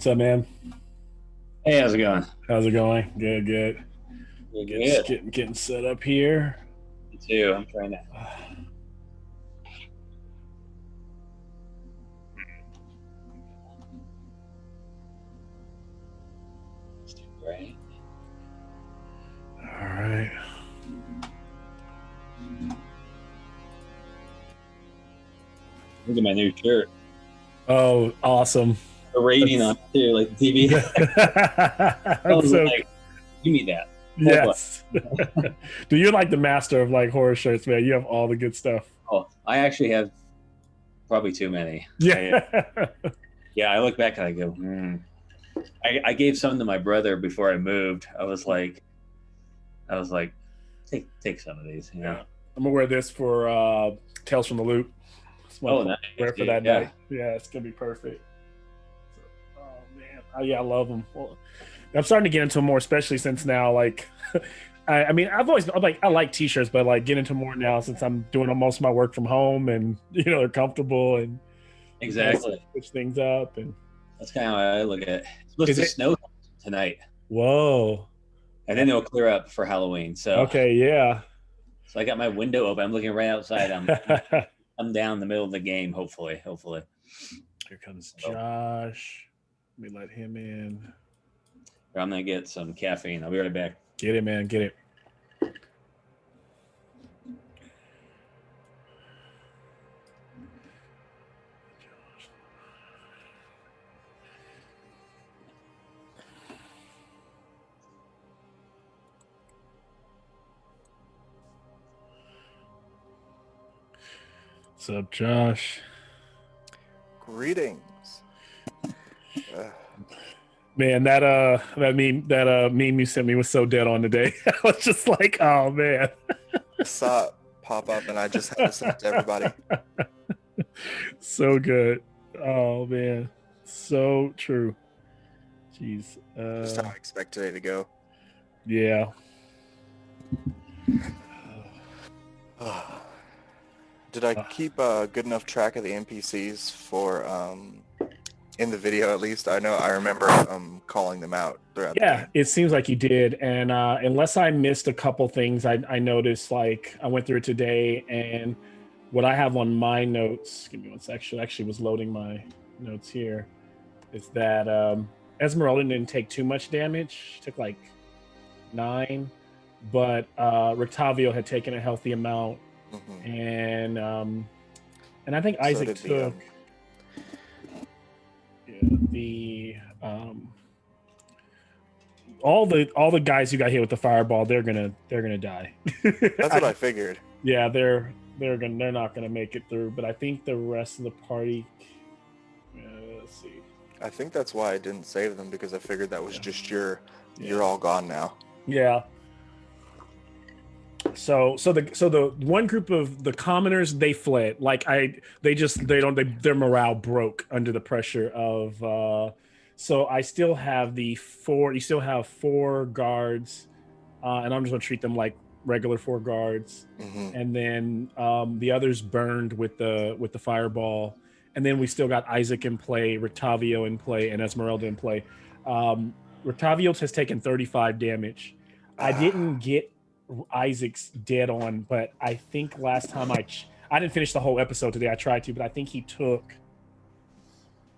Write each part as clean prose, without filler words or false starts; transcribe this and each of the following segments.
What's up, man? Hey, how's it going? How's it going? Good, good. Good, Getting good. getting set up here. Me too. I'm trying to. Right. All right. Look at my new shirt. Oh, awesome. The rating on it too, like the TV. I That's was so like, give me that. yes. Do you're like the master of like horror shirts, man? You have all the good stuff. Oh, I actually have probably too many. Yeah. Yeah, I look back and I go, I gave some to my brother before I moved. I was like, take some of these. Yeah. I'm gonna wear this for Tales from the Loop. Oh, nice. Wear for Dude. that Yeah. night. Yeah, it's gonna be perfect. Oh man, yeah, I love them. Well, I'm starting to get into them more, especially since now, like, I mean, I like t-shirts, but like get into more now since I'm doing most of my work from home, and they're comfortable and Exactly. switch things up. And That's kind of how I look at it. It's supposed is to it? snow tonight, Whoa. and then it'll clear up for Halloween. So, Okay. Yeah. so I got my window open. I'm looking right outside. I'm down the middle of the game. Hopefully. Here comes Josh. Let me let him in. I'm gonna get some caffeine. I'll be right back. Get it, man. Get it. What's up, Josh? Greetings. Man, that meme you sent me was so dead on today. I was just like, oh man. I saw it pop up and I just had to send it to everybody. So good. Oh man. So true. Jeez. Just how I expect today to go. Yeah. Did I keep a good enough track of the NPCs for in the video at least? I remember calling them out throughout the game. It seems like you did. And unless I missed a couple things, I noticed, like, I went through it today, and what I have on my notes, give me one sec, actually was loading my notes here, is that Esmeralda didn't take too much damage. She took like 9, but Rictavio had taken a healthy amount. And I think Isaac took all the guys who got hit with the fireball. They're gonna die. That's what I figured. Yeah, they're not gonna make it through. But I think the rest of the party. Let's see. I think that's why I didn't save them, because I figured that was just you're all gone now. Yeah. So the one group of the commoners, they fled. Like their morale broke under the pressure of so I still have you still have 4 guards, and I'm just gonna treat them like regular 4 guards. And then the others burned with the fireball, and then we still got Isaac in play, Rictavio in play, and Esmeralda in play. Rictavio has taken 35 damage. I didn't get Isaac's dead on, but I think last time I didn't finish the whole episode today. I tried to, but I think he took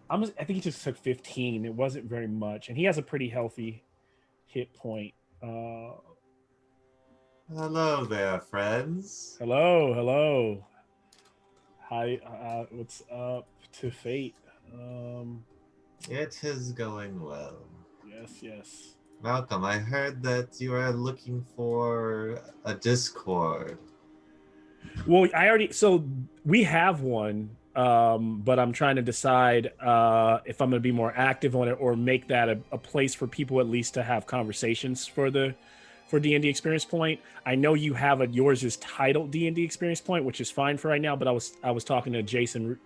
15. It wasn't very much, and he has a pretty healthy hit point. Hello there, friends. Hello. Hi, what's up to Fate? It is going well. Yes. Welcome. I heard that you are looking for a Discord. Well, we have one, but I'm trying to decide if I'm going to be more active on it or make that a place for people at least to have conversations for D&D Experience Point. I know you have yours is titled D&D Experience Point, which is fine for right now, but I was talking to Jason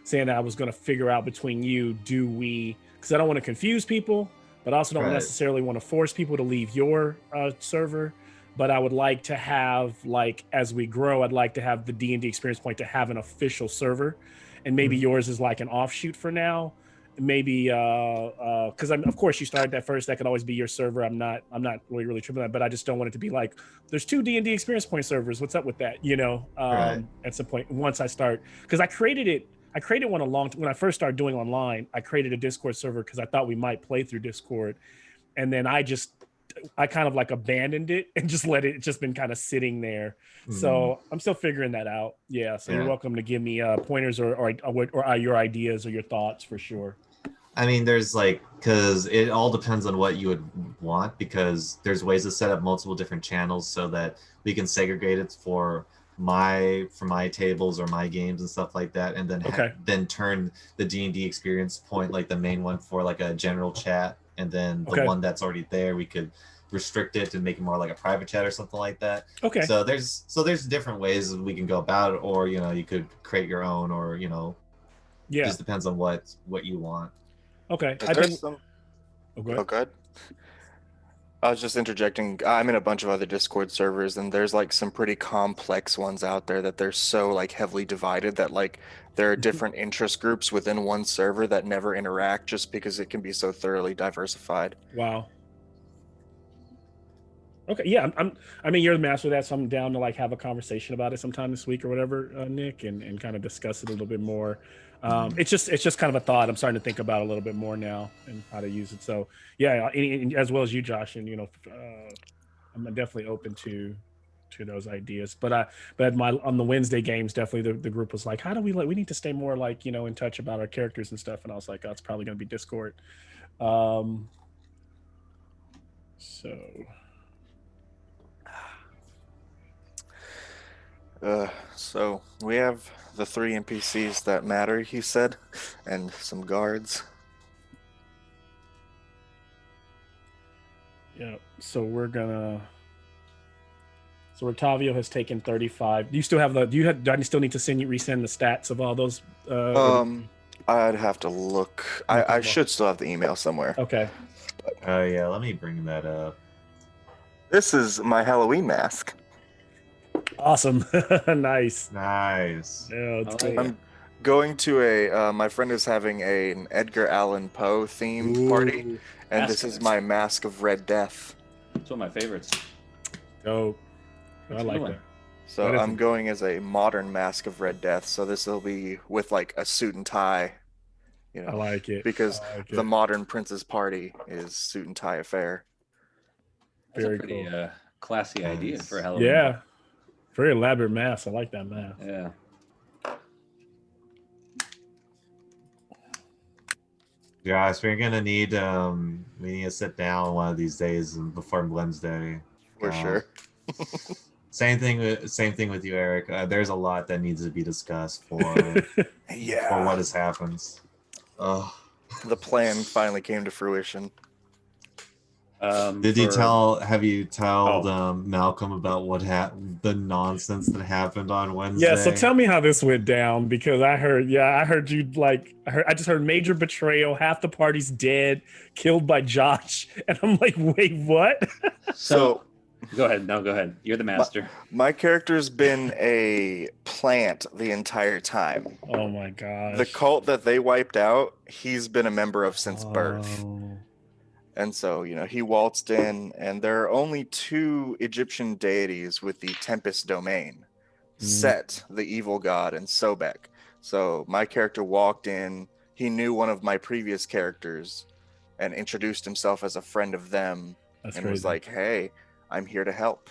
saying that I was going to figure out between you, because I don't want to confuse people, but I also don't necessarily want to force people to leave your server. But I would like to have, like, as we grow, I'd like to have the D&D Experience Point to have an official server, and maybe yours is like an offshoot for now. maybe because I'm, of course, you started that first. That could always be your server. I'm not really tripping that, but I just don't want it to be like there's 2 D&D experience point servers. What's up with that? Right. At some point once I start, because I created one when I first started doing online. I created a Discord server because I thought we might play through Discord, and then I kind of like abandoned it and just let it. It's just been kind of sitting there. So I'm still figuring that out. Yeah. So you're welcome to give me pointers or your ideas or your thoughts for sure. I mean, there's like, because it all depends on what you would want, because there's ways to set up multiple different channels so that we can segregate it for my tables or my games and stuff like that, and then then turn the D&D experience point, like the main one, for like a general chat, and then the one that's already there, we could restrict it and make it more like a private chat or something like that. Okay. So there's different ways we can go about it, or you could create your own, or just depends on what you want. Okay. Oh, good. I was just interjecting. I'm in a bunch of other Discord servers, and there's like some pretty complex ones out there that they're so like heavily divided that like there are different interest groups within one server that never interact just because it can be so thoroughly diversified. Wow. Okay. Yeah. I mean, you're the master of that, so I'm down to like have a conversation about it sometime this week or whatever, Nick, and kind of discuss it a little bit more. It's just kind of a thought I'm starting to think about a little bit more now and how to use it. So yeah, as well as you, Josh, and I'm definitely open to those ideas. But on the Wednesday games, definitely the group was like, how do we need to stay more like in touch about our characters and stuff. And I was like, oh, it's probably going to be Discord. So we have the 3 NPCs that matter, he said, and some guards. Yeah. So Octavio has taken 35. Do you still have do I still need to resend the stats of all those? I'd have to look. I should still have the email somewhere. Okay. Yeah, let me bring that up. This is my Halloween mask. Awesome. Nice. Yeah, it's cool. I'm going to my friend is having an Edgar Allan Poe themed party, and this is my Mask of Red Death. It's one of my favorites. Dope. I like that. So I'm going as a modern Mask of Red Death, so this will be with like a suit and tie. I like it. Because the modern Prince's party is suit and tie affair. That's a pretty classy idea for Halloween. Yeah. Very elaborate mask. I like that mask. Yeah. Josh, we're gonna need we need to sit down one of these days before Wednesday. For sure. Same thing with you, Eric. There's a lot that needs to be discussed for for what has happened. The plan finally came to fruition. Have you told Malcolm about the nonsense that happened on Wednesday? Yeah, so tell me how this went down, because I heard you I just heard major betrayal, half the party's dead, killed by Josh, and I'm like, wait, what? So go ahead. No, go ahead. You're the master. My character's been a plant the entire time. Oh my gosh. The cult that they wiped out, he's been a member of since birth. And so, he waltzed in, and there are only 2 Egyptian deities with the Tempest domain, Set, the evil god, and Sobek. So my character walked in, he knew one of my previous characters, and introduced himself as a friend of them. That's crazy. Was like, hey, I'm here to help.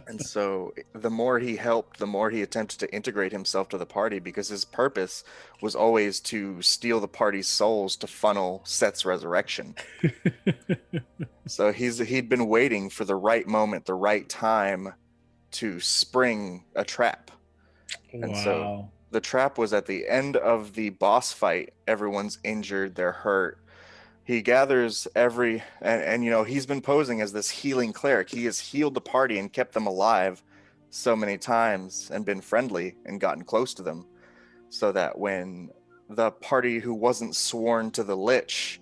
And so the more he helped, the more he attempted to integrate himself to the party, because his purpose was always to steal the party's souls to funnel Set's resurrection. So he'd been waiting for the right moment, the right time to spring a trap. And so the trap was at the end of the boss fight. Everyone's injured, they're hurt. He gathers and he's been posing as this healing cleric. He has healed the party and kept them alive so many times and been friendly and gotten close to them, so that when the party who wasn't sworn to the Lich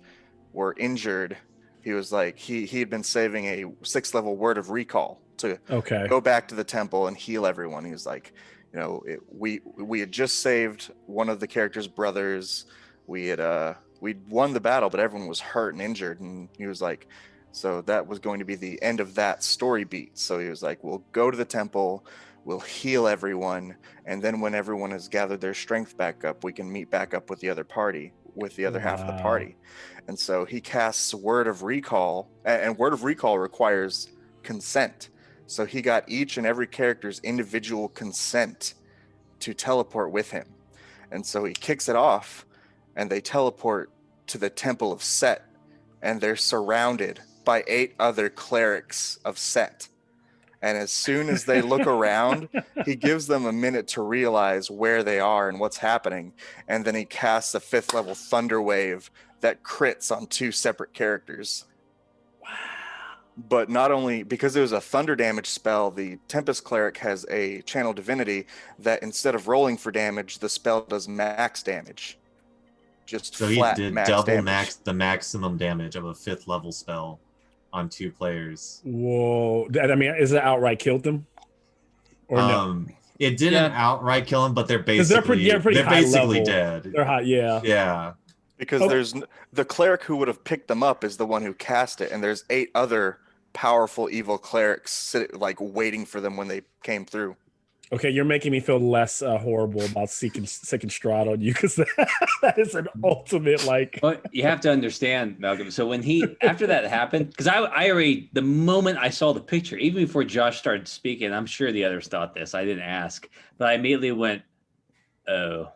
were injured, he was like, he had been saving a 6th level word of recall to go back to the temple and heal everyone. He was like, we had just saved one of the character's brothers. we'd won the battle, but everyone was hurt and injured. And he was like, so that was going to be the end of that story beat. So he was like, we'll go to the temple, we'll heal everyone, and then when everyone has gathered their strength back up, we can meet back up with the other party, with the other half of the party. And so he casts Word of Recall, and Word of Recall requires consent. So he got each and every character's individual consent to teleport with him. And so he kicks it off, and they teleport to the Temple of Set, and they're surrounded by 8 other clerics of Set. And as soon as they look around, he gives them a minute to realize where they are and what's happening. And then he casts a 5th level Thunder Wave that crits on 2 separate characters. Wow. But not only, because it was a thunder damage spell, the Tempest Cleric has a Channel Divinity that instead of rolling for damage, the spell does max damage. Just So flat he did max double damage. the maximum damage of a 5th level spell on 2 players. Whoa. I mean, is it outright killed them? Or no? It didn't outright kill them, but they're 'Cause they're basically pretty high basically level. dead. They're hot, yeah. Yeah. Because there's the cleric who would have picked them up is the one who cast it, and there's 8 other powerful evil clerics waiting for them when they came through. Okay, you're making me feel less horrible about seeking Strahd on you, because that is an ultimate But you have to understand, Malcolm. So when after that happened, because I already, the moment I saw the picture, even before Josh started speaking, I'm sure the others thought this. I didn't ask, but I immediately went, "Oh,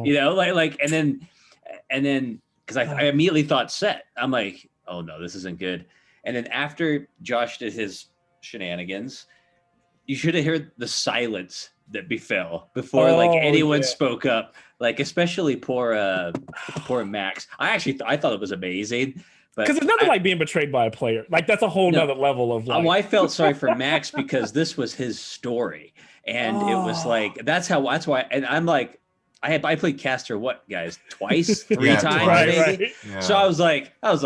you know, and then because I immediately thought Set. I'm like, oh no, this isn't good. And then after Josh did his shenanigans, you should have heard the silence that befell before anyone spoke up. Like especially poor Max. I thought it was amazing, because it's nothing like being betrayed by a player. Like that's a whole nother level of like. I felt sorry for Max because this was his story, and it was like that's why. And I'm like, I played Caster twice, 3 times maybe. Right. Yeah. So I was like, that was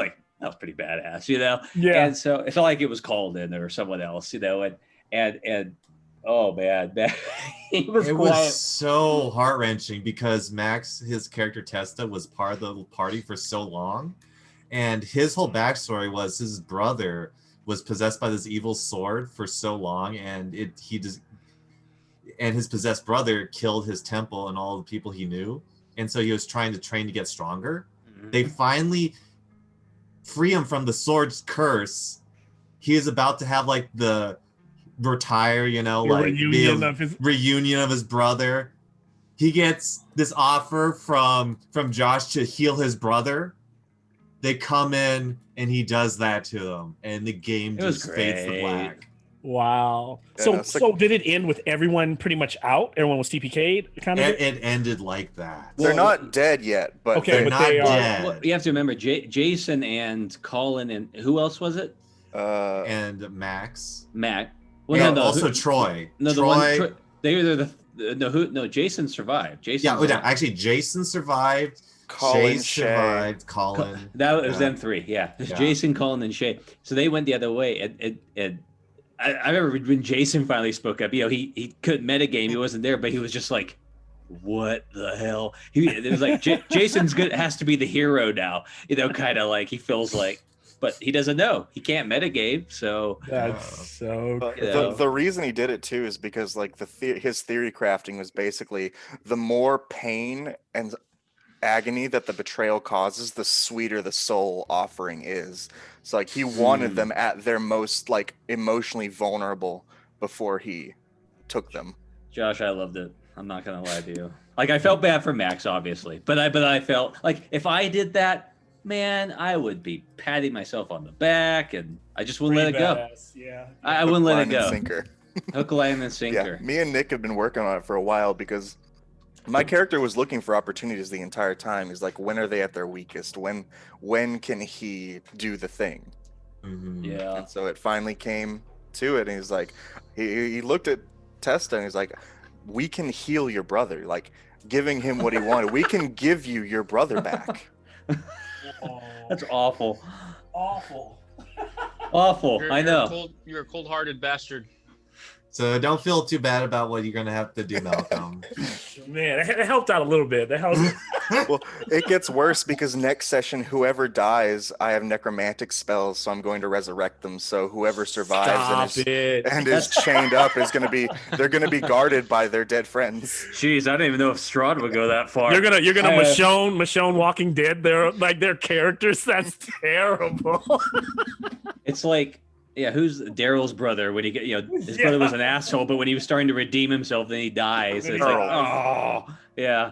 pretty badass, you know. Yeah. And so it felt like it was called in or someone else, you know, and oh man, it was so heart-wrenching because Max, his character Testa, was part of the party for so long, and his whole backstory was his brother was possessed by this evil sword for so long, and his possessed brother killed his temple and all the people he knew, and so he was trying to train to get stronger. Mm-hmm. They finally free him from the sword's curse. He is about to have like the retire, you know, like reunion of his brother. He gets this offer from Josh to heal his brother. They come in and he does that to them, and the game just fades to black. Wow. So did it end with everyone pretty much out? Everyone was TPK'd, kind of? It ended like that. They're not dead yet, but they're not dead. Well, you have to remember Jason and Colin and who else was it? And Max. Well, also Troy. No, Troy. Jason survived. Actually, Jason survived. Colin, Shay survived. Colin. That was them 3. Yeah. Jason, Colin, and Shay. So they went the other way, and I remember when Jason finally spoke up. You know, he couldn't metagame. He wasn't there, but he was just like, "What the hell?" It was like Jason's has to be the hero now. You know, kind of like he feels like. But he doesn't know. He can't metagame, so that's so. The reason he did it too is because like his theory crafting was basically the more pain and agony that the betrayal causes, the sweeter the soul offering is. So like he wanted them at their most like emotionally vulnerable before he took them. Josh, I loved it. I'm not gonna lie to you. Like I felt bad for Max, obviously, but I felt like if I did that. Man, I would be patting myself on the back, and I just wouldn't let it go. Yeah, I wouldn't let it go. Sinker. Hook, line, and sinker. Yeah, me and Nick have been working on it for a while because my character was looking for opportunities the entire time. He's like, when are they at their weakest? When can he do the thing? Mm-hmm. Yeah. And so it finally came to it, and he's like, he looked at Testa, and he's like, we can heal your brother. Like, giving him what he wanted. We can give you your brother back. That's awful. Awful. I know. You're a cold-hearted bastard. So don't feel too bad about what you're gonna have to do, Malcolm. Man, it helped out a little bit. That helped. Well, it gets worse because next session, whoever dies, I have necromantic spells, so I'm going to resurrect them. So whoever survives and is chained up is going to be, they're going to be guarded by their dead friends. Jeez, I don't even know if Strahd would go that far. You're gonna Michonne Walking Dead. They're like their characters. That's terrible. It's like, yeah, who's Daryl's brother when he get, his brother was an asshole, but when he was starting to redeem himself, then he dies. It's like, oh, yeah,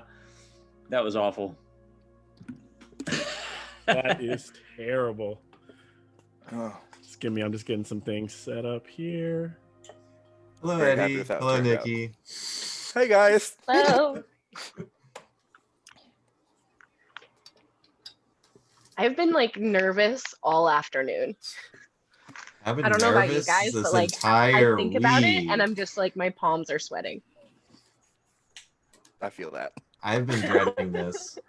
that was awful. That is terrible. Oh, I'm just getting some things set up here. Hello, Very happy Eddie. with how it Hello, turned out. Nikki. hey guys. Hello. I've been like nervous all afternoon. I've been I don't know about you nervous guys, this but like entire I think about it week. and I'm just like my palms are sweating. I feel that. I've been dreading this.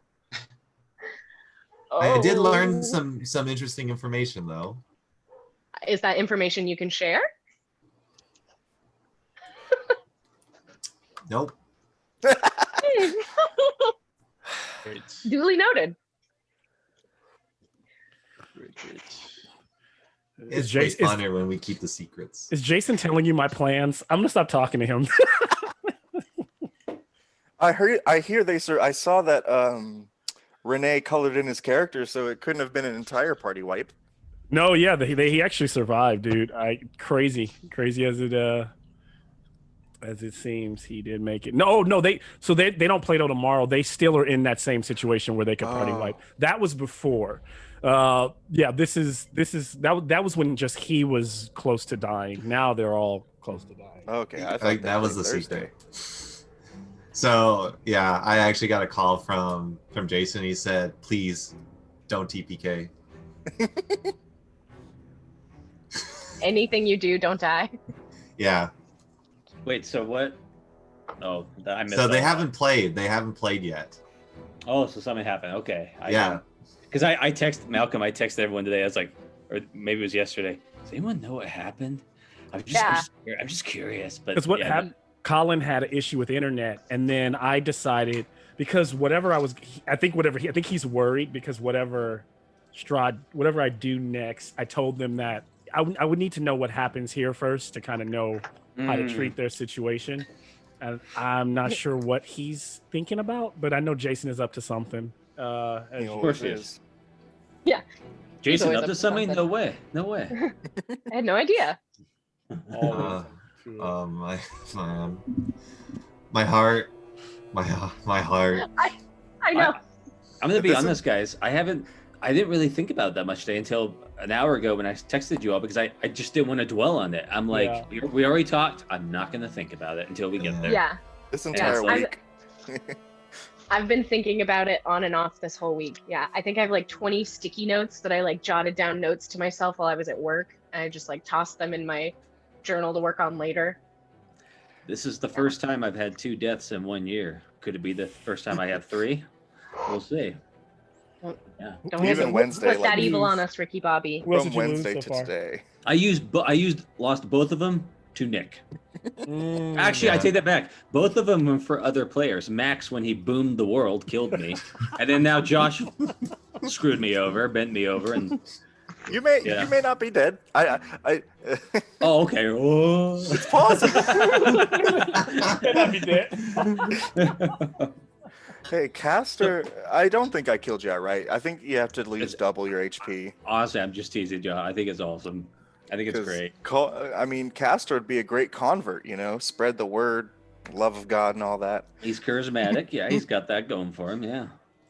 I did learn Oh. some interesting information though. Is that information you can share? Nope. Duly noted. It's Jace- way funner when we keep the secrets. Is Jason telling you my plans? I'm gonna stop talking to him. I hear I saw that Renee colored in his character, so it couldn't have been an entire party wipe. No, yeah, he actually survived, dude. Crazy as it seems, he did make it. No, they don't play till tomorrow. They still are in that same situation where they could party wipe. That was before. This is that was when just he was close to dying. Now they're all close to dying. Okay, I thought Like, that was the Thursday. secret. So yeah, I actually got a call from Jason. He said, "Please, don't TPK." Anything you do, don't die. Yeah. Wait, so what? Oh, I missed So they all haven't played. They haven't played yet. that. Oh, so something happened. Okay. Yeah. Because I texted Malcolm. I texted everyone today. I was like, or maybe it was yesterday. Does anyone know what happened? I'm just curious. But Because what yeah, happened? Colin had an issue with internet, and then I decided because I think he's worried because whatever I do next, I told them that I would need to know what happens here first to kind of know how to treat their situation. And I'm not sure what he's thinking about, but I know Jason is up to something. He Of course always he is. Yeah. Jason always up up to to something? something. No way. I had no idea. Always. My heart. My heart. I know. I'm gonna be honest, guys. I didn't really think about it that much today until an hour ago when I texted you all because I just didn't want to dwell on it. I'm like, we already talked. I'm not gonna think about it until we get there. Yeah. This entire Yeah, week. I've been thinking about it on and off this whole week. Yeah. I think I have like 20 sticky notes that I like jotted down notes to myself while I was at work. And I just like tossed them in my journal to work on later. This is the first time I've had 2 deaths in 1 year. Could it be the first time I have 3? We'll see. Yeah. Don't Even Wednesday, put that like, evil on us, Ricky Bobby. Who else From did you lose Wednesday so to far? today. I lost both of them to Nick. Actually, I Yeah. take that back. Both of them were for other players. Max, when he boomed the world, killed me, and then now Josh screwed me over, bent me over, and You may Yeah. you may not be dead. I oh, okay. Oh. it's possible. May not be dead. Hey, Caster, I don't think I killed you outright. I think you have to lose double your HP. Honestly, I'm just teasing you. I think it's awesome. I think it's 'Cause great. Caster would be a great convert, spread the word, love of God and all that. He's charismatic. Yeah, he's got that going for him. Yeah.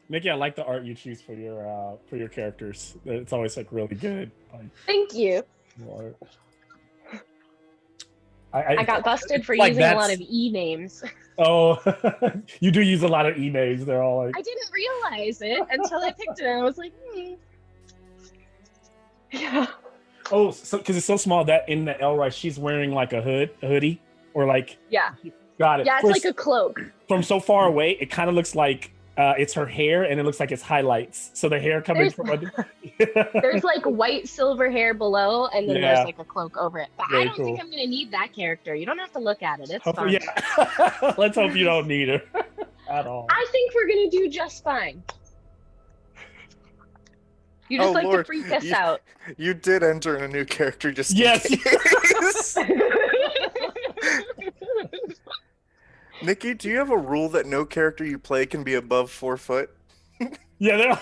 Nikki, I like the art you choose for your characters. It's always like really good. Like, Thank you. art. I got busted for like using a that's- lot of e-names. Oh, you do use a lot of emails. They're all like, I didn't realize it until I picked it and I was like, Yeah. oh, so because it's so small that in the Elroy, she's wearing like a hoodie, or like, Yeah. got it. Yeah, it's like a cloak. From so far away, it kind of looks like It's her hair, and it looks like it's highlights. So the hair coming There's- from under. There's like white silver hair below, and then Yeah. there's like a cloak over it. But I Very don't think cool. I'm gonna need that character. You don't have to look at it. It's Hopefully, fine. yeah. Let's hope you don't need her at all. I think we're gonna do just fine. You just Oh, like Lord. to freak us out. You did enter in a new character just Yes. in case. Nikki, do you have a rule that no character you play can be above 4 foot? Yeah, they're.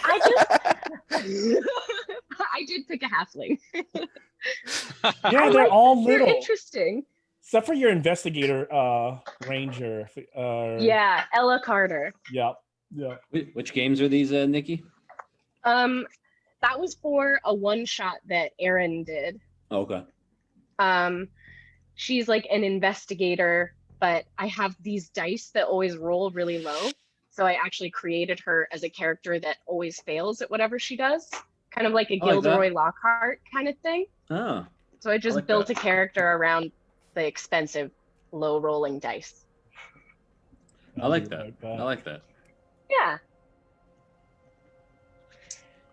I did pick a halfling. Yeah, they're all They're little, interesting. except for your investigator, ranger. Yeah, Ella Carter. Yep. Yep. Which games are these, Nikki? That was for a one shot that Erin did. Okay. She's like an investigator, but I have these dice that always roll really low. So I actually created her as a character that always fails at whatever she does. Kind of like a I like that. Gilderoy Lockhart kind of thing. Oh, So I just like built that. a character around the expensive, low rolling dice. I like that. I like that. Yeah.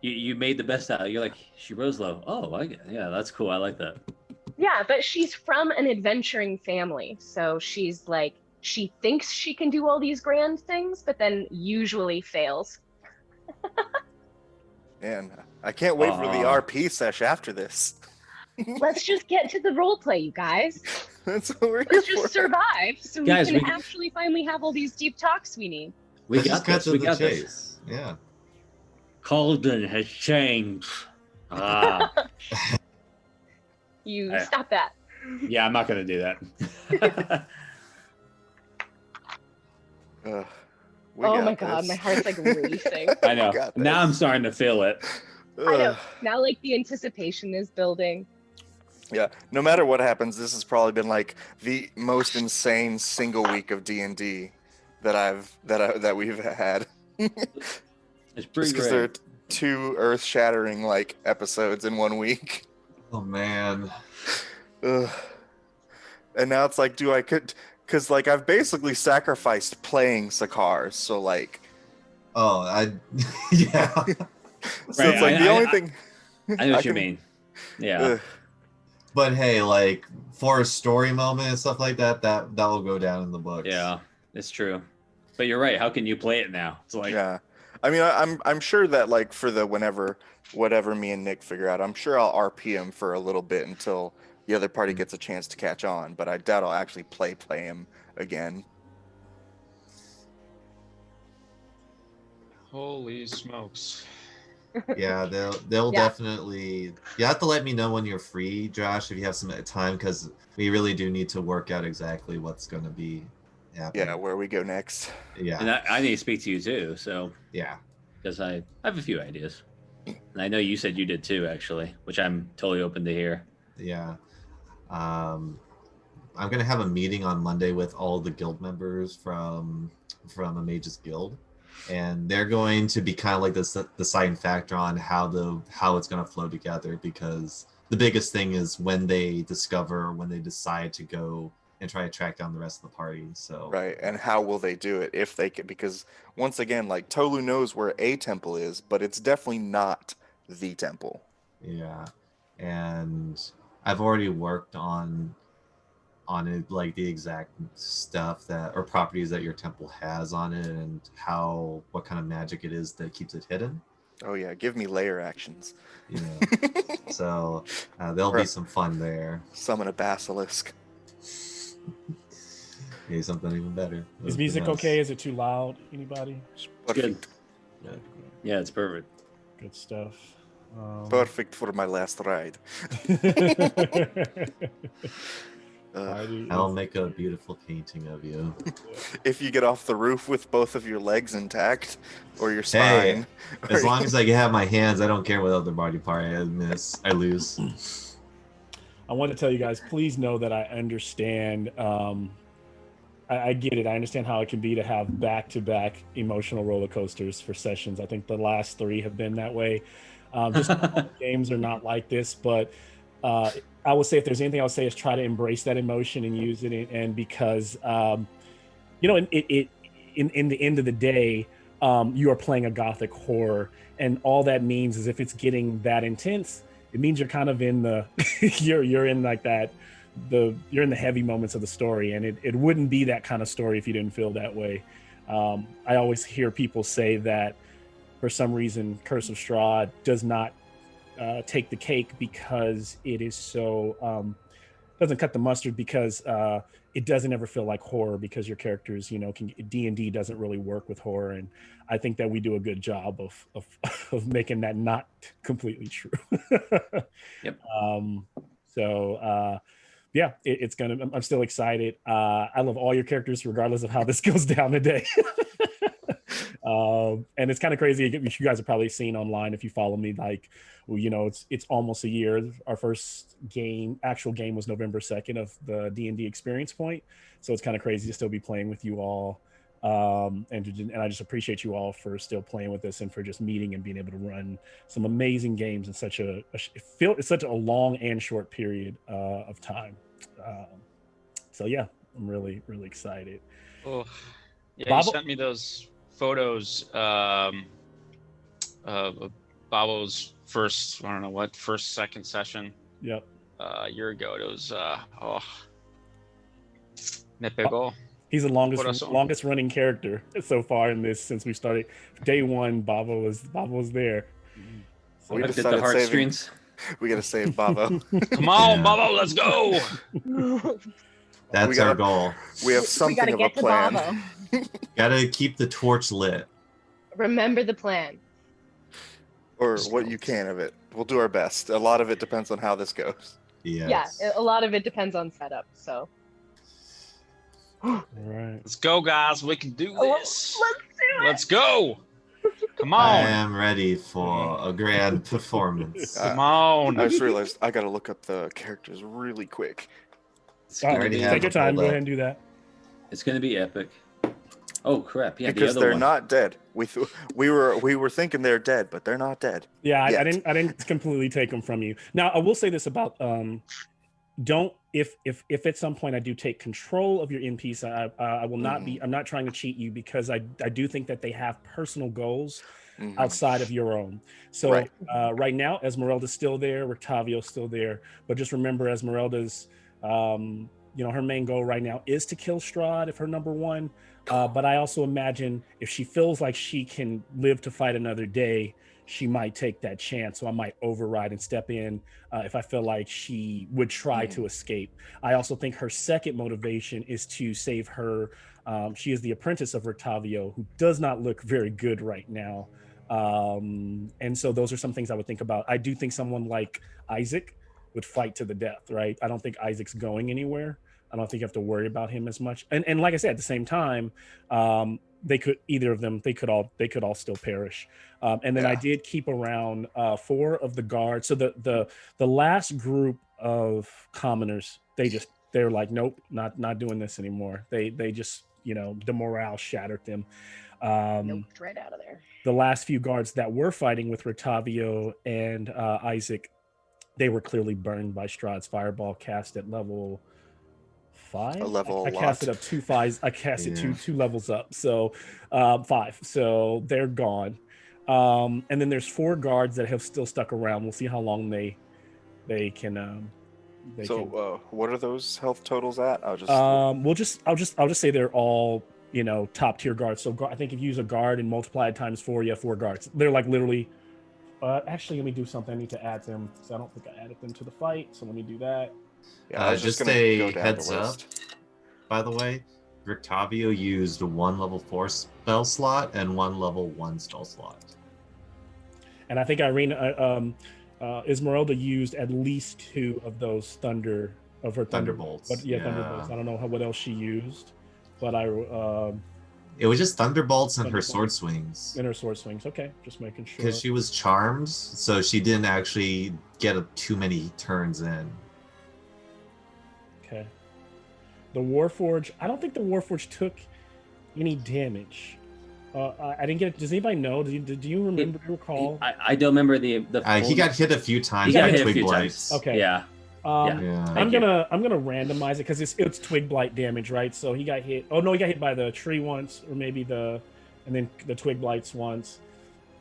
You made the best out. You're like, she rose low. Oh, yeah, that's cool. I like that. Yeah, but she's from an adventuring family. So she's like, she thinks she can do all these grand things, but then usually fails. Man, I can't wait for the RP sesh after this. Let's just get to the role play, you guys. That's what we're here Let's for. just survive so Guys, we can we- actually finally have all these deep talks we need. We Let's got just cut this. to We the got this. chase. Yeah. Calden has changed. Ah, You Yeah. stop that. yeah, I'm not gonna do that. We Oh got my god, this. my heart's like racing. I know. We got Now I'm this. starting to feel it. I know. Ugh. Now like the anticipation is building. Yeah, no matter what happens, this has probably been like the most insane single week of D&D that we've had. It's Just pretty because there are great. 2 earth-shattering like episodes in 1 week. Oh man. Ugh. And now it's like, because like I've basically sacrificed playing Sakar, so like, Oh, yeah. so Right, it's like the only thing. I know what you can- mean. Yeah. Ugh. But hey, like for a story moment and stuff like that, that will go down in the books. Yeah, it's true. But you're right. How can you play it now? It's like, Yeah, I mean, I'm sure that like for the whatever me and Nick figure out, I'm sure I'll RP him for a little bit until the other party gets a chance to catch on. But I doubt I'll actually play him again. Holy smokes. Yeah, they'll Yeah. definitely. You have to let me know when you're free, Josh, if you have some time, because we really do need to work out exactly what's going to be happening. Yeah, where we go next. Yeah. and I need to speak to you too. So, Yeah. because I have a few ideas. And I know you said you did too, actually, which I'm totally open to hear. Yeah. I'm gonna have a meeting on Monday with all the guild members from a Mage's Guild, and they're going to be kind of like the deciding factor on how it's gonna flow together, because the biggest thing is when they decide to go and try to track down the rest of the party. So Right, and how will they do it if they can? Because once again, like Tolu knows where a temple is, but it's definitely not the temple. yeah, and I've already worked on it, like the exact stuff that or properties that your temple has on it, and what kind of magic it is that keeps it hidden. Oh yeah, give me layer actions. You know, so there'll be Right. some fun there. Summon a basilisk. Maybe something even better. Is Who music knows? okay? Is it too loud? Anybody? Perfect. Yeah, it's perfect. Good stuff. Perfect for my last ride. I'll make a beautiful painting of you. If you get off the roof with both of your legs intact, or your Hey, spine, as long as I can have my hands, I don't care what other body part I miss. I lose. I want to tell you guys, please know that I understand. I get it. I understand how it can be to have back-to-back emotional roller coasters for sessions. I think the last 3 have been that way. Just all the games are not like this, but I would say if there's anything I'll say is try to embrace that emotion and use it. And because, in the end of the day, you are playing a gothic horror, and all that means is if it's getting that intense, it means you're kind of in the you're in like that you're in the heavy moments of the story, and it wouldn't be that kind of story if you didn't feel that way. I always hear people say that for some reason Curse of Strahd does not take the cake because it is so doesn't cut the mustard, because it doesn't ever feel like horror, because your characters, can D&D doesn't really work with horror, and I think that we do a good job of making that not completely true. Yep. So yeah, I'm still excited. I love all your characters regardless of how this goes down today. And it's kind of crazy. You guys have probably seen online if you follow me, like, well, it's almost a year. Our first actual game was November 2nd of the D&D experience point. So it's kind of crazy to still be playing with you all. And I just appreciate you all for still playing with us and for just meeting and being able to run some amazing games in such it's such a long and short period of time. So yeah, I'm really, really excited. Oh, yeah, Bob- you sent me those photos of Babo's second session. Yep. A year ago. It was me pegó. He's the longest running character so far in this since we started. Day one, Babo was there. So We Looked at the decided heartstrings. We gotta save Babo. Come on, Yeah. Babo, let's go. That's We our gotta- goal. We have We something gotta of a get to plan. Babo. Gotta keep the torch lit. Remember the plan. Or what you can of it. We'll do our best. A lot of it depends on how this goes. Yes. Yeah, a lot of it depends on setup. So all right. Let's go, guys. We can do Oh, this. let's do it. Let's go. Come I on. am ready for a grand performance. Come on. I just realized I gotta look up the characters really quick. It's Oh, gonna already be, have take your it time. pulled Go up. ahead and do that. it's gonna be epic. Oh crap! Yeah, Because the other they're one. not dead. We were thinking they're dead, but they're not dead. Yeah, I Yet. didn't completely take them from you. Now, I will say this about don't if at some point I do take control of your NPC, I will not be. I'm not trying to cheat you, because I do think that they have personal goals Mhm. outside of your own. So Right. right now, Esmeralda's still there, Rictavio's still there, but just remember Esmeralda's her main goal right now is to kill Strahd if her number one. But I also imagine if she feels like she can live to fight another day, she might take that chance. So I might override and step in if I feel like she would try to escape. I also think her second motivation is to save her. She is the apprentice of Rictavio, who does not look very good right now. And so those are some things I would think about. I do think someone like Isaac would fight to the death, right? I don't think Isaac's going anywhere. I don't think you have to worry about him as much. And like I said, at the same time, they could all still perish. And then I did keep around 4 of the guards. So the last group of commoners, they're like, nope, not doing this anymore. They just, the morale shattered them. Noped right out of there. The last few guards that were fighting with Rictavio and Isaac, they were clearly burned by Strahd's fireball cast at level 5. A level I a cast it lot. up 2 5s. I cast it Yeah. two levels up. So 5. So they're gone. And then there's 4 guards that have still stuck around. We'll see how long they can. What are those health totals at? I'll just. I'll just say they're all top tier guards. So I think if you use a guard and multiply it times 4, you have 4 guards. They're like literally. Actually, let me do something. I need to add them. So I don't think I added them to the fight. So let me do that. Yeah, I was just gonna a go down heads the up. list. By the way, Rictavio used 1 level 4 spell slot and 1 level 1 spell slot. And I think Esmeralda used at least 2 of those Thunderbolts. But yeah, Thunderbolts. I don't know what else she used, but It was just Thunderbolts and her Thunderbolts. sword swings. in her sword swings. Okay, just making sure. Because she was charmed, so she didn't actually get too many turns in. Okay. The Warforge. I don't think the Warforge took any damage. I didn't get. Does anybody know? Do you remember? Do you recall? I don't remember the. He got hit a few times He got by hit a twig few blights. times. Okay. Yeah. Yeah. I'm Thank you. gonna randomize it because it's twig blight damage, right? So he got hit. Oh no, he got hit by the tree once, or maybe and and then the twig blights once.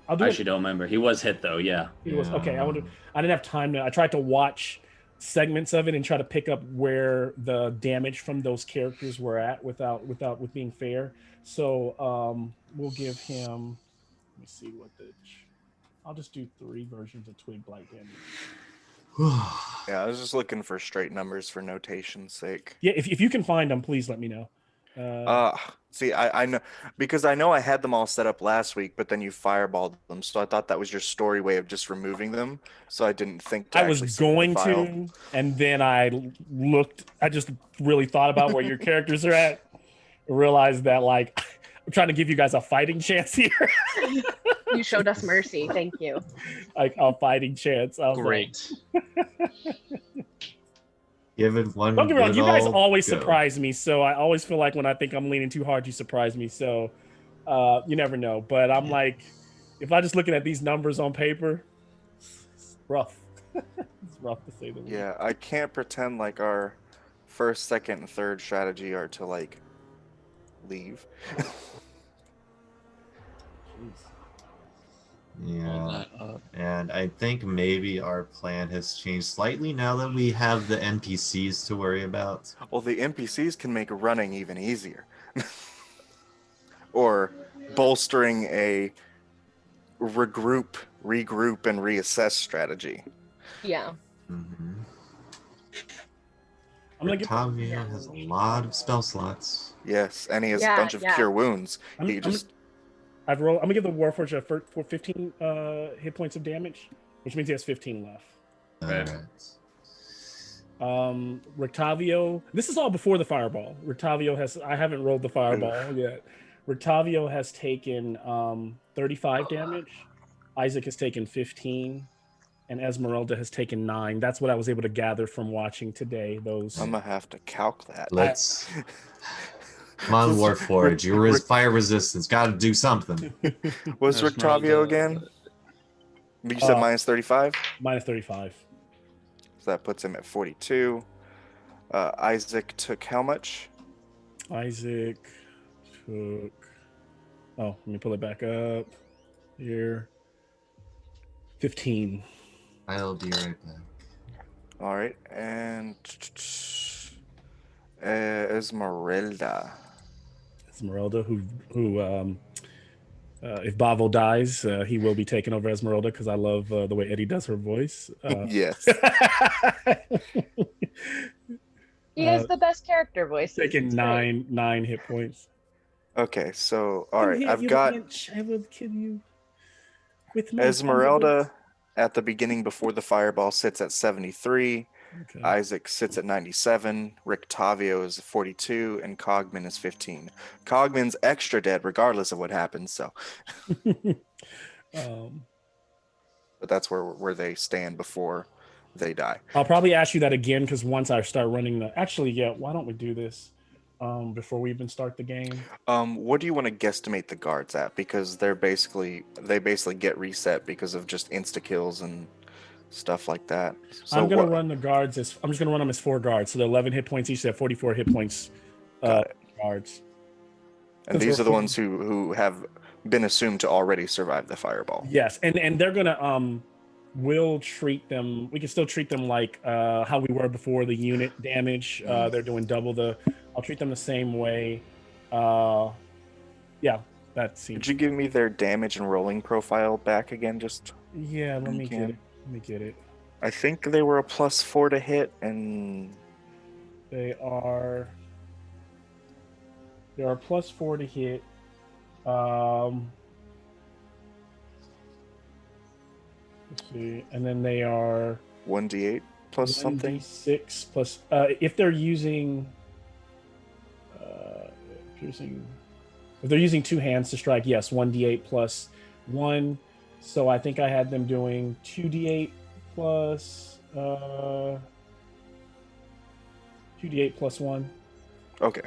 I'll do I it. actually don't remember. He was hit though. Yeah. It was okay. Yeah. I didn't have time to. I tried to watch segments of it and try to pick up where the damage from those characters were at without with being fair. So we'll give him. Let me see what the. I'll just do 3 versions of twig blight damage. Yeah, I was just looking for straight numbers for notation's sake. Yeah, if you can find them, please let me know. See, I know because I know I had them all set up last week, but then you fireballed them, so I thought that was your story way of just removing them. So I didn't think to I actually was save the going file. to, and then I looked. I just really thought about where your characters are at. Realized that like I'm trying to give you guys a fighting chance here. You showed us mercy. Thank you. Like a fighting chance. I was like, Great. Give it one. don't get me wrong, good you guys old always go. surprise me. So I always feel like when I think I'm leaning too hard, you surprise me. So you never know. But I'm like, if I'm just looking at these numbers on paper, it's rough. It's rough to say the least. Yeah, I can't pretend like our first, second, and third strategy are to like leave. Jeez. Yeah, and I think maybe our plan has changed slightly now that we have the NPCs to worry about. Well, the NPCs can make running even easier. Or bolstering a regroup, and reassess strategy. Yeah. Mm-hmm. I'm gonna give. Octavia has a lot of spell slots. Yes, and he has a Yeah, bunch of yeah. cure wounds. I'm- He I'm- just I'm gonna give the Warforged for 15 hit points of damage, which means he has 15 left. Right. Alright. Rictavio, this is all before the fireball. Rictavio has, I haven't rolled the fireball yet. Rictavio has taken 35 damage. Isaac has taken 15, and Esmeralda has taken 9. That's what I was able to gather from watching today. Those I'm gonna have to calc that. Let's. Come on, Warforged. Your fire resistance. Got to do something. Was Rictavio again? You said minus 35? minus 35. So that puts him at 42. Isaac took how much? Isaac took. Oh, let me pull it back up here. 15. I'll be right back. All right, and Esmeralda. Esmeralda, who if Bavo dies, he will be taking over Esmeralda because I love the way Eddie does her voice. Yes. He has the best character voices. Taking It's great. nine hit points. Okay, so all right, Hit I've you, got bitch. I will kill you with my Esmeralda at the beginning before the fireball sits at 73. Okay. Isaac sits at 97. Rictavio is 42, and Cogman is 15. Cogman's extra dead regardless of what happens. So, but that's where they stand before they die. I'll probably ask you that again because once I start running the. Actually, yeah. Why don't we do this before we even start the game? What do you want to guesstimate the guards at? Because they basically get reset because of just insta kills and stuff like that. So I'm gonna run the guards as I'm just gonna run them as 4 guards. So they're 11 hit points each. They have 44 hit points. Guards. And these are the ones who have been assumed to already survive the fireball. Yes, and they're gonna we'll treat them. We can still treat them like how we were before the unit damage. They're doing double the. I'll treat them the same way. Yeah, that seems. Could you give me their damage and rolling profile back again? Just Yeah, let me You get can. it. Let me get it. I think they were a +4 to hit, and They are +4 to hit. Let's see, and then they are 1d8 plus something. 6 plus if they're using if they're using 2 hands to strike, yes, 1d8 plus 1. So I think I had them doing 2d8 plus 2d8 plus 1. Okay.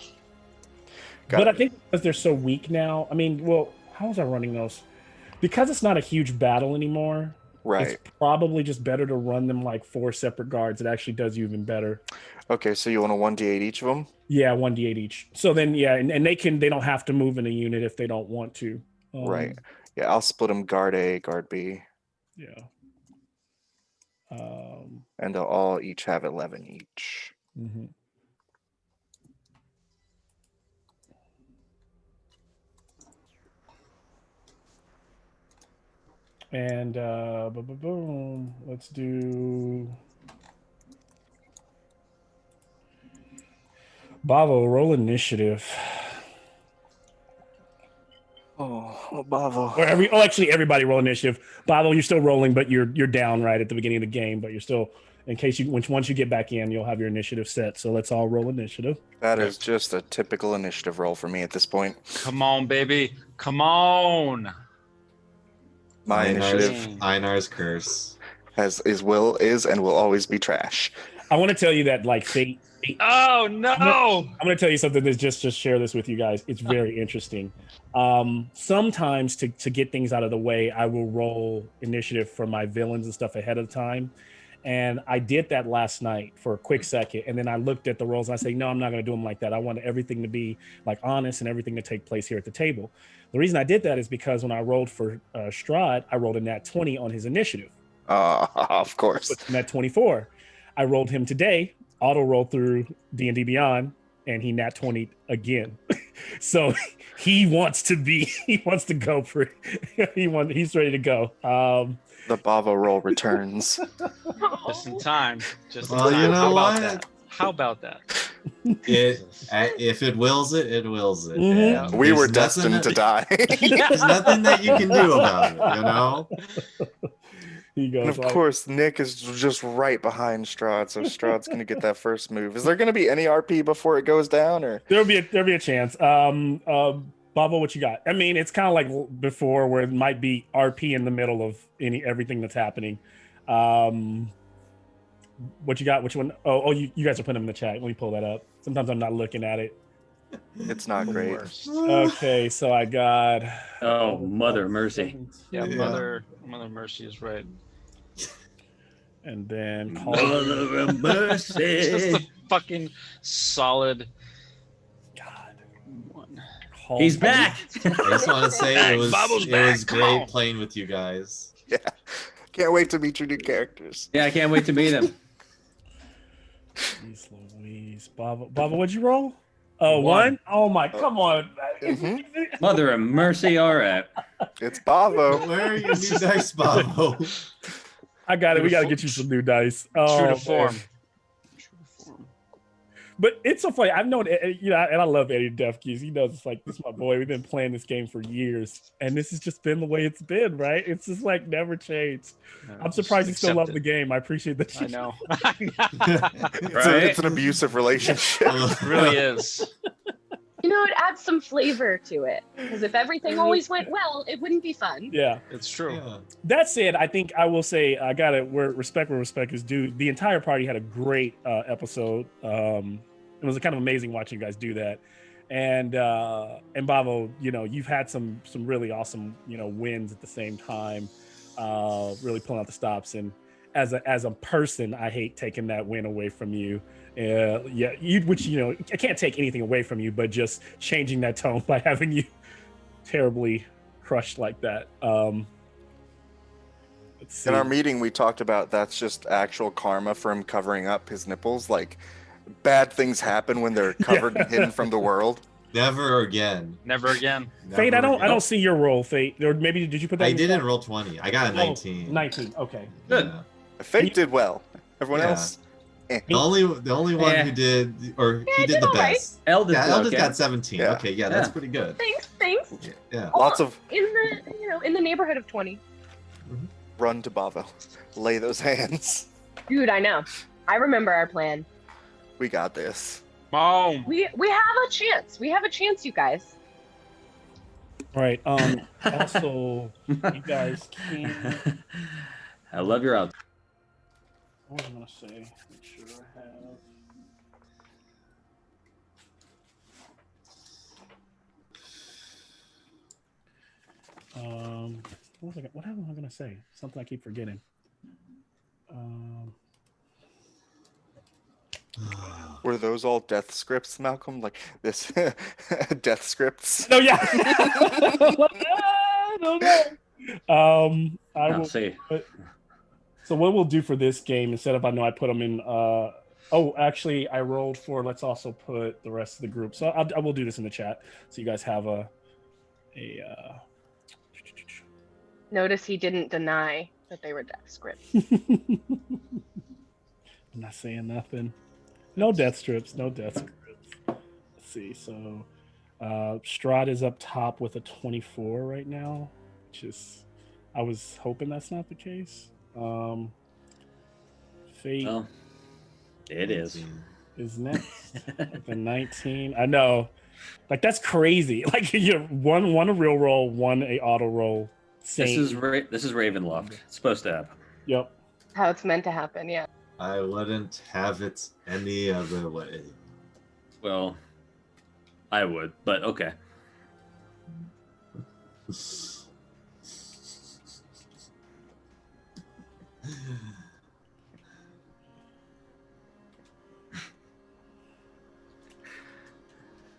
But I think because they're so weak now, I mean, well, how was I running those? Because it's not a huge battle anymore. Right. It's probably just better to run them like 4 separate guards. It actually does you even better. Okay, so you want a 1d8 each of them? Yeah, 1d8 each. So then, yeah, and they don't have to move in a unit if they don't want to. Right. Yeah, I'll split them guard A, guard B, Yeah. and they'll all each have 11 each. Mhm. And boom. Let's do Bavo, roll initiative. Oh, Bavo. Or actually everybody roll initiative. Bavo, you're still rolling, but you're down right at the beginning of the game, but you're still, in case once you get back in, you'll have your initiative set. So let's all roll initiative. That is just a typical initiative roll for me at this point. Come on, baby. Come on. My initiative Einar's curse. is and will always be trash. I want to tell you that like fate. Oh no. I'm going to tell you something that's just share this with you guys. It's very interesting. Sometimes to get things out of the way, I will roll initiative for my villains and stuff ahead of time. And I did that last night for a quick second. And then I looked at the rolls and I say, no, I'm not going to do them like that. I want everything to be like honest and everything to take place here at the table. The reason I did that is because when I rolled for Strahd, I rolled a nat 20 on his initiative. Of course. Nat 24. I rolled him today, auto roll through D&D Beyond, and he nat 20 again. So he wants to go for it. He's ready to go. The Bavo roll returns. Just in time. Just in Well, time. you know How about what? that? How about that? If it wills it, it wills it. Mhm. And We there's were nothing destined that- to die. There's nothing that you can do about it, you know? He goes, And of course, Nick is just right behind Strahd, so Strahd's going to get that first move. Is there going to be any RP before it goes down, or there'll be a chance. Baba, what you got? I mean, it's kind of like before, where it might be RP in the middle of everything that's happening. What you got? Which one? Oh, you guys are putting them in the chat. Let me pull that up. Sometimes I'm not looking at it. it's not great? Okay, so I got. Oh, Mother Mercy. Yeah, Yeah. Mother Mercy is right. And then Mother of Just Mercy. a fucking solid God. one. He's back. I just want to say Back. it was Bubbles back. Come great on. playing with you guys. Yeah. Can't wait to meet your new characters. Yeah, I can't wait to meet him. Jeez Louise. Baba, what'd you roll? Oh, One. one? Oh my, come on. Mhm. Mother of Mercy. All right. It's Bavo. Where are your new dice, Bobo? I got it. We got to get you some new dice. Oh, True to man. form. True to form. But it's so funny. I've known, and I love Eddie Defkeys. He knows it's like, this is my boy. We've been playing this game for years, and this has just been the way it's been, right? It's just like never changed. I'm surprised you still Accept love it. the game. I appreciate that. I know. It's an abusive relationship. It really is. You know, it adds some flavor to it. Because if everything always went well, it wouldn't be fun. Yeah. It's true. Yeah. That said, I think I will say I got it. Where respect is due. The entire party had a great episode. It was kind of amazing watching you guys do that. And Bavo, you've had some really awesome wins at the same time. Really pulling out the stops. And as a person, I hate taking that win away from you. I can't take anything away from you, but just changing that tone by having you terribly crushed like that. Let's see. In our meeting, we talked about that's just actual karma for him covering up his nipples. Like, bad things happen when they're covered and hidden from the world. Never again. Never again. Fate, Never I again. don't see your roll, Fate. Or maybe did you put that? I in the didn't chat? roll 20. I got a 19. 19. Okay. Good. Yeah. Fate did well. Everyone Yeah. else, The only one Yeah. who did, or he I did did the all right. best. Eldest. Yeah, Eldest okay. got 17. Yeah. Okay, yeah, that's Yeah. pretty good. Thanks. Yeah. lots of In the neighborhood of 20. run to Bavo. Lay those hands. Dude, I know. I remember our plan. We got this. Come on. We have a chance. We have a chance, you guys. All right. Also, you guys can. I love your outfit. What was I gonna say? Make sure I have. What am I gonna say? Something I keep forgetting. Were those all death scripts, Malcolm? Like this death scripts? No, yeah. don't know. I I'll will. see. So what we'll do for this game, instead of I know I put them in. Oh, actually, I rolled for. Let's also put the rest of the group. So I will do this in the chat, so you guys have a. Notice he didn't deny that they were death scripts. I'm not saying nothing. No death strips. No death scripts. Let's see. So, Strahd is up top with a 24 right now, which is. I was hoping that's not the case. Fate. Well, it is. Is next with a 19. I know, like that's crazy. Like you one a real roll, one a auto roll. This is Ravenloft. It's supposed to happen. Yep. How it's meant to happen, yeah. I wouldn't have it any other way. Well, I would, but okay.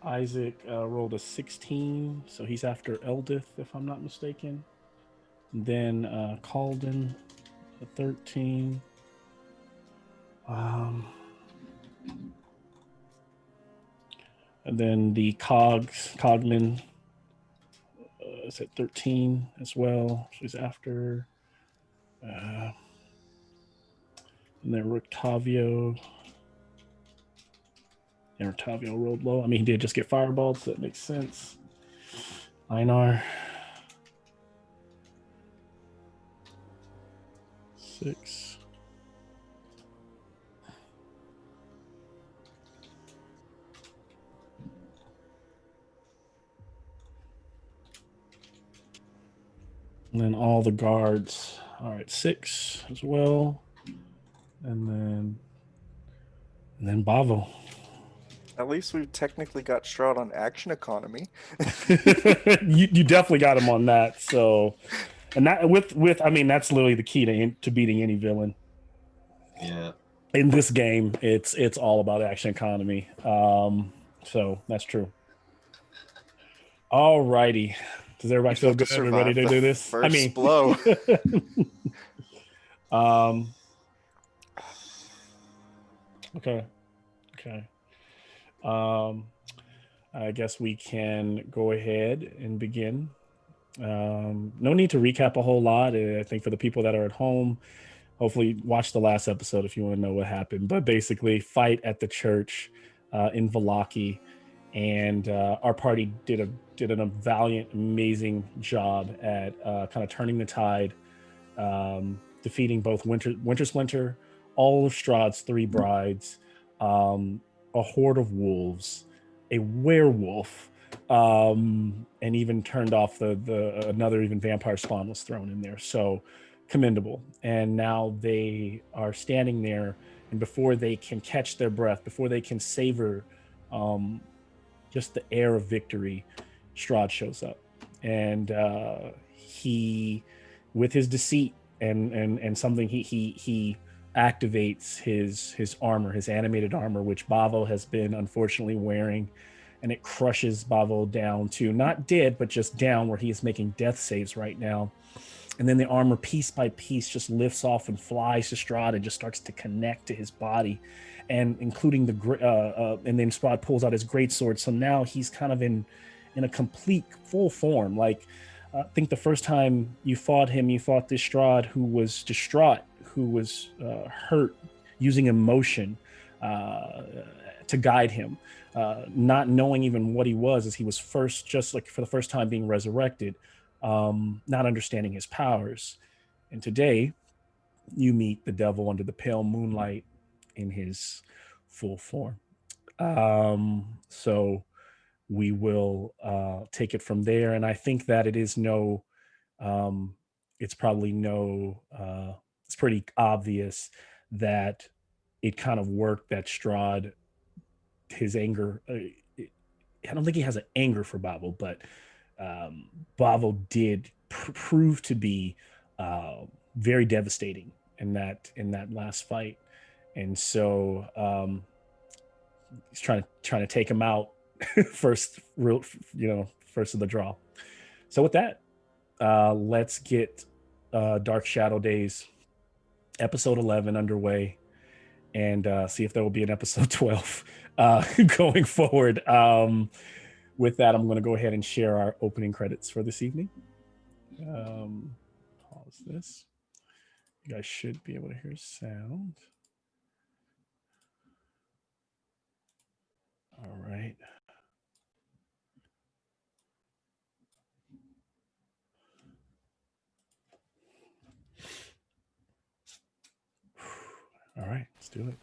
Isaac rolled a 16, so he's after Eldith, if I'm not mistaken. And then Calden, a 13. And then the Cogman is at 13 as well. She's after. And then Rictavio. And Rictavio rolled low. I mean, he did just get fireballed, so that makes sense. Einar. 6. And then all the guards are at 6 as well. And then Bavo. At least we've technically got Strahd on action economy. you definitely got him on that. So, and that with I mean that's literally the key to beating any villain. Yeah. In this game, it's all about action economy. So that's true. All righty. Does everybody feel good and ready to do this? First blow. Okay. I guess we can go ahead and begin. No need to recap a whole lot. I think for the people that are at home, hopefully watch the last episode if you want to know what happened. But basically, fight at the church in Vallaki, and our party did a valiant, amazing job at kind of turning the tide, defeating both Winter Splinter, all of Strahd's 3 brides, a horde of wolves, a werewolf, and even turned off the another even vampire spawn was thrown in there. So commendable. And now they are standing there, and before they can catch their breath, before they can savor just the air of victory, Strahd shows up, and he, with his deceit and something, he activates his armor, his animated armor, which Bavo has been unfortunately wearing, and it crushes Bavo down to not dead, but just down where he is making death saves right now. And then the armor, piece by piece, just lifts off and flies to Strahd and just starts to connect to his body, and including and then Strahd pulls out his greatsword. So now he's kind of in a complete full form. Like I think the first time you fought him, you fought this Strahd who was distraught, who was hurt, using emotion to guide him, not knowing even what he was, as he was first, just like for the first time being resurrected, not understanding his powers. And today you meet the devil under the pale moonlight in his full form. So we will take it from there. And I think that it is it's pretty obvious that it kind of worked, that Strahd, his anger, I don't think he has an anger for Bavo, but Bavo did prove to be very devastating in that last fight. And so he's trying to take him out first of the draw. So with that, let's get Dark Shadowdaze episode 11 underway, and see if there will be an episode 12 going forward. With that, I'm going to go ahead and share our opening credits for this evening. Pause this. You guys should be able to hear sound. All right. All right, let's do it.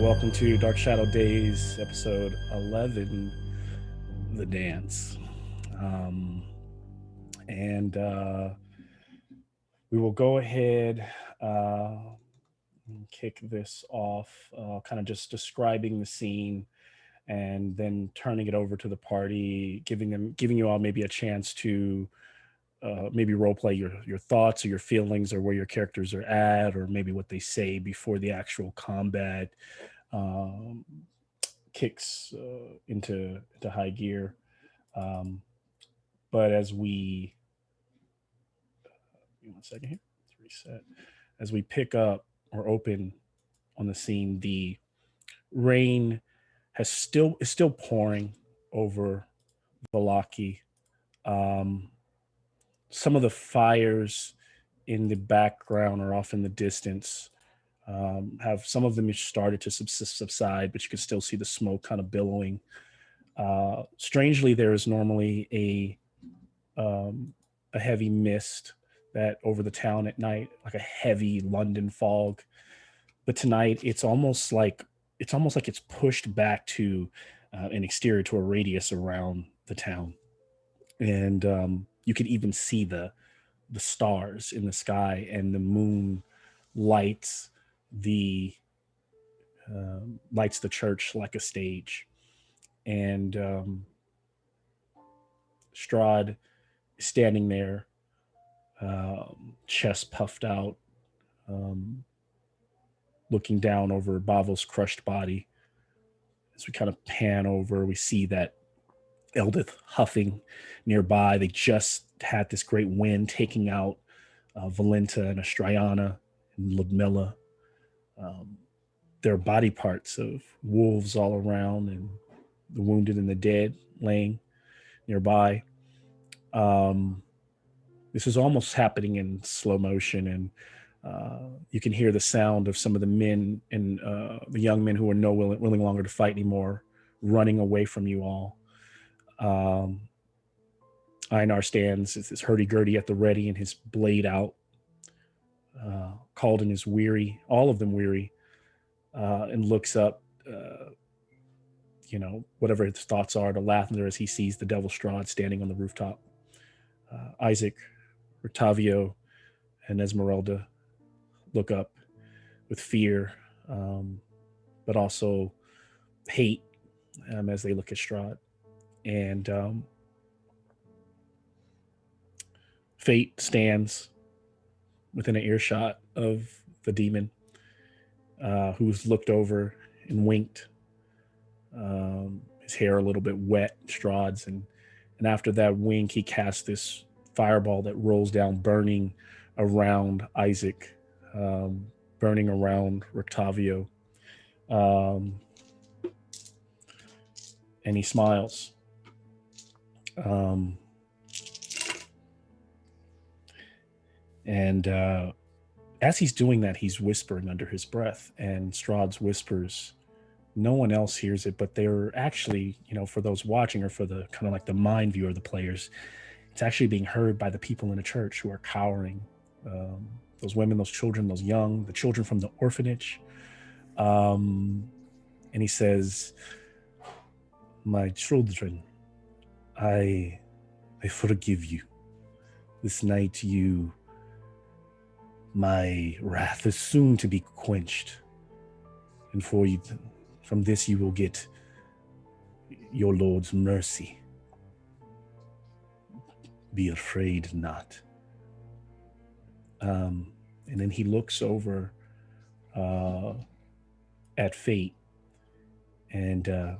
Welcome to Dark Shadowdaze, episode 11, The Dance. We will go ahead and kick this off, kind of just describing the scene and then turning it over to the party, giving you all maybe a chance to maybe role play your thoughts or your feelings or where your characters are at, or maybe what they say before the actual combat kicks into high gear. But as we, give me 1 second here, let's reset. As we pick up or open on the scene, the rain is still pouring over Vallaki. Some of the fires in the background or off in the distance have some of them started to subside, but you can still see the smoke kind of billowing. Strangely, there is normally a heavy mist that over the town at night, like a heavy London fog. But tonight, it's almost like it's pushed back to an exterior, to a radius around the town, and you can even see the stars in the sky, and the moon lights the church like a stage. And Strahd is standing there, chest puffed out, looking down over Bavel's crushed body. As we kind of pan over, we see that Eldith huffing nearby. They just had this great wind taking out Valenta and Astrayana and Ludmilla. There are body parts of wolves all around, and the wounded and the dead laying nearby. This is almost happening in slow motion, and you can hear the sound of some of the men and the young men who are no willing longer to fight anymore, running away from you all. Einar stands, his hurdy-gurdy at the ready and his blade out. Calden is weary, all of them weary, and looks up, whatever his thoughts are, to Lathander as he sees the Devil Strahd standing on the rooftop. Isaac, Rotavio, and Esmeralda look up with fear, but also hate as they look at Strahd. And Fate stands within an earshot of the demon, who's looked over and winked. His hair a little bit wet, Strahd's, and after that wink, he casts this fireball that rolls down, burning around Isaac, burning around Rictavio. And he smiles. And as he's doing that, he's whispering under his breath, and Strahd's whispers, no one else hears it, but they're actually, for those watching or for the kind of like the mind view of the players, it's actually being heard by the people in the church who are cowering. Those women, those children, those young, the children from the orphanage. And he says, my children, I forgive you. This night my wrath is soon to be quenched. And for you, from this you will get your Lord's mercy. Be afraid not. And then he looks over at Fate, and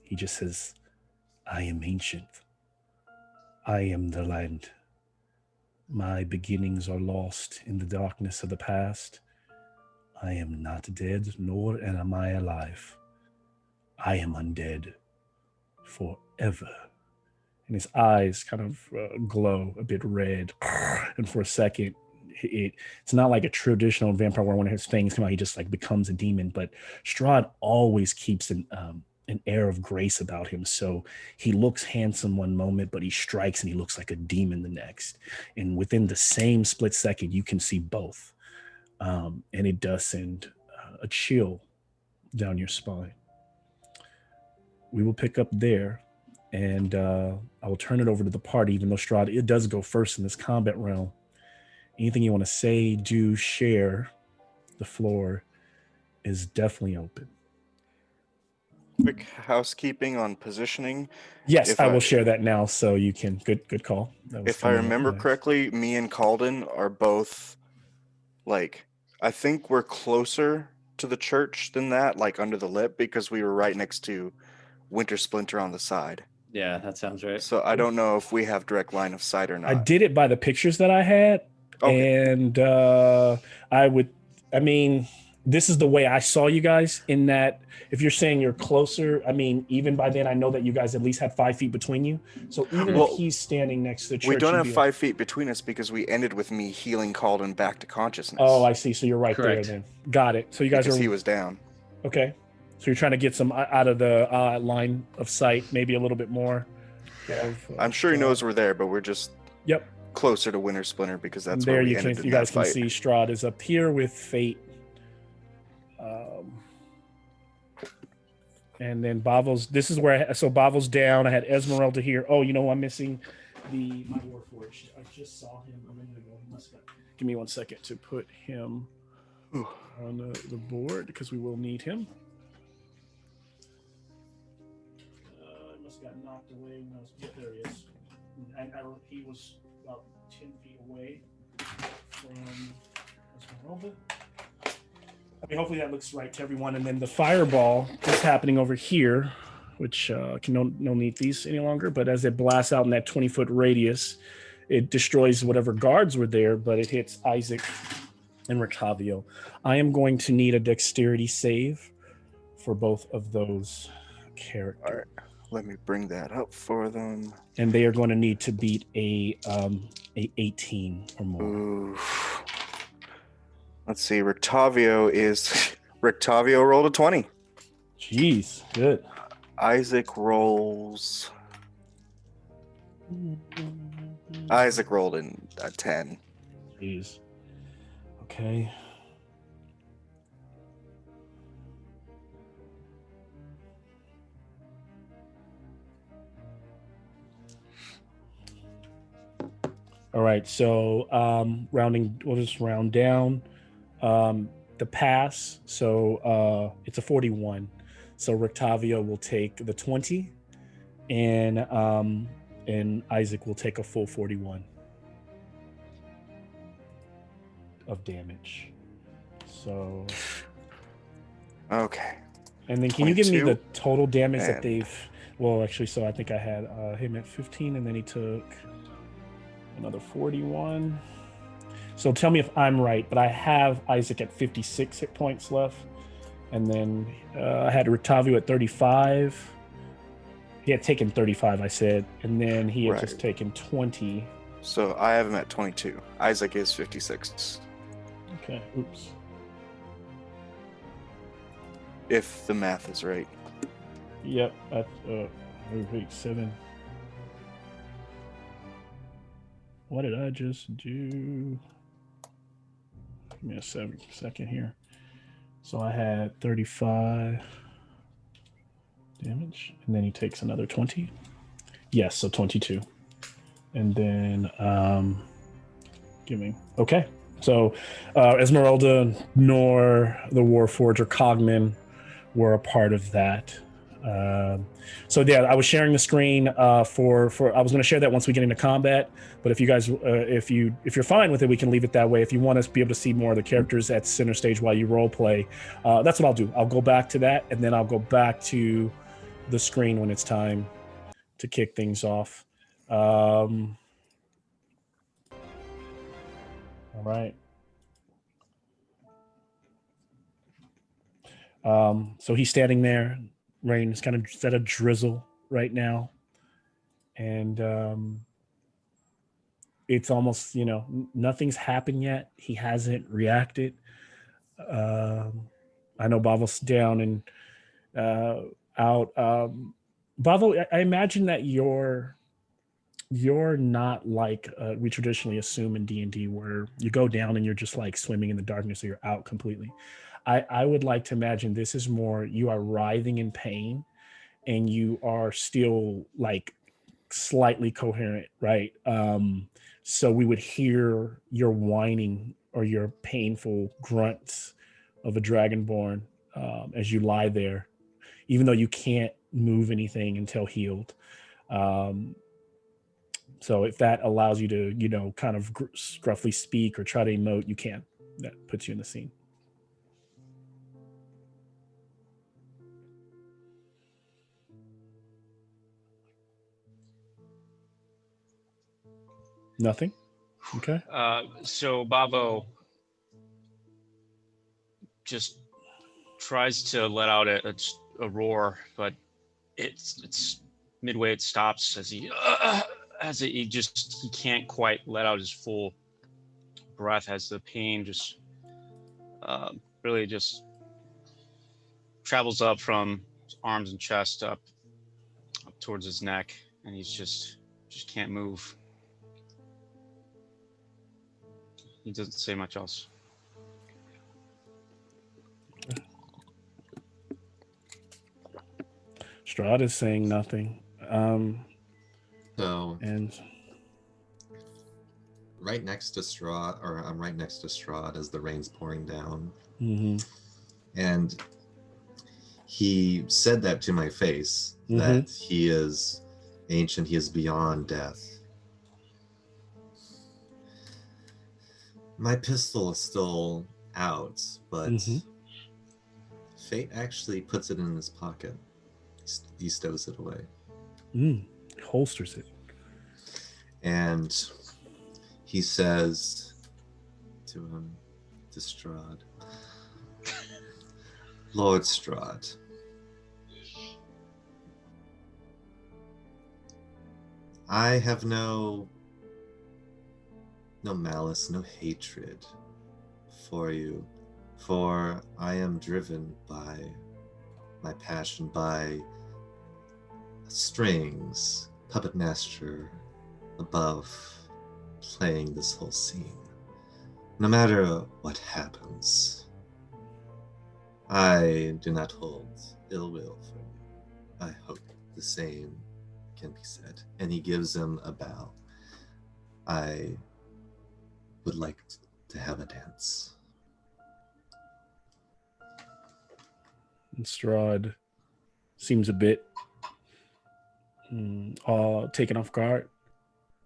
he just says, I am ancient. I am the land. My beginnings are lost in the darkness of the past. I am not dead, nor am I alive. I am undead forever. And his eyes kind of glow a bit red. And for a second, it's not like a traditional vampire where when his fangs come out, he just like becomes a demon. But Strahd always keeps an air of grace about him. So he looks handsome one moment, but he strikes and he looks like a demon the next. And within the same split second, you can see both. And it does send a chill down your spine. We will pick up there, and I will turn it over to the party, even though Strahd, it does go first in this combat realm. Anything you want to say, do, share, the floor is definitely open. Quick housekeeping on positioning. Yes, I will share that now, so you can. Good call. If I remember correctly, me and Calden are both, like, I think we're closer to the church than that, like under the lip, because we were right next to Winter Splinter on the side. Yeah, that sounds right. So I don't know if we have direct line of sight or not. I did it by the pictures that I had, and this is the way I saw you guys, in that if you're saying you're closer, even by then I know that you guys at least had 5 feet between you. So even if he's standing next to the church, we don't have 5 feet between us because we ended with me healing Calden back to consciousness. Oh, I see. So you're right Correct. there then. Got it. So you guys he was down. Okay. So you're trying to get some out of the line of sight, maybe a little bit more. I'm sure he knows we're there, but we're just closer to Winter Splinter because that's there where we you ended can. in You that guys can fight. see Strahd is up here with Fate. And then Bavel's, this is where, so Bavel's down. I had Esmeralda here. Oh, I'm missing my Warforged. I just saw him a minute ago. He must have, give me 1 second to put him on the board because we will need him. He must have got knocked away when I was, there he is. And he was about 10 feet away from Esmeralda. Hopefully that looks right to everyone. And then the fireball is happening over here, which can no need these any longer. But as it blasts out in that 20-foot radius, it destroys whatever guards were there, but it hits Isaac and Rictavio. I am going to need a dexterity save for both of those characters. All right, let me bring that up for them. And they are going to need to beat a 18 or more. Ooh. Let's see. Rictavio rolled a 20. Jeez, good. Isaac rolled in a 10. Jeez. Okay. All right, so we'll just round down. The pass, so it's a 41. So Rictavio will take the 20, and Isaac will take a full 41. of damage. So, Okay. and then can you give me the 22? total damage that And- they've? Well, actually, so I think I had him at 15, and then he took another 41. So tell me if I'm right, but I have Isaac at 56 hit points left, and then I had Ratavu at 35. He had taken 35, I said, and then he had just Right. taken 20. So I have him at 22. Isaac is 56. Okay, oops. If the math is right. Yep, at 7. What did I just do? Give me a second here. So I had 35 damage, and then he takes another 20. Yes, so 22. And then okay. So Esmeralda nor the Warforged Cogman were a part of that. So yeah, I was sharing the screen for I was going to share that once we get into combat, but if you guys if you're fine with it, we can leave it that way. If you want us to be able to see more of the characters at center stage while you role play, that's what I'll do. I'll go back to that, and then I'll go back to the screen when it's time to kick things off. All right. So he's standing there. Rain is kind of set a drizzle right now, and it's almost, nothing's happened yet. He hasn't reacted. I know Bavo's down and out. Bavo, I imagine that you're not like we traditionally assume in D&D, where you go down and you're just like swimming in the darkness, or you're out completely. I would like to imagine this is more you are writhing in pain and you are still like slightly coherent, right? So we would hear your whining or your painful grunts of a dragonborn as you lie there, even though you can't move anything until healed. So if that allows you to, kind of gruffly speak or try to emote, you can. That puts you in the scene. Nothing? Okay. So Bavo just tries to let out a roar, but it's midway. It stops as he can't quite let out his full breath, as the pain just really just travels up from his arms and chest up towards his neck, and he's just can't move. He doesn't say much else. Strahd is saying nothing. So And right next to Strahd, or I'm right next to Strahd as the rain's pouring down. mm-hmm. And he said that to my face, that he is ancient, he is beyond death. My pistol is still out, but Fate actually puts it in his pocket. He stows it away. Holsters it. And he says to him, to Strahd, Lord Strahd, I have no malice, no hatred for you, for I am driven by my passion, by strings, puppet master above, playing this whole scene. No matter what happens, I do not hold ill will for you. I hope the same can be said. And he gives him a bow. I would like to have a dance. And Strahd seems a bit taken off guard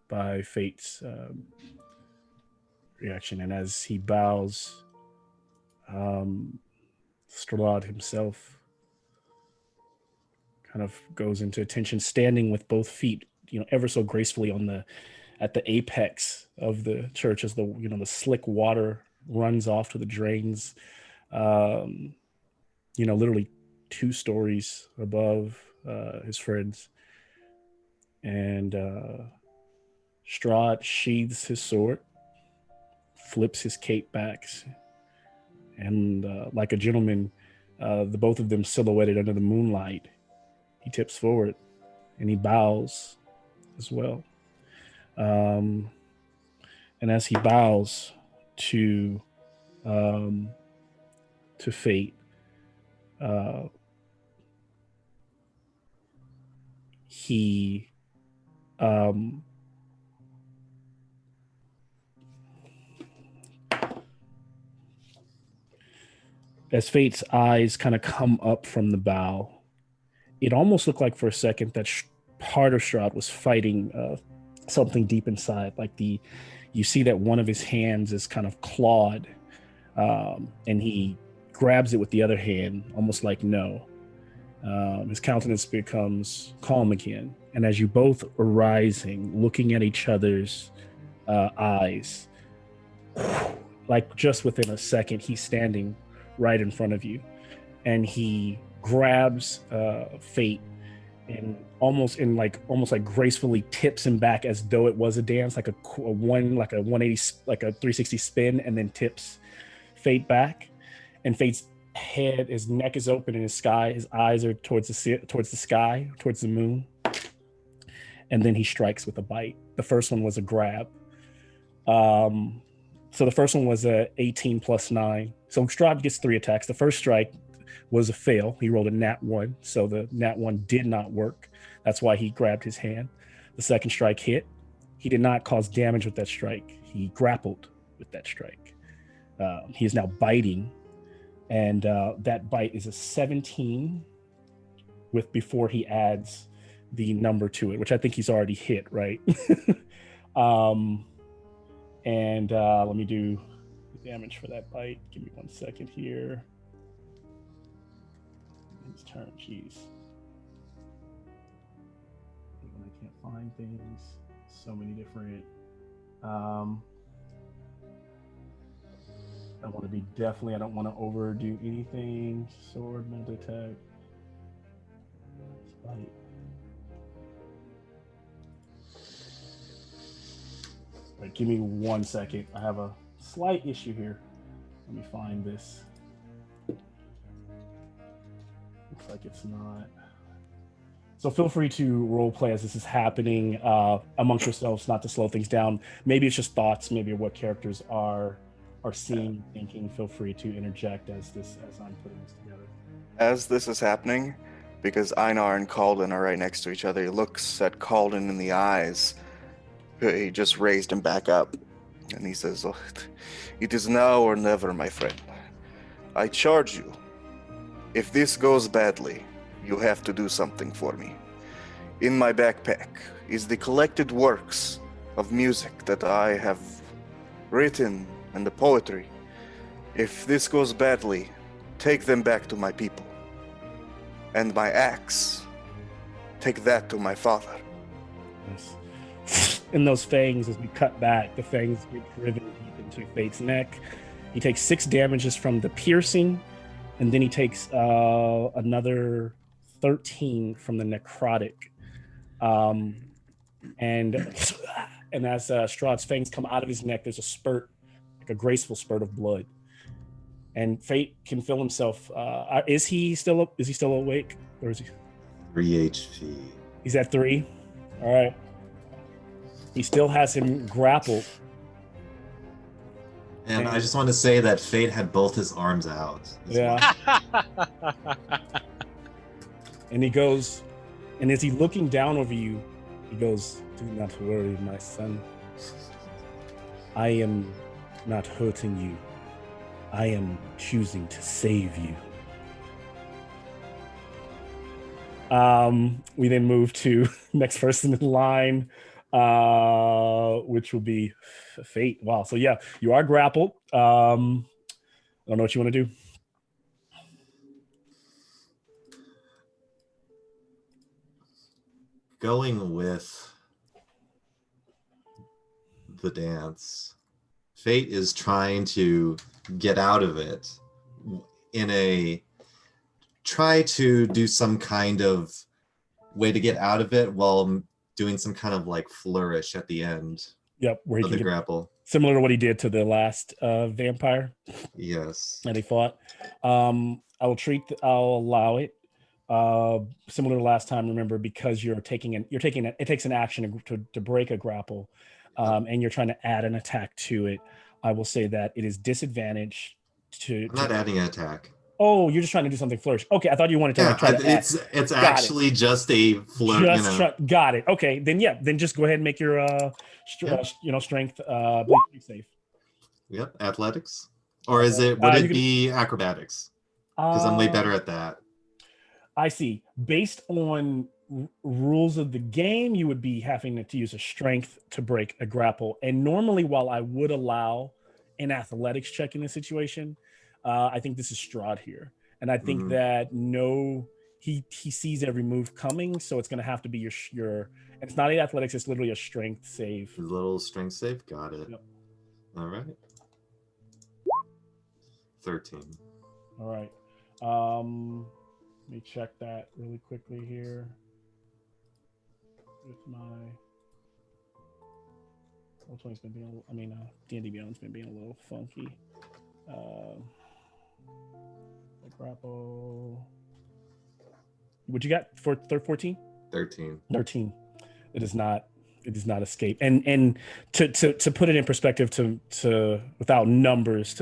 by Fate's reaction. And as he bows, Strahd himself kind of goes into attention, standing with both feet, ever so gracefully at the apex of the church as the slick water runs off to the drains, literally 2 stories above his friends. And Strahd sheathes his sword, flips his cape back, and like a gentleman, the both of them silhouetted under the moonlight, he tips forward and he bows as well. And as he bows to fate, he as Fate's eyes kind of come up from the bow, it almost looked like for a second that part of Strahd was fighting something deep inside. Like you see that one of his hands is kind of clawed, and he grabs it with the other hand, almost like no. His countenance becomes calm again. And as you both are rising, looking at each other's eyes, like just within a second, he's standing right in front of you, and he grabs Fate and almost gracefully tips him back as though it was a dance, like a 180, like a 360 spin, and then tips Fate back. And Fate's head, his neck is open in the sky, his eyes are towards the sky, towards the moon, and then he strikes with a bite. The first one was a grab. So the first one was a 18 plus 9. So Strahd gets 3 attacks. The first strike was a fail. He rolled a nat 1, so the nat 1 did not work. That's why he grabbed his hand. The second strike hit. He did not cause damage with that strike. He grappled with that strike. He is now biting, and that bite is a 17 before he adds the number to it, which I think he's already hit, right? And let me do the damage for that bite. Give me 1 second here. His turn, jeez. When I can't find things, so many different. I want to be definitely, I don't want to overdo anything. Sword, multi-attack. Bite. Right, give me 1 second. I have a slight issue here. Let me find this. Looks like it's not. So feel free to role play as this is happening amongst yourselves, not to slow things down. Maybe it's just thoughts, maybe what characters are seeing, thinking. Feel free to interject as I'm putting this together. As this is happening, because Einar and Calden are right next to each other, he looks at Calden in the eyes. He just raised him back up, and he says, "Oh, it is now or never, my friend. I charge you. If this goes badly, you have to do something for me. In my backpack is the collected works of music that I have written and the poetry. If this goes badly, take them back to my people. And my axe, take that to my father." Yes. In those fangs, as we cut back, the fangs get driven deep into Fate's neck. He takes 6 damages from the piercing, and then he takes another 13 from the necrotic. And as Strahd's fangs come out of his neck, there's a spurt, like a graceful spurt of blood. And Fate can feel himself. Is he still awake, or is he? 3 HP. He's at 3. All right. He still has him grappled. And I just want to say that Fate had both his arms out. Yeah. And he goes, and as he's looking down over you, he goes, "Do not worry, my son. I am not hurting you. I am choosing to save you." We then move to next person in line. which will be fate. Wow. So yeah, you are grappled. I don't know what you want to do. Going with the dance, Fate is trying to get out of it try to do some kind of way to get out of it while doing some kind of like flourish at the end Yep, where he of can the get, grapple. similar to what he did to the last vampire Yes. that he fought. I'll allow it. Similar to last time, remember, because it takes an action to break a grapple, and you're trying to add an attack to it. I will say that it is disadvantage to. I'm not adding an attack. Oh, you're just trying to do something flourish. Okay, I thought you wanted to try to add. It's actually just a flirt. Got it. Okay, then just go ahead and make your strength save. Yep, athletics. Or would it be acrobatics? Because I'm way better at that. I see. Based on rules of the game, you would be having to use a strength to break a grapple. And normally, while I would allow an athletics check in this situation, I think this is Strahd here. And I think that he sees every move coming, so it's going to have to be your. And it's not an athletics; it's literally a strength save. A little strength save. Got it. Yep. All right. 13. All right. Let me check that really quickly here. With my Roll20's been being D&D Beyond's been being a little funky. Grapple. What you got for 14? 13. It does not escape. And to put it in perspective, to without numbers,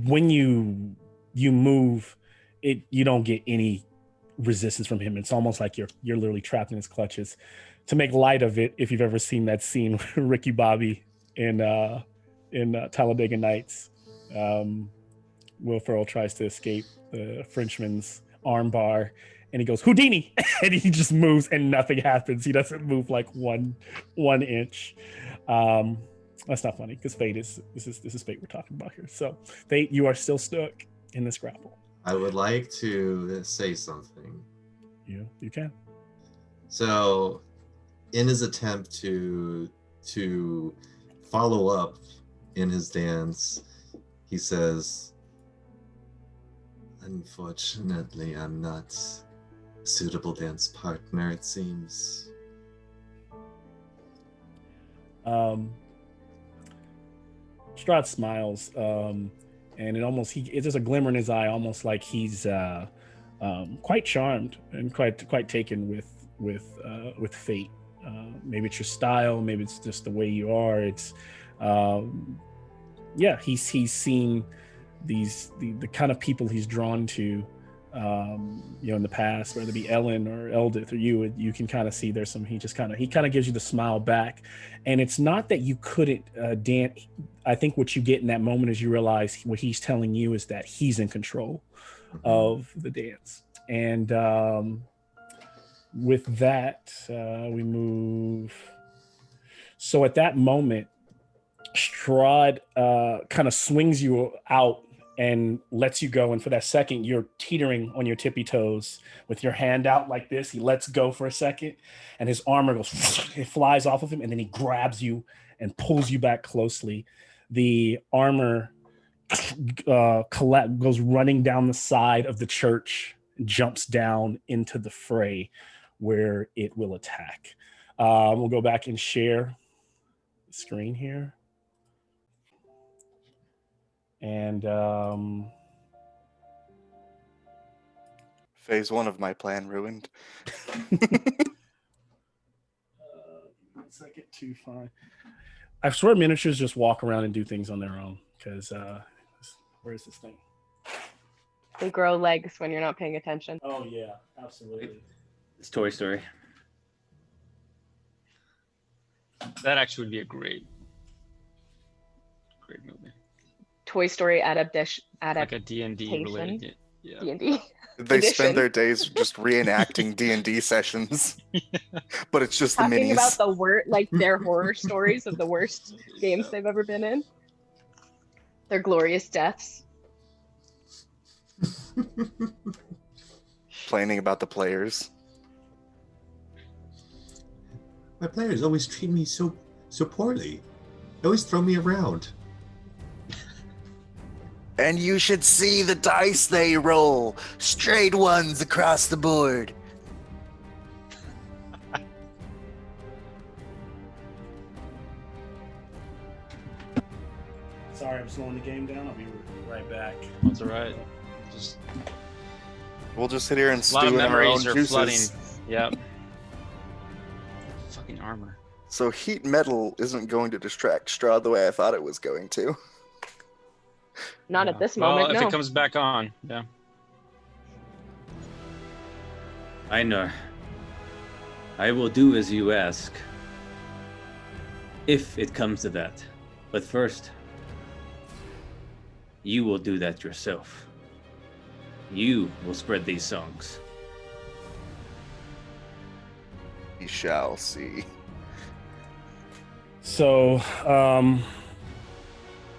when you move it, you don't get any resistance from him. It's almost like you're literally trapped in his clutches. To make light of it, if you've ever seen that scene with Ricky Bobby in Talladega Nights, Will Ferrell tries to escape the Frenchman's armbar, and he goes Houdini, and he just moves, and nothing happens. He doesn't move like one inch. That's not funny because Fate this is Fate we're talking about here. So Fate, you are still stuck in this grapple. I would like to say something. You can. So, in his attempt to follow up in his dance, he says, "Unfortunately, I'm not a suitable dance partner, it seems." Strahd smiles, and it's just a glimmer in his eye, almost like he's quite charmed and quite taken with Fate. Maybe it's your style, maybe it's just the way you are. It's he's seen the kind of people he's drawn to, in the past, whether it be Ellen or Eldith or you can kind of see there's some. He kind of gives you the smile back, and it's not that you couldn't dance. I think what you get in that moment is you realize what he's telling you is that he's in control of the dance. And with that, we move. So at that moment, Strahd kind of swings you out and lets you go. And for that second, you're teetering on your tippy toes with your hand out like this. He lets go for a second, and his armor goes, it flies off of him, and then he grabs you and pulls you back closely. The armor goes running down the side of the church and jumps down into the fray where it will attack. We'll go back and share the screen here. And phase 1 of my plan ruined. 1 second to find. I swear miniatures just walk around and do things on their own, because where is this thing? They grow legs when you're not paying attention. Oh yeah, absolutely. It's Toy Story. That actually would be a great movie. Toy Story adaptation. Like a D&D related. Yeah. D&D. They spend Edition. their days just reenacting D&D sessions, but it's just the Talking about minis. their horror stories of the worst games they've ever been in. Their glorious deaths. Complaining about the players. My players always treat me so poorly. They always throw me around. And you should see the dice they roll. Straight ones across the board. Sorry, I'm slowing the game down. I'll be right back. That's all right. Just We'll just sit here and a lot of stew in our own memories are juices. flooding. Yep. Fucking armor. So heat metal isn't going to distract Strahd the way I thought it was going to. Not at this moment, Well, if no. it comes back on, yeah. Einar, I will do as you ask. If it comes to that. But first, you will do that yourself. You will spread these songs. We shall see. So,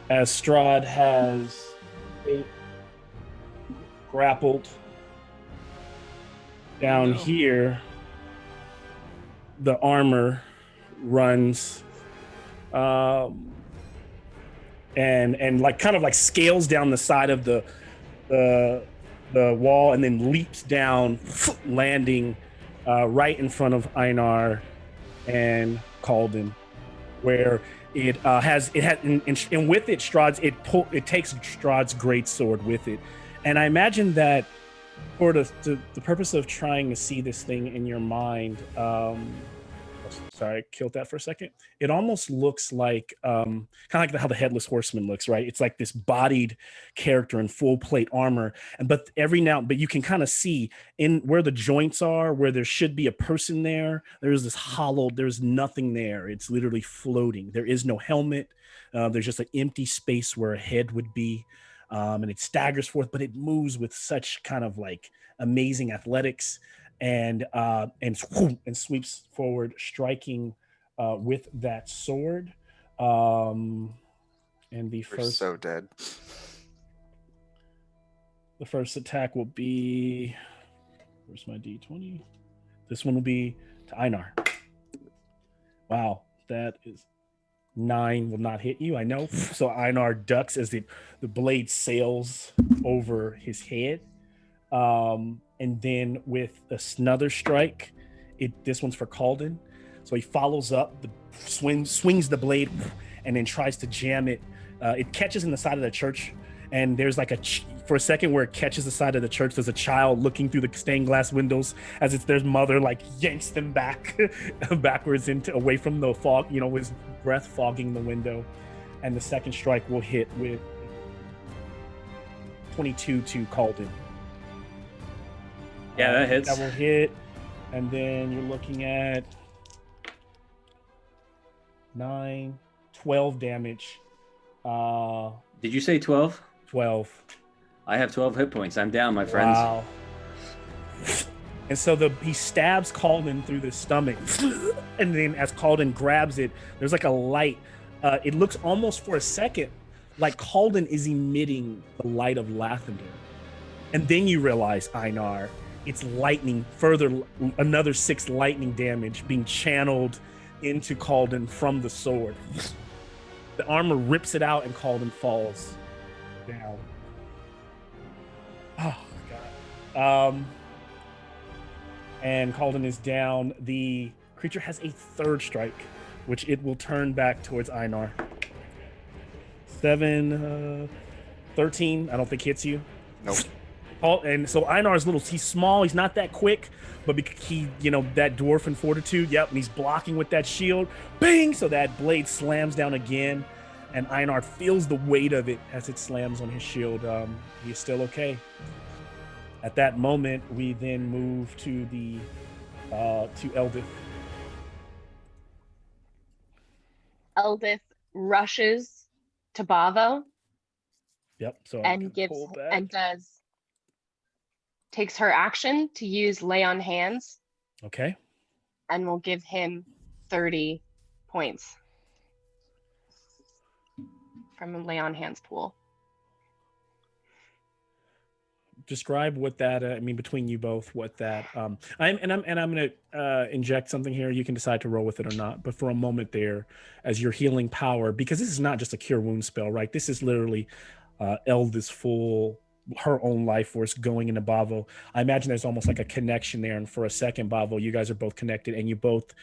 as Strahd has grappled down here, the armor runs and like kind of like scales down the side of the wall and then leaps down, landing right in front of Einar and Calden, where it has and with it it takes Strahd's greatsword with it. And I imagine that for the purpose of trying to see this thing in your mind, sorry, I killed that for a second. It almost looks like kind of like how the Headless Horseman looks, right? It's like this bodied character in full plate armor, but you can kind of see in where the joints are, where there should be a person there. There's this hollow. There's nothing there. It's literally floating. There is no helmet. There's just an empty space where a head would be, and it staggers forth, but it moves with such kind of like amazing athletics. And sweeps forward, striking with that sword. And the We're first so dead. The first attack will be, where's my D20? This one will be to Einar. Wow, that is 9, will not hit you, I know. So Einar ducks as the blade sails over his head. And then with another strike, this one's for Calden. So he follows up, swings the blade, and then tries to jam it. It catches in the side of the church, and there's like for a second where it catches the side of the church, there's a child looking through the stained glass windows as their mother like yanks them backwards away from the fog, his breath fogging the window. And the second strike will hit with 22 to Calden. Yeah, that hits. That will hit. And then you're looking at 9, 12 damage. Did you say 12? 12. I have 12 hit points. I'm down, my friends. Wow. And so he stabs Calden through the stomach. And then as Calden grabs it, there's like a light. It looks almost for a second like Calden is emitting the light of Lathander. And then you realize, Einar, it's lightning, another 6 lightning damage being channeled into Calden from the sword. The armor rips it out and Calden falls down. Oh, God. And Calden is down. The creature has a third strike, which it will turn back towards Einar. 7, 13, I don't think hits you. Nope. And so Einar's he's small, he's not that quick, but because he, that dwarven fortitude, and he's blocking with that shield, bang! So that blade slams down again, and Einar feels the weight of it as it slams on his shield. He's still okay. At that moment, we then move to to Eldith. Eldith rushes to Bavo Yep. So and does takes her action to use lay on hands, Okay. and will give him 30 points from a lay on hands pool. Describe what that I mean between you both what that I'm going to inject something here. You can decide to roll with it or not, but for a moment there, as your healing power, because this is not just a cure wound spell, right? This is literally Elda's full her own life force going into Bavo. I imagine there's almost like a connection there, and for a second, Bavo, you guys are both connected, and you both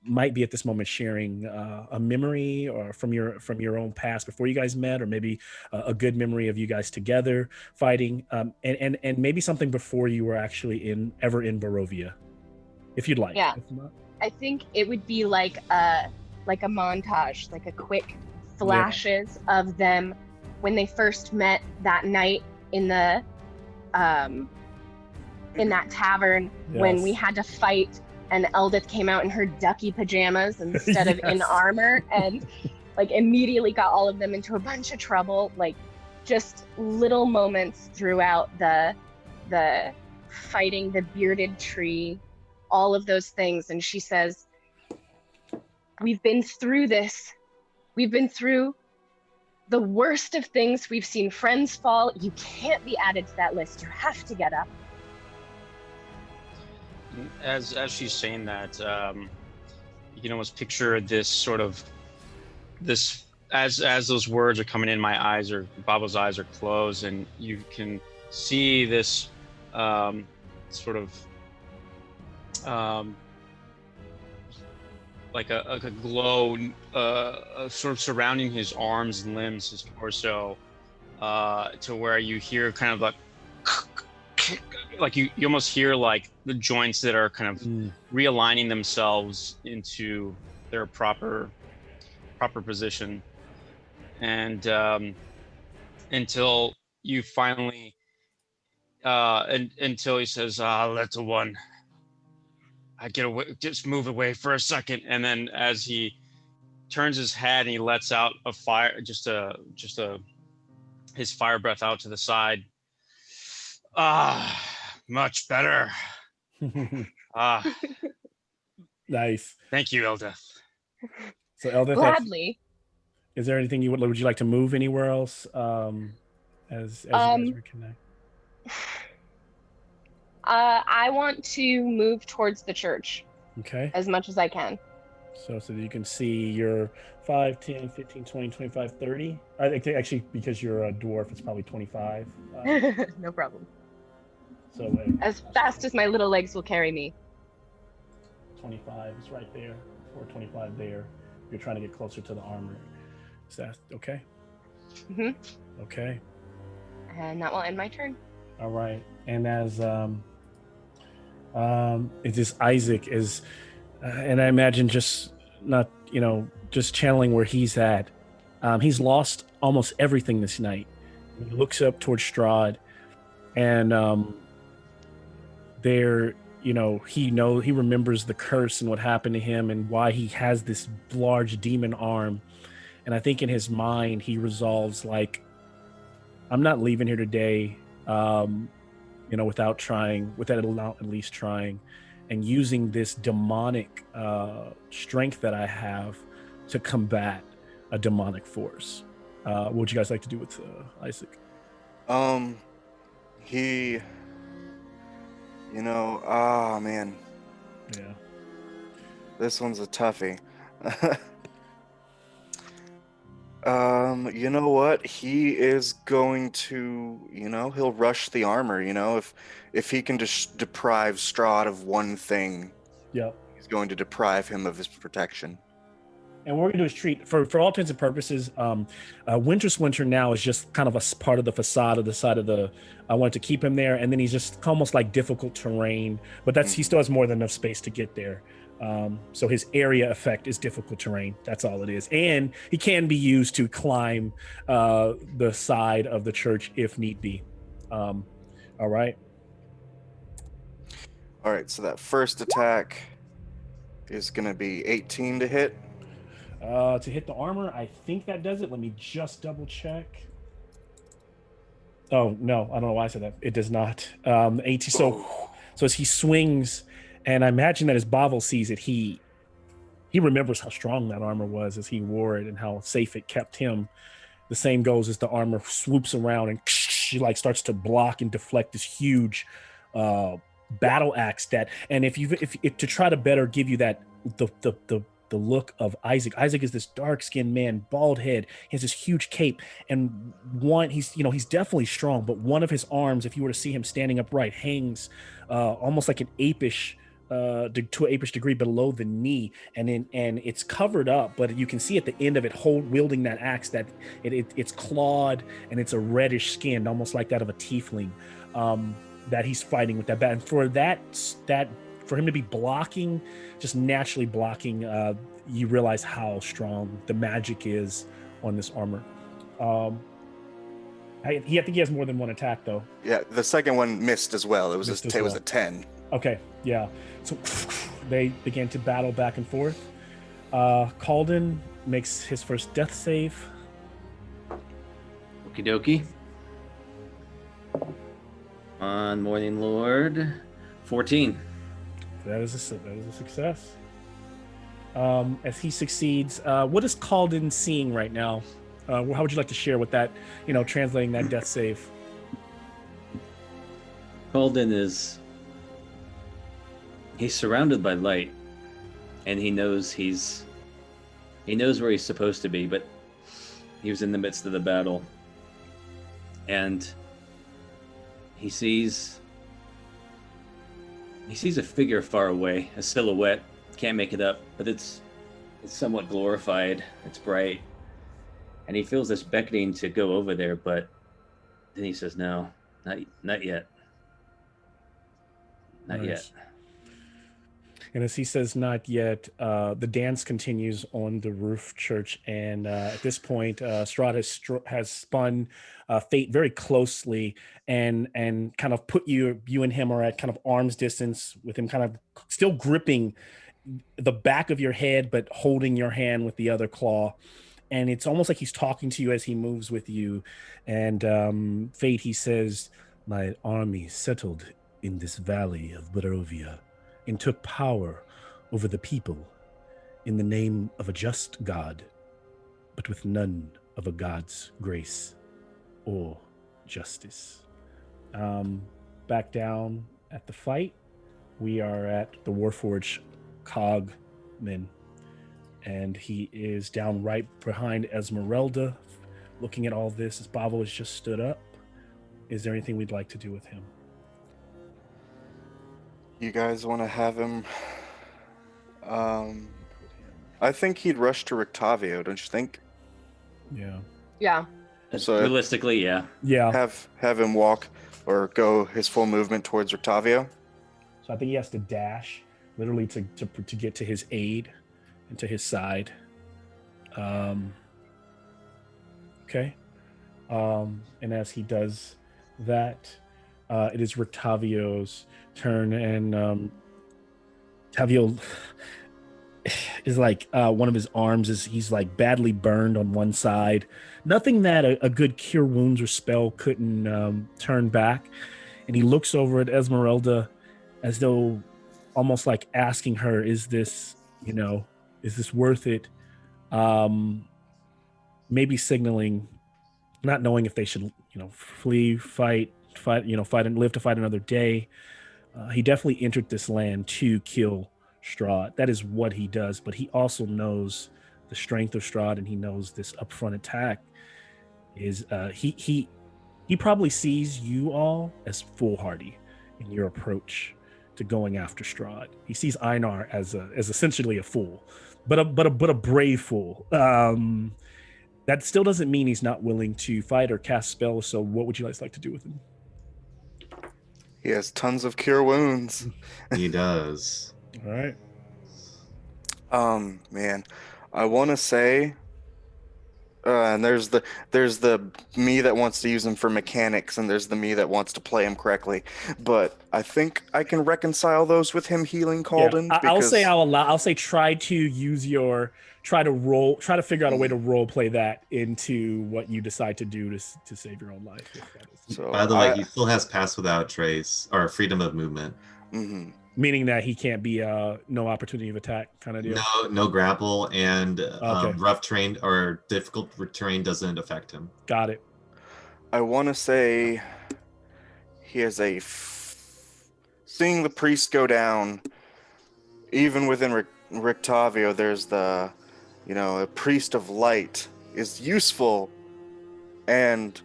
might be at this moment sharing a memory or from your own past before you guys met, or maybe a good memory of you guys together fighting, and maybe something before you were actually ever in Barovia, if you'd like. Yeah. If not, I think it would be like a montage, like a quick flashes of them when they first met that night in the in that tavern, when we had to fight and Eldith came out in her ducky pajamas instead of in armor, and like immediately got all of them into a bunch of trouble. Like just little moments throughout the fighting the bearded tree, all of those things. And she says, we've been through this. We've been through the worst of things. We've seen friends fall. You can't be added to that list. You have to get up. As she's saying that, you can almost picture this sort of as those words are coming in, my eyes or Babo's eyes are closed, and you can see this sort of like a glow sort of surrounding his arms and limbs, his torso, to where you hear kind of like you almost hear like the joints that are kind of realigning themselves into their proper position, and until you finally until he says, little one, I get away, just move away for a second. And then as he turns his head and he lets out a fire, his fire breath out to the side. Much better. Nice. Thank you, Eldith. So Eldith, Gladly. Is there anything would you like to move anywhere else as you guys reconnect? I want to move towards the church. Okay. As much as I can. So that you can see your 5, 10, 15, 20, 25, 30. I think actually, because you're a dwarf, it's probably 25. No problem. So as fast as my little legs will carry me. 25 is right there, or 25 there. You're trying to get closer to the armor. Is that okay? Mm-hmm. Okay. And that will end my turn. All right. And as it's just Isaac is, and I imagine just not, just channeling where he's at. He's lost almost everything this night. He looks up towards Strahd, and there, he remembers the curse and what happened to him and why he has this large demon arm. And I think in his mind, he resolves, like, I'm not leaving here today, without at least trying and using this demonic strength that I have to combat a demonic force. What would you guys like to do with Isaac? He, oh man. Yeah. This one's a toughie. You know what? He is going to, he'll rush the armor, if he can just deprive Strahd of one thing. Yep. He's going to deprive him of his protection. And what we're gonna do is treat, for all intents and purposes, Winter Splinter now is just kind of a part of the facade of the side of the. I want to keep him there, and then he's just almost like difficult terrain. But he still has more than enough space to get there. So his area effect is difficult terrain. That's all it is, and he can be used to climb the side of the church if need be. All right. All right. So that first attack is going to be 18 to hit. To hit the armor, I think that does it. Let me just double check. Oh no, I don't know why I said that. It does not. 18. So as he swings, and I imagine that as Bavel sees it, he remembers how strong that armor was as he wore it and how safe it kept him. The same goes as the armor swoops around and she like starts to block and deflect this huge battle axe that. And if to try to better give you that the look of Isaac. Isaac is this dark-skinned man, bald head. He has this huge cape, and he's definitely strong. But one of his arms, if you were to see him standing upright, hangs almost like an apish. To an apish degree below the knee, and it's covered up, but you can see at the end of it, wielding that axe, that it's clawed and it's a reddish skin, almost like that of a tiefling, that he's fighting with that bat. And for him to be blocking, just naturally blocking, you realize how strong the magic is on this armor. I think he has more than one attack though. Yeah, the second one missed as well. It was was a 10. Okay, yeah. So they began to battle back and forth. Calden makes his first death save. Okie dokie. On Morning Lord, 14. That is a success. As he succeeds, what is Calden seeing right now? How would you like to share with that, translating that death save? Calden he's surrounded by light, and he knows where he's supposed to be, but he was in the midst of the battle, and he sees a figure far away, a silhouette. Can't make it up, but it's somewhat glorified. It's bright, and he feels this beckoning to go over there, but then he says, "No, not yet, not yet." And as he says, "Not yet," the dance continues on the roof church, and at this point, Strahd has spun Fate very closely, and kind of put you and him are at kind of arm's distance, with him kind of still gripping the back of your head, but holding your hand with the other claw. And it's almost like he's talking to you as he moves with you. And Fate, he says, "My army settled in this valley of Barovia and took power over the people in the name of a just God, but with none of a God's grace or justice." Back down at the fight, we are at the Warforged Cogman, and he is down right behind Esmeralda, looking at all this as Bavel has just stood up. Is there anything we'd like to do with him? You guys want to have him? I think he'd rush to Rictavio, don't you think? Yeah. So realistically, yeah. Have him walk or go his full movement towards Rictavio. So I think he has to dash, literally to get to his aid and to his side. Okay. And as he does that, it is Rictavio's turn, and Tavio is like one of his arms he's like badly burned on one side. Nothing that a good cure wounds or spell couldn't turn back. And he looks over at Esmeralda as though almost like asking her, is this worth it? Maybe signaling, not knowing if they should, flee, fight, and live to fight another day. He definitely entered this land to kill Strahd. That is what he does, but he also knows the strength of Strahd, and he knows this upfront attack is he probably sees you all as foolhardy in your approach to going after Strahd. He sees Einar as essentially a fool, but a brave fool. That still doesn't mean he's not willing to fight or cast spells. So what would you guys like to do with him? He has tons of cure wounds. He does. All right. Man, I want to say And there's the me that wants to use him for mechanics, and there's the me that wants to play him correctly. But I think I can reconcile those with him healing Calden. I'll say because I'll say try to use your try to figure out a way to role play that into what you decide to do to save your own life. If that is. So By the way, he still has pass without trace or freedom of movement. mhm. Meaning that he can't be no opportunity of attack kind of deal. No grapple, and Okay. rough terrain or difficult terrain doesn't affect him. Got it. I want to say he has seeing the priest go down. Even within Rictavio, there's the, a priest of light is useful, and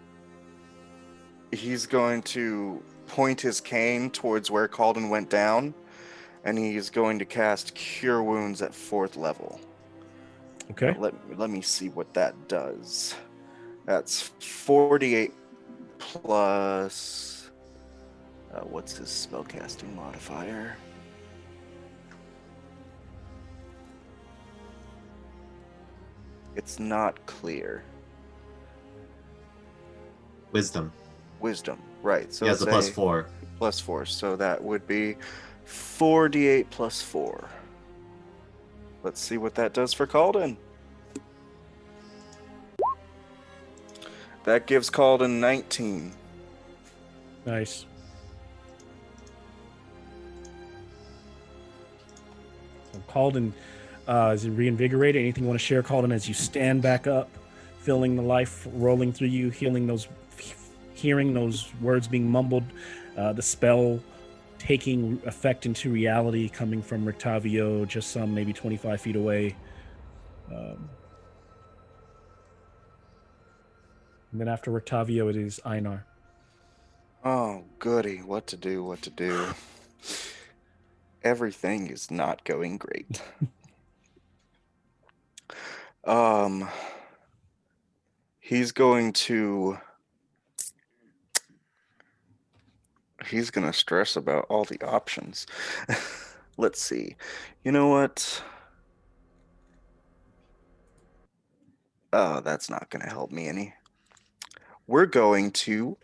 he's going to point his cane towards where Calden went down, and he's going to cast Cure Wounds at 4th level. Okay. Let me see what that does. That's 48 plus. What's his spellcasting modifier? It's not clear. Wisdom. Wisdom, right? So He has a it's +4. +4, so that would be 48 plus 4. Let's see what that does for Calden. That gives Calden 19. Nice. So Calden, is it reinvigorated? Anything you want to share, Calden, as you stand back up, feeling the life rolling through you, hearing those words being mumbled, the spell taking effect into reality coming from Rictavio, just some maybe 25 feet away. And then after Rictavio, it is Einar. Oh, goody. What to do. Everything is not going great. He's going to stress about all the options. Let's see. You know what? Oh, that's not going to help me any. We're going to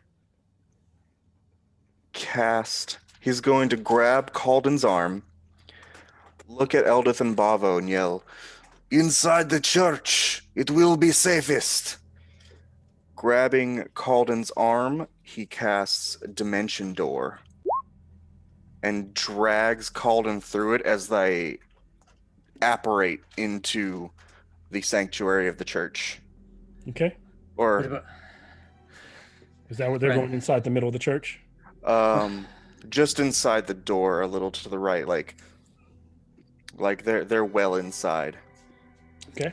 he's going to grab Calden's arm, look at Eldith and Bavo, and yell, "Inside the church! It will be safest!" Grabbing Calden's arm, he casts Dimension Door and drags Calden through it as they apparate into the sanctuary of the church. Okay. Or is that where they're going inside the middle of the church? Just inside the door, a little to the right, like they're well inside. Okay.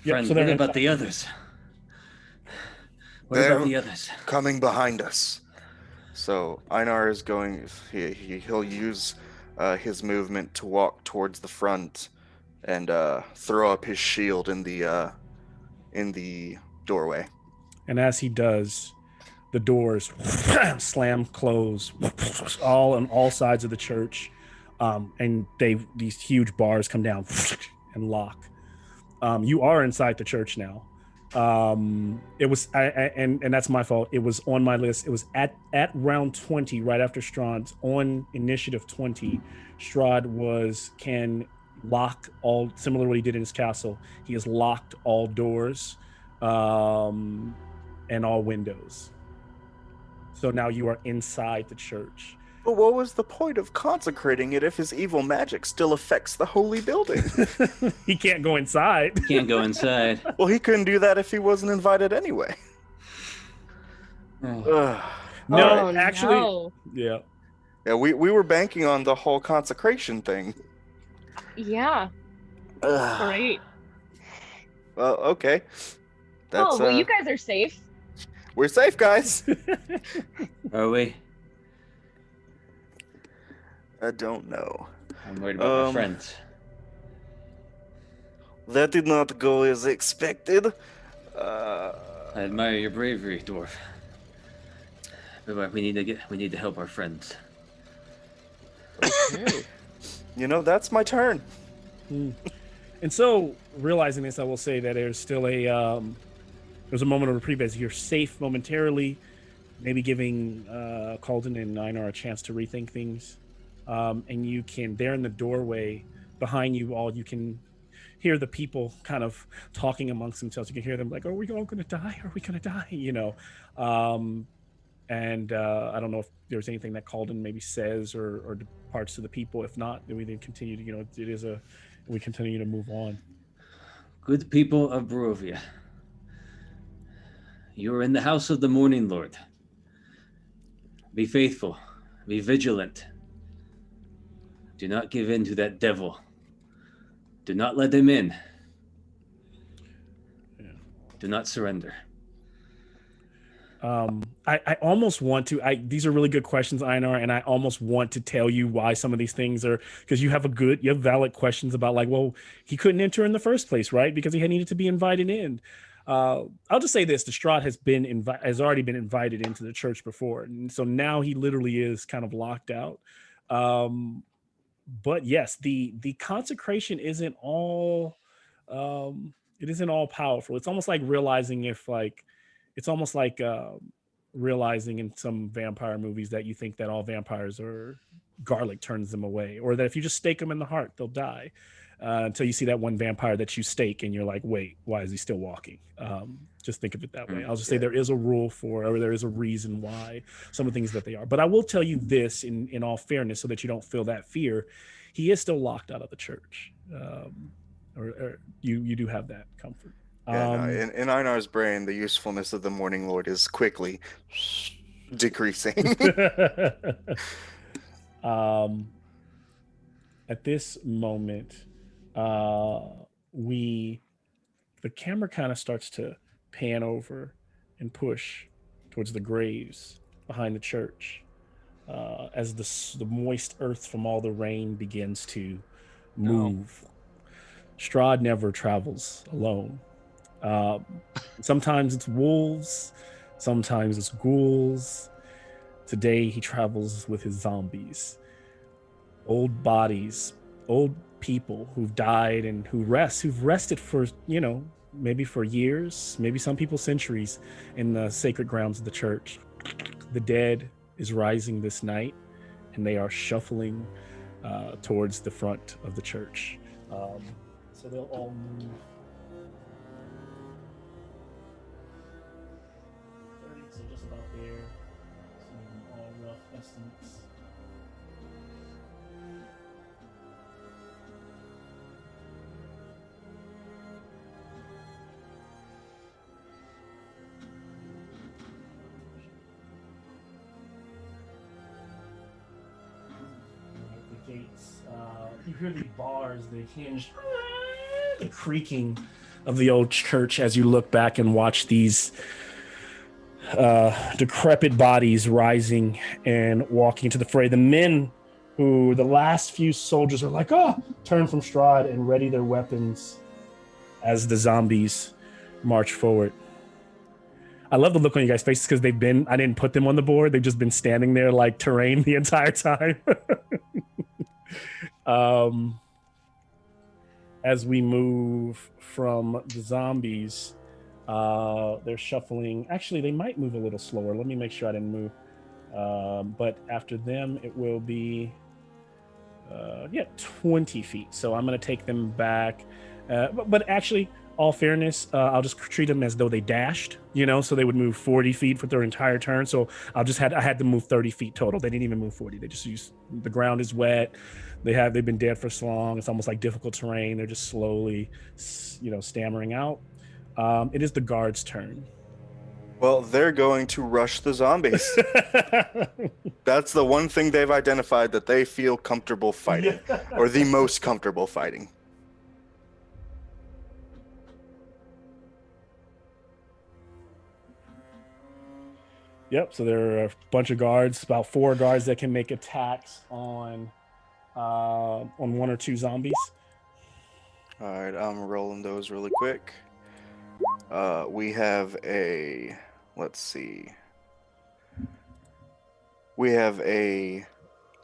Friend, so what they're about the others? What about the others? Coming behind us. So Einar is going. He'll use his movement to walk towards the front and throw up his shield in the doorway. And as he does, the doors slam close all on all sides of the church, and these huge bars come down and lock. You are inside the church now. It was and that's my fault. It was on my list. It was at round 20, right after Strahd's, on initiative 20. Strahd can lock all, similar to what he did in his castle. He has locked all doors and all windows. So now you are inside the church. But what was the point of consecrating it if his evil magic still affects the holy building? He can't go inside. Can't go inside. Well, he couldn't do that if he wasn't invited anyway. No, Oh, actually, no. yeah. Yeah, we were banking on the whole consecration thing. Yeah. Great. Well, okay. That's, Oh, well, you guys are safe. we're safe, guys. Are we? I don't know. I'm worried about my friends. That did not go as expected. I admire your bravery, dwarf. But we need to help our friends. Okay. That's my turn. And so, realizing this, I will say that there's still a There's a moment of reprieve as you're safe momentarily, maybe giving Calden and Einar a chance to rethink things. And you can, there in the doorway behind you all, you can hear the people kind of talking amongst themselves. You can hear them like, "Are we all going to die? Are we going to die?" You know. And I don't know if there's anything that Calden maybe says or departs to the people. If not, then we then continue to, you know, we continue to move on. Good people of Barovia, you are in the house of the Morning Lord. Be faithful, be vigilant. Do not give in to that devil. Do not let him in. Yeah. Do not surrender. I almost want to, these are really good questions, Einar, and I almost want to tell you why some of these things are, because you have valid questions about like, well, he couldn't enter in the first place, right? Because he had needed to be invited in. I'll just say this: Lestrade has already been invited into the church before, and so now he literally is kind of locked out. But yes, the consecration isn't all, it isn't all powerful. It's almost like realizing it's almost like realizing in some vampire movies that you think that all vampires are garlic turns them away, or that if you just stake them in the heart, they'll die. Until you see that one vampire that you stake and you're like, wait, why is he still walking? Just think of it that way. I'll just say there is a rule or there is a reason why some of the things that they are. But I will tell you this in all fairness, so that you don't feel that fear. He is still locked out of the church. Or you do have that comfort. In Einar's brain, the usefulness of the Morning Lord is quickly decreasing. At this moment, the camera kind of starts to pan over and push towards the graves behind the church, as the moist earth from all the rain begins to move. Strahd never travels alone. Sometimes it's wolves, sometimes it's ghouls. Today he travels with his zombies. Old bodies, old people who've died and who've rested for, you know, maybe for years, maybe some people centuries, in the sacred grounds of the church. The dead is rising this night, and they are shuffling towards the front of the church. So they'll all move 30, so just about there. Some all rough estimates. The gates, you hear the bars, the hinge, the creaking of the old church as you look back and watch these decrepit bodies rising and walking into the fray. The men who, the last few soldiers, are like, turn from Strahd and ready their weapons as the zombies march forward. I love the look on you guys' faces because I didn't put them on the board. They've just been standing there like terrain the entire time. As we move from the zombies, they're shuffling. Actually, they might move a little slower. Let me make sure I didn't move. But after them, it will be 20 feet. So I'm going to take them back. But actually, all fairness, I'll just treat them as though they dashed, you know, so they would move 40 feet for their entire turn. So I had to move 30 feet total. They didn't even move 40. They just used, the ground is wet. They've been dead for so long. It's almost like difficult terrain. They're just slowly, stammering out. It is the guard's turn. Well, they're going to rush the zombies. That's the one thing they've identified that they feel comfortable fighting, or the most comfortable fighting. Yep, so there are a bunch of guards, about 4 guards that can make attacks on 1 or 2 zombies. All right, I'm rolling those really quick. We have a, let's see. We have a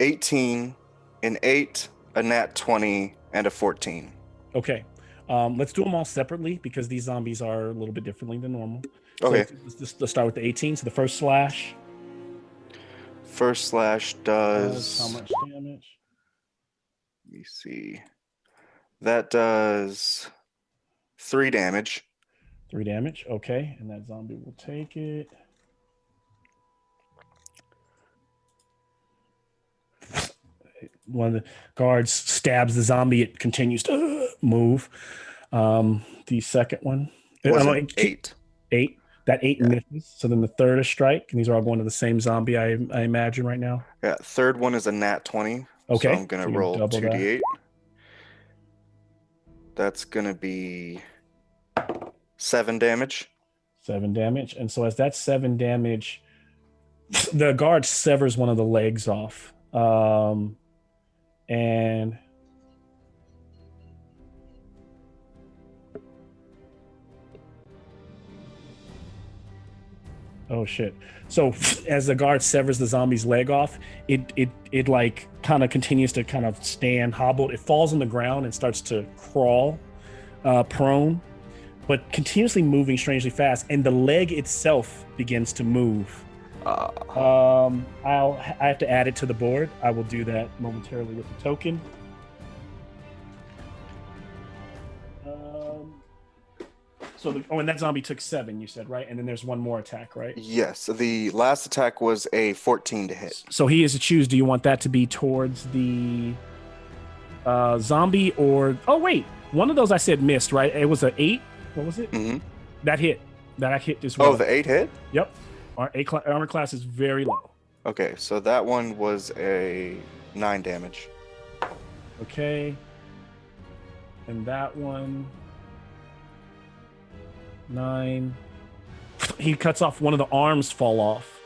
18, an 8, a nat 20, and a 14. Okay. Let's do them all separately because these zombies are a little bit differently than normal. Okay. So let's start with the 18. So the first slash First slash does how does. much damage? Let me see. That does 3 damage. 3 damage. Okay, and that zombie will take it. One of the guards stabs the zombie. It continues to move. The second one, Was oh, it 8? 8. That 8 Yeah. misses. So then the third is strike, and these are all going to the same zombie. I imagine right now. Yeah, third one is a nat 20. Okay, So I'm gonna so you roll double that. 2d8. That's gonna be 7 damage. 7 damage, and so as that 7 damage, the guard severs one of the legs off, and oh shit! So as the guard severs the zombie's leg off, it like kind of continues to kind of stand hobbled. It falls on the ground and starts to crawl, prone, but continuously moving strangely fast, and the leg itself begins to move. I have to add it to the board. I will do that momentarily with the token. And that zombie took 7, you said, right? And then there's one more attack, right? Yes, the last attack was a 14 to hit. So he is to choose. Do you want that to be towards the zombie or? Oh wait, one of those I said missed, right? It was an 8. What was it? Mm-hmm. That hit. That hit as well. Oh, the 8 hit? Yep. Our armor class is very low. Okay, so that one was a 9 damage. Okay. And that one 9. He cuts off one of the arms, fall off.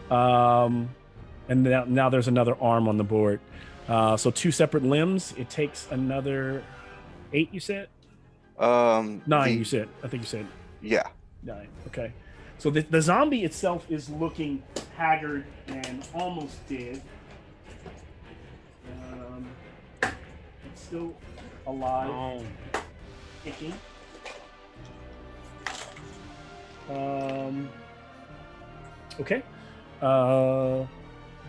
And now there's another arm on the board. So 2 separate limbs. It takes another 8, you said? 9, you said. I think you said. Yeah. 9. Okay. So the zombie itself is looking haggard and almost dead. It's still alive. Kicking. Okay.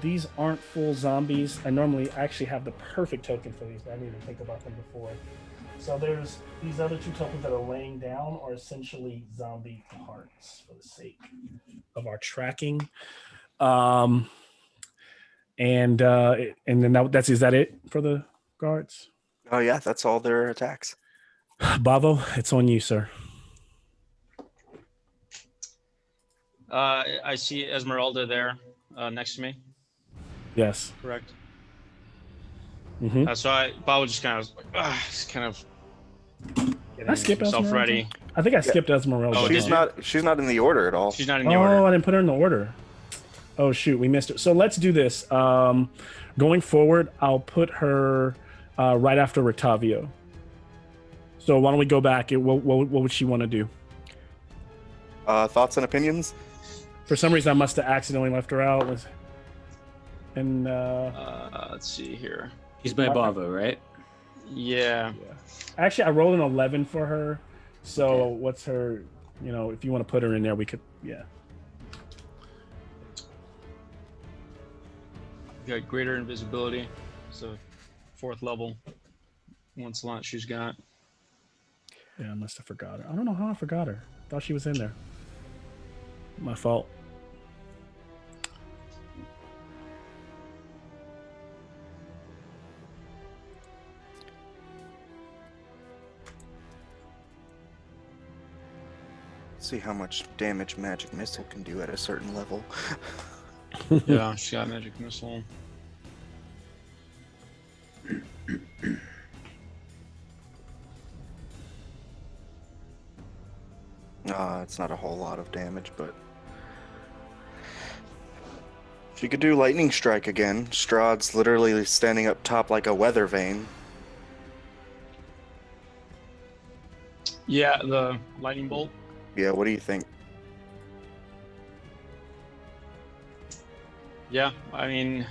These aren't full zombies. I normally actually have the perfect token for these, but I didn't even think about them before. So there's these other 2 tokens that are laying down are essentially zombie parts for the sake of our tracking. And then is that it for the guards? Oh yeah, that's all their attacks. Bavo, it's on you, sir. I see Esmeralda there next to me. Yes. Correct. Mm-hmm. So Bob just kind of Did I skip himself Esmeralda? ready. I think I skipped Esmeralda. Oh, She's not in the order at all. She's not in the Oh, order. I didn't put her in the order. Oh shoot, we missed it. So let's do this. Going forward, I'll put her right after Rotavio. So why don't we go back? What would she want to do? Thoughts and opinions? For some reason, I must have accidentally left her out. Let's see here. He's my Bavo, right? Yeah. Actually, I rolled an 11 for her. So Okay. what's her? If you want to put her in there, we could. Yeah. Got greater invisibility. So 4th level. 1 slot she's got. Yeah, I must have forgot her. I don't know how I forgot her. Thought she was in there. My fault. See how much damage Magic Missile can do at a certain level. Yeah, she got magic missile. It's not a whole lot of damage, but she could do Lightning Strike again. Strahd's literally standing up top like a weather vane. Yeah, the lightning bolt. Yeah, what do you think? Yeah, I mean,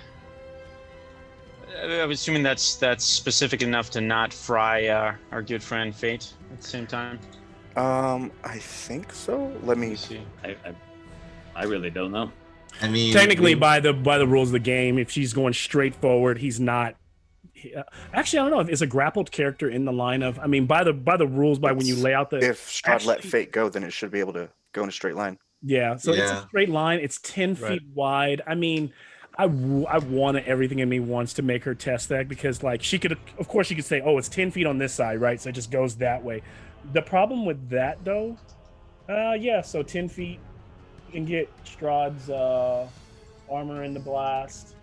I'm assuming that's specific enough to not fry our good friend Fate at the same time. I think so. Let Let me. me see. I really don't know. I mean, Technically, by the rules of the game, if she's going straight forward, he's not. Actually, I don't know if it's a grappled character in the line of. I mean, by the rules, by when you lay out the. If Strahd let Actually- Fate go, then it should be able to go in a straight line. Yeah, so it's a Yeah. straight line. It's 10 Right. feet wide. I mean, I want everything in me wants to make her test that because, like, she could, of course, she could say, "Oh, it's 10 feet on this side, right?" So it just goes that way. The problem with that, though, yeah, so 10 feet, you can get Strahd's armor in the blast,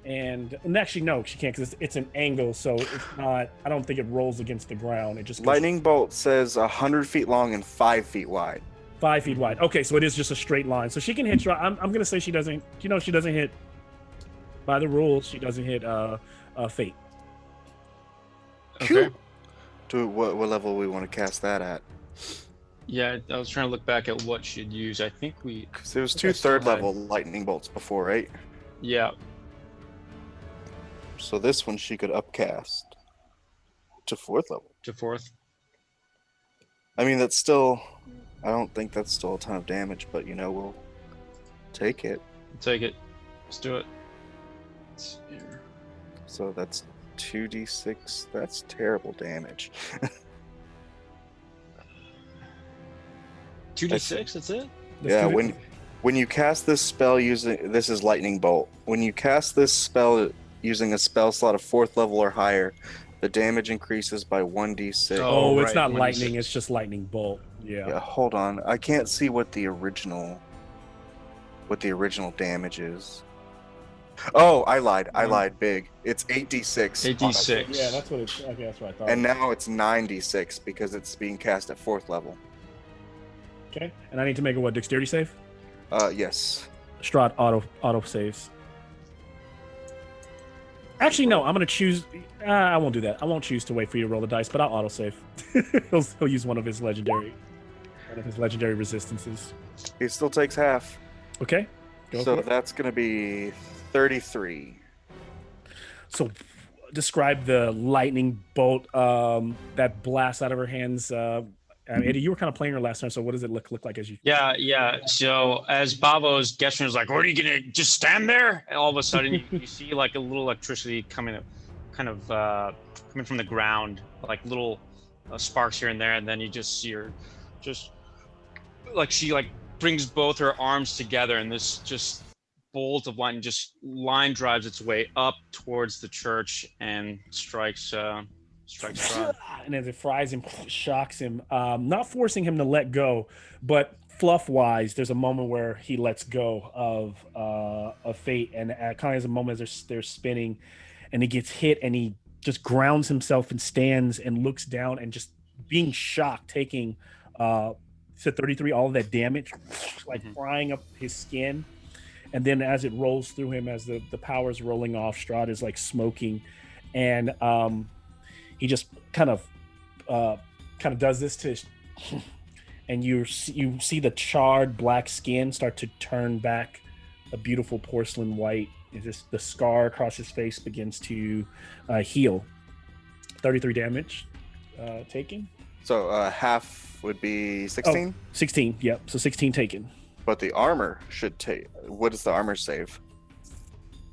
and actually, no, she can't because it's an angle, so it's not. I don't think it rolls against the ground. It just goes Lightning bolt says 100 feet long and 5 feet wide. 5 feet wide. Okay, so it is just a straight line. So she can hit Strahd. I'm gonna say she doesn't. She doesn't hit. By the rules, she doesn't hit Fate. Okay. To what level we want to cast that at? Yeah, I was trying to look back at what she'd use. I think we. Because there was Okay, two still third high. level lightning bolts before, right? Yeah. So this one she could upcast to fourth level. To fourth. I mean, that's still. I don't think that's still a ton of damage, but we'll take it. Take it. Let's do it. Let's see here. So that's 2d6. That's terrible damage. 2d6. That's it. Let's Yeah, do it. when you cast this spell using this is lightning bolt. When you cast this spell using a spell slot of fourth level or higher, the damage increases by 1d6. Oh, it's right, not 1d6. lightning. It's just lightning bolt. Yeah. Yeah, hold on. I can't see what the original damage is. Oh, I lied big. It's 8d6. 8d6. Yeah, that's what it's. Okay, that's what I thought. And now it's 9d6 because it's being cast at fourth level. Okay, and I need to make a what? Dexterity save. Yes. Strahd auto saves. Actually, no. I'm gonna choose. I won't do that. I won't choose to wait for you to roll the dice, but I'll auto save. he'll use one of his legendary resistances. He still takes half. Okay. Go So for it. that's going to be 33. So describe the lightning bolt that blasts out of her hands. Eddie, you were kind of playing her last time, so what does it look like as you? Yeah. So as Bavo's gesturing is like, "What are you gonna just stand there?" And all of a sudden, you see like a little electricity coming from the ground, like little sparks here and there, and then you just see her, just like she brings both her arms together, and this just bolt of lightning just line drives its way up towards the church and strikes Strahd. And as it fries him, shocks him, not forcing him to let go, but fluff-wise, there's a moment where he lets go of Fate, and kind of as a moment as they're spinning, and he gets hit, and he just grounds himself and stands and looks down, and just being shocked, taking to 33 all of that damage, like frying up his skin, and then as it rolls through him, as the power's rolling off, Strahd is like smoking, and he just kind of does this to, and you see the charred black skin start to turn back a beautiful porcelain white. It's just the scar across his face begins to heal. 33 damage taken. So half would be 16? 16, yep. So 16 taken. But the armor should take. What does the armor save?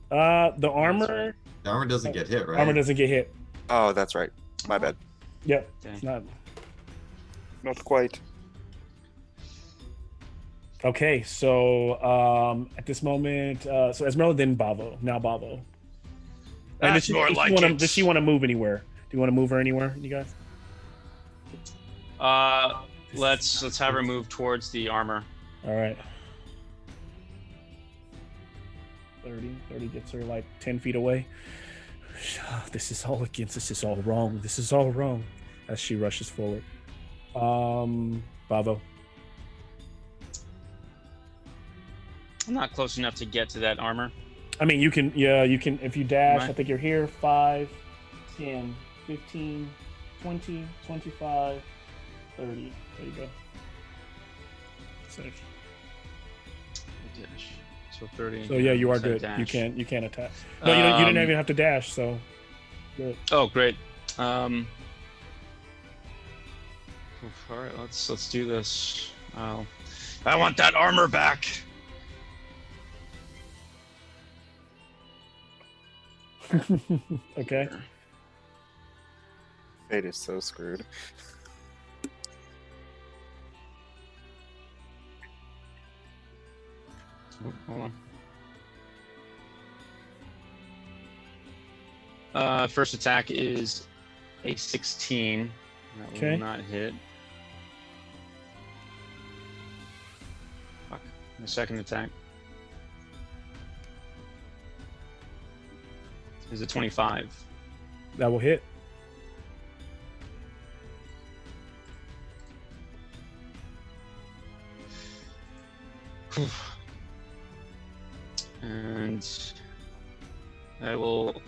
The armor The armor doesn't get hit, right? armor doesn't get hit. Oh, that's right. My bad. Yep. Okay. It's not. Not quite. Okay, so at this moment, so Esmeralda, then Bavo. Now Bavo. And That's more like it. does she want to move anywhere? Do you want to move her anywhere, you guys? Let's have her move towards the armor. All right. 30 gets her like 10 feet away. This is all wrong. This is all wrong. As she rushes forward. Bavo. I'm not close enough to get to that armor. I mean, you can, if you dash, Right. I think you're here, 5, 10, 15, 20, 25, 30. There you go. Safe. Dash. So 30. So yeah, you are said good. You dash. can't attack. No, you didn't even have to dash. So good. Oh, great. All right, let's do this. I want that armor back. Okay. Fate is so screwed. Oh, hold on. First attack is a 16. That Okay. will not hit. Fuck. The second attack is a 25. That will hit. And I will,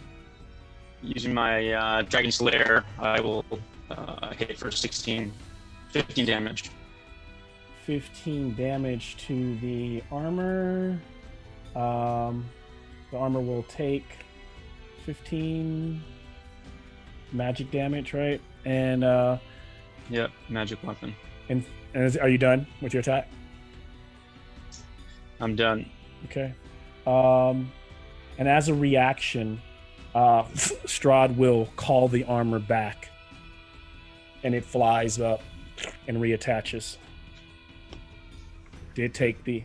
using my Dragon Slayer, I will hit for 15 damage. 15 damage to the armor. The armor will take 15 magic damage, right? And Yep, magic weapon. are you done with your attack? I'm done. Okay. And as a reaction, Strahd will call the armor back, and it flies up and reattaches. Did take the...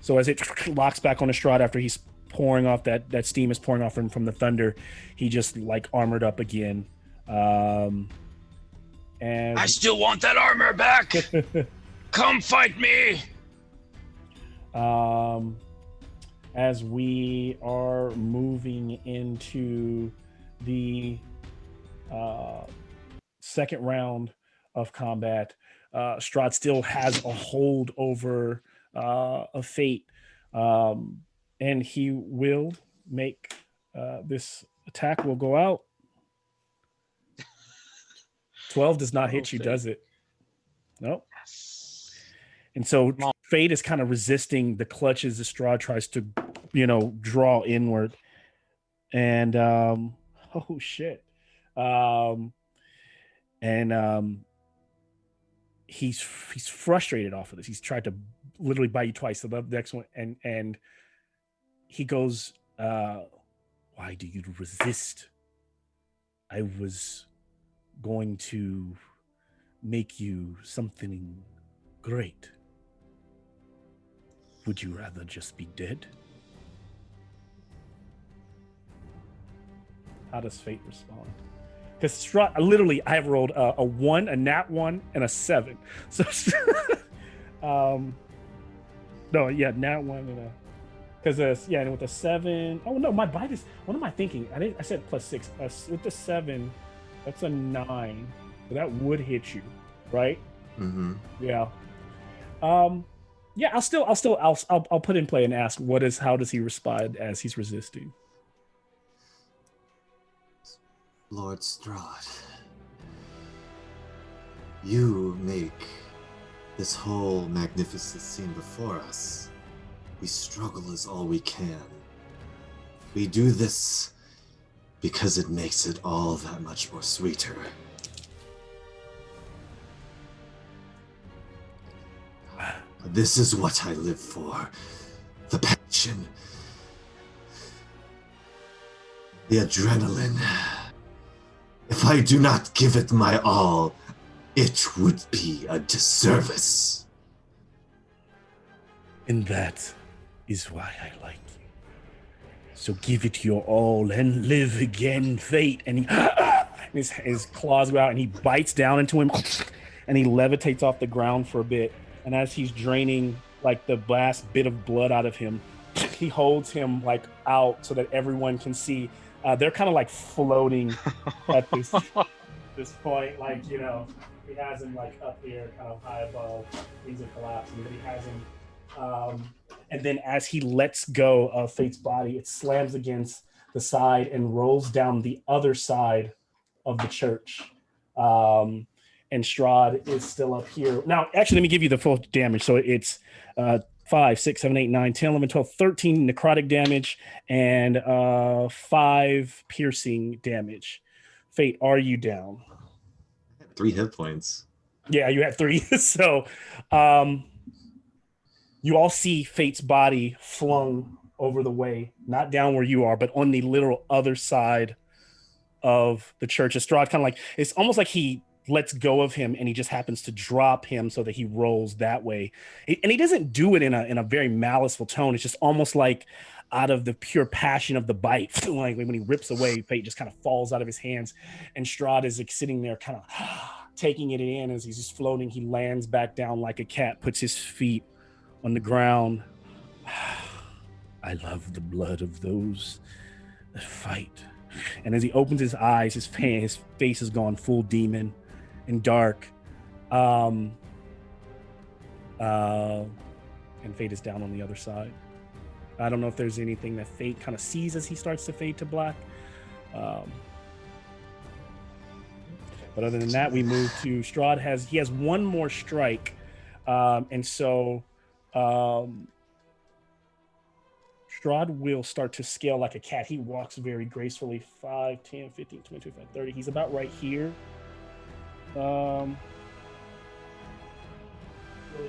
So as it locks back on Strahd after he's pouring off that steam is pouring off from the thunder, he just like armored up again. And I still want that armor back. Come fight me. As we are moving into the second round of combat, Strahd still has a hold over a Fate, and he will make this attack will go out. 12 does not hit you, does it? Nope. And so Fate is kind of resisting the clutches as Strahd tries to, draw inward. And oh shit. He's frustrated off of this. He's tried to literally bite you twice. So the next one, and he goes, why do you resist? I was going to make you something great. Would you rather just be dead? How does Fate respond? Because literally, I have rolled a 1, a nat 1, and a 7. So, no, yeah, nat 1 and a. Because and with the 7, oh no, my bite is. What am I thinking? I said +6. With the 7, that's a 9. So that would hit you, right? Mm-hmm. Yeah. Yeah, I'll put in play and ask how does he respond as he's resisting? Lord Strahd, you make this whole magnificent scene before us. We struggle as all we can. We do this because it makes it all that much more sweeter. This is what I live for. The passion. The adrenaline. If I do not give it my all, it would be a disservice. And that is why I like you. So give it your all and live again, Fate. And his claws go out and he bites down into him and he levitates off the ground for a bit. And as he's draining like the last bit of blood out of him, he holds him like out so that everyone can see. They're kind of like floating at this point. Like, he has him like up here, kind of high above. Things are collapsing, but he has him. And then as he lets go of Fate's body, it slams against the side and rolls down the other side of the church. And Strahd is still up here. Now, actually, let me give you the full damage. So it's 5, 6, 7, 8, 9, 10, 11, 12, 13 necrotic damage and 5 piercing damage. Fate, are you down? 3 hit points. Yeah, you had 3. So you all see Fate's body flung over the way, not down where you are, but on the literal other side of the church. Strahd kind of like, it's almost like he lets go of him and he just happens to drop him so that he rolls that way. And he doesn't do it in a very maliceful tone. It's just almost like out of the pure passion of the bite. Like when he rips away, Fate just kind of falls out of his hands. And Strahd is like sitting there kind of taking it in as he's just floating. He lands back down like a cat, puts his feet on the ground. I love the blood of those that fight. And as he opens his eyes, his face has gone full demon and dark. And Fate is down on the other side. I don't know if there's anything that Fate kind of sees as he starts to fade to black. But other than that, we move to Strahd. He has one more strike. And so Strahd will start to scale like a cat. He walks very gracefully. 5, 10, 15, 20, 25, 30. He's about right here. Really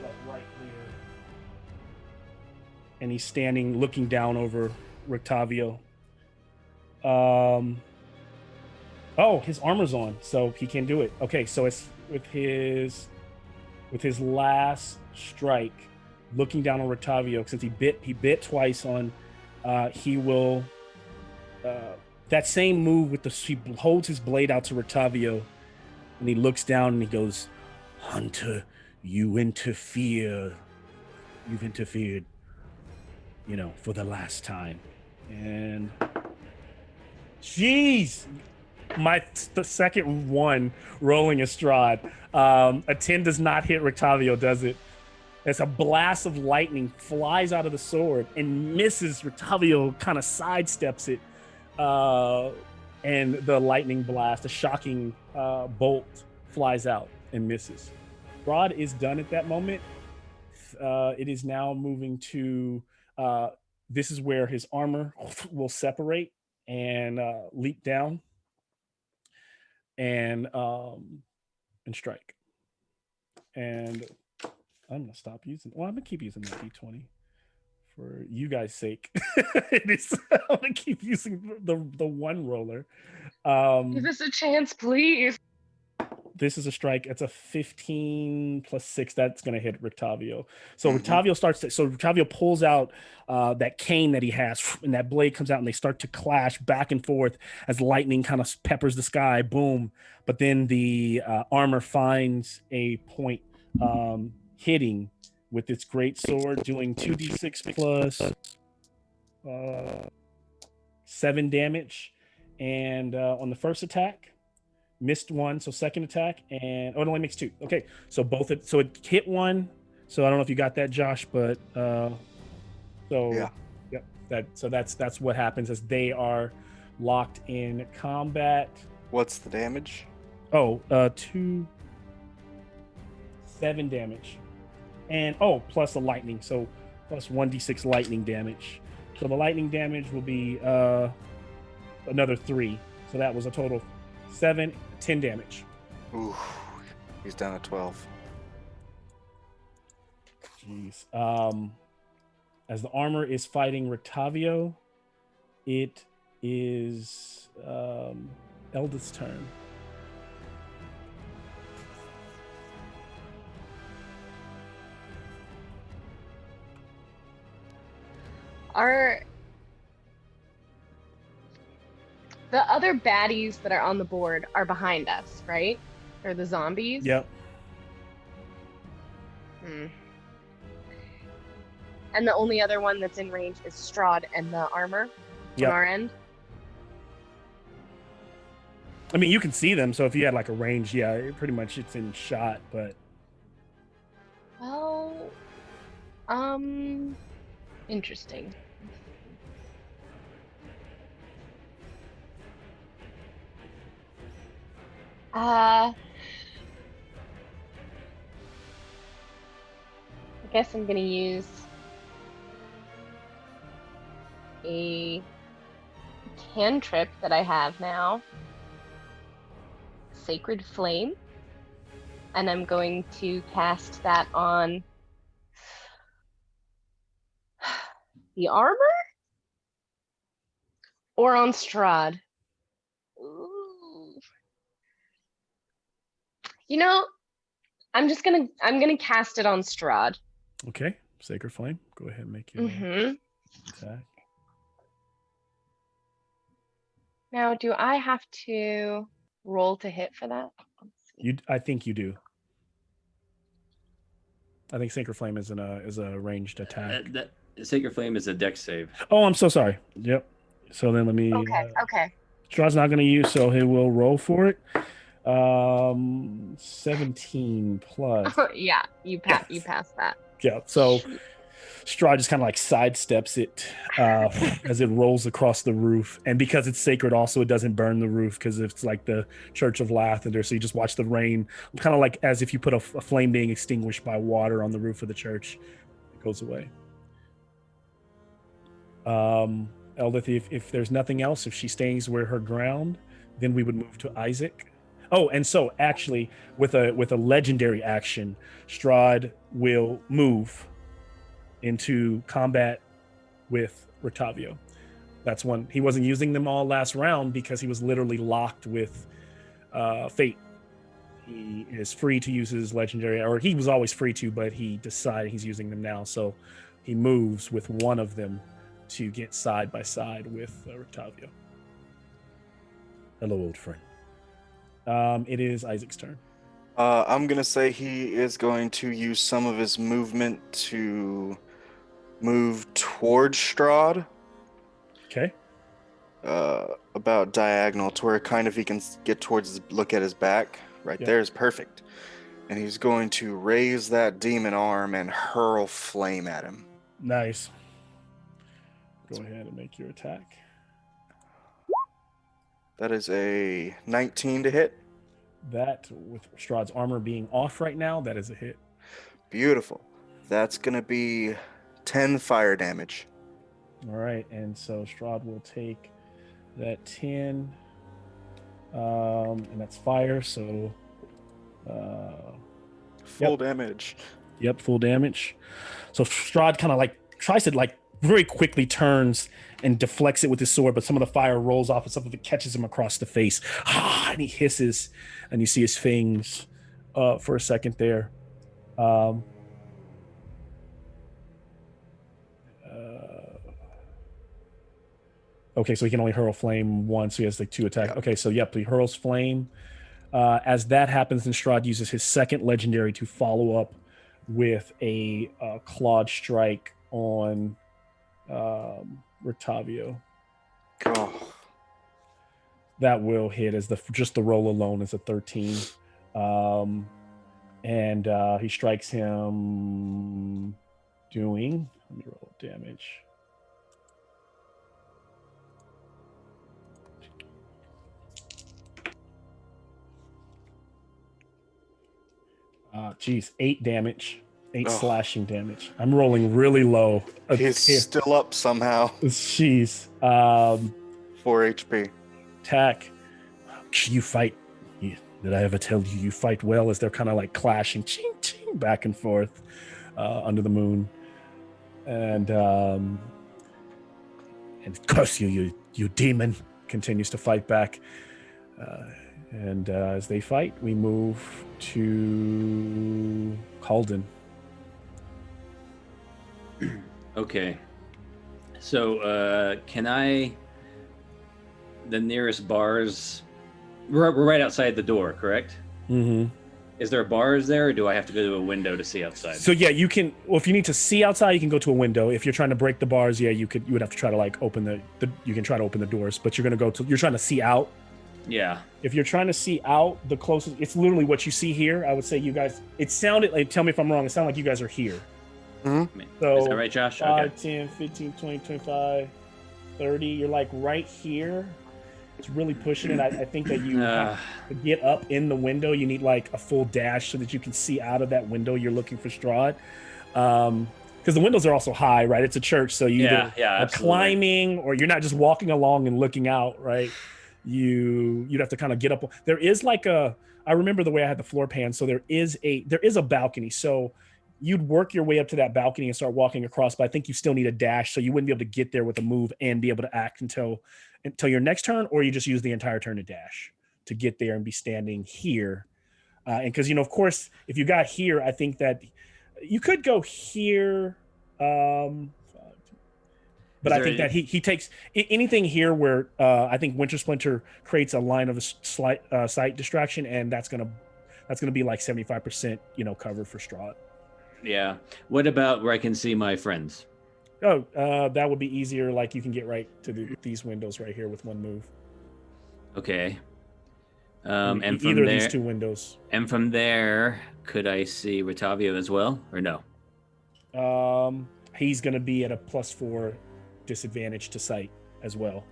like right there. And he's standing looking down over Rictavio. Oh, his armor's on, so he can do it. Okay, so it's with his last strike, looking down on Rictavio, since he bit twice on he will that same move with he holds his blade out to Rictavio and he looks down and he goes, Hunter, you've interfered, for the last time. And jeez, the second one rolling a Strahd. A 10 does not hit Rictavio, does it? As a blast of lightning flies out of the sword and misses. Rictavio kind of sidesteps it. And the lightning blast, a shocking bolt, flies out and misses. Strahd is done at that moment. It is now moving to, this is where his armor will separate and leap down and strike. And I'm gonna stop using. Well, I'm gonna keep using the D20 for you guys' sake. I'm gonna keep using the one roller. Give us a chance, please. This is a strike. It's a 15 plus 6. That's gonna hit Rictavio. So Rictavio pulls out that cane that he has, and that blade comes out, and they start to clash back and forth as lightning kind of peppers the sky. Boom! But then the armor finds a point. Hitting with its great sword, doing 2d6 plus 7 damage. And on the first attack, missed 1, so second attack, and it only makes 2. Okay, so so it hit 1. So I don't know if you got that, Josh, but yeah. Yep. That's what happens as they are locked in combat. What's the damage? 7 damage. And plus the lightning, so plus 1d6 lightning damage. So the lightning damage will be another 3. So that was a total of 7, 10 damage. Ooh, he's down at 12. Jeez. As the armor is fighting Rictavio, it is Eldith's turn. Are the other baddies that are on the board are behind us, right? They're the zombies? Yep. And the only other one that's in range is Strahd and the armor on our end? I mean, you can see them, so if you had like a range, pretty much it's in shot, but... Well, interesting. I guess I'm gonna use a cantrip that I have now, Sacred Flame, and I'm going to cast that on the armor or on Strahd. Ooh. You know, I'm gonna cast it on Strahd. Okay, Sacred Flame. Go ahead and make your attack. Now, do I have to roll to hit for that? I think you do. I think Sacred Flame is a ranged attack. That Sacred Flame is a dex save. Oh, I'm so sorry. Yep. So then let me. Okay. Strahd's not going to use, so he will roll for it. 17 plus. Yeah, you pass that. Yeah. So Strahd just kind of like sidesteps it as it rolls across the roof, and because it's sacred, also it doesn't burn the roof because it's like the Church of Lathander. So you just watch the rain, kind of like as if you put a flame being extinguished by water on the roof of the church. It goes away. Eldith, if there's nothing else, if she stays where her ground, then we would move to Isaac. Oh, and so actually, with a legendary action, Strahd will move into combat with Rotavio. That's one. He wasn't using them all last round because he was literally locked with fate. He is free to use his legendary, or he was always free to, but he decided he's using them now. So he moves with one of them to get side by side with Rotavio. Hello, old friend. It is Isaac's turn. I'm going to say he is going to use some of his movement to move towards Strahd. Okay. About diagonal to where kind of he can get towards, look at his back. Right there is perfect. And he's going to raise that demon arm and hurl flame at him. Nice. Go ahead and make your attack. That is a 19 to hit. That, with Strahd's armor being off right now, that is a hit. Beautiful. That's going to be 10 fire damage. All right, and so Strahd will take that 10, and that's fire, so... full damage. Yep, full damage. So Strahd kind of like tries to like very quickly turns and deflects it with his sword, but some of the fire rolls off and some of it catches him across the face. And he hisses, and you see his fangs for a second there. Okay, so he can only hurl flame once, so he has like 2 attacks. Yep. Okay, so yep, he hurls flame. As that happens, then Strahd uses his second legendary to follow up with a clawed strike on Rotavio. Oh. That will hit as just the roll alone is a 13. And he strikes him doing, let me roll damage. Geez, 8 damage. 8 slashing damage. I'm rolling really low. He's still up somehow. Jeez. 4 HP. Attack. You fight. Did I ever tell you fight well? As they're kind of like clashing, ching, ching, back and forth under the moon. And curse you demon. Continues to fight back. And as they fight, we move to Calden. Okay. So, can I... The nearest bars... We're right outside the door, correct? Mm-hmm. Is there bars there, or do I have to go to a window to see outside? So yeah, you can... Well, if you need to see outside, you can go to a window. If you're trying to break the bars, yeah, you would have to try to like open the you can try to open the doors, but you're trying to see out. Yeah. If you're trying to see out, the closest... It's literally what you see here. I would say you guys... It sounded like... Tell me if I'm wrong. It sounded like you guys are here. Mm-hmm. So, is that right, Josh? 5, Okay. 10, 15, 20, 25, 30. You're like right here. It's really pushing it. I think that you have to get up in the window. You need like a full dash so that you can see out of that window. You're looking for Strahd. because the windows are also high, right? It's a church, so you Yeah, either yeah, are absolutely. climbing or you're not just walking along and looking out, right? You'd have to kind of get up. There is like I remember the way I had the floor pan. So there is a balcony. So you'd work your way up to that balcony and start walking across, but I think you still need a dash, so you wouldn't be able to get there with a move and be able to act until your next turn, or you just use the entire turn to dash to get there and be standing here. And because of course, if you got here, I think that you could go here. But I think that he takes anything here where I think Winter Splinter creates a line of slight sight distraction, and that's gonna be like 75% cover for Strahd. Yeah. What about where I can see my friends? Oh, that would be easier. Like you can get right to these windows right here with one move. Okay. And from either there, of these two windows. And from there, could I see Rotavio as well, or no? He's gonna be at a +4 disadvantage to sight as well.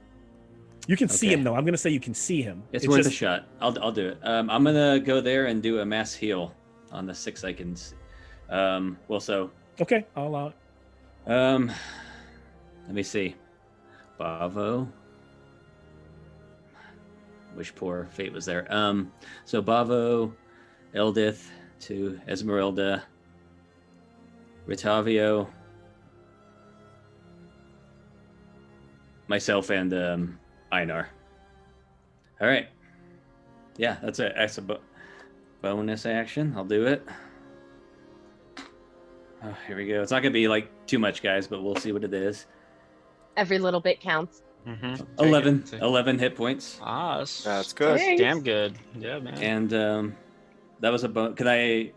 You can see him though. I'm gonna say you can see him. It's worth a shot. I'll do it. I'm gonna go there and do a mass heal on the 6 I can see. Okay, I'll allow it. Let me see. Bavo. Wish poor fate was there. So Bavo, Eldith to Esmeralda, Rotavio, myself, and Einar. All right. Yeah, that's a bonus action. I'll do it. Oh, here we go. It's not gonna be like too much, guys, but we'll see what it is. Every little bit counts. 11 hit points. That's good. Thanks. Damn good. Yeah, man. And that was a bonus. Could I?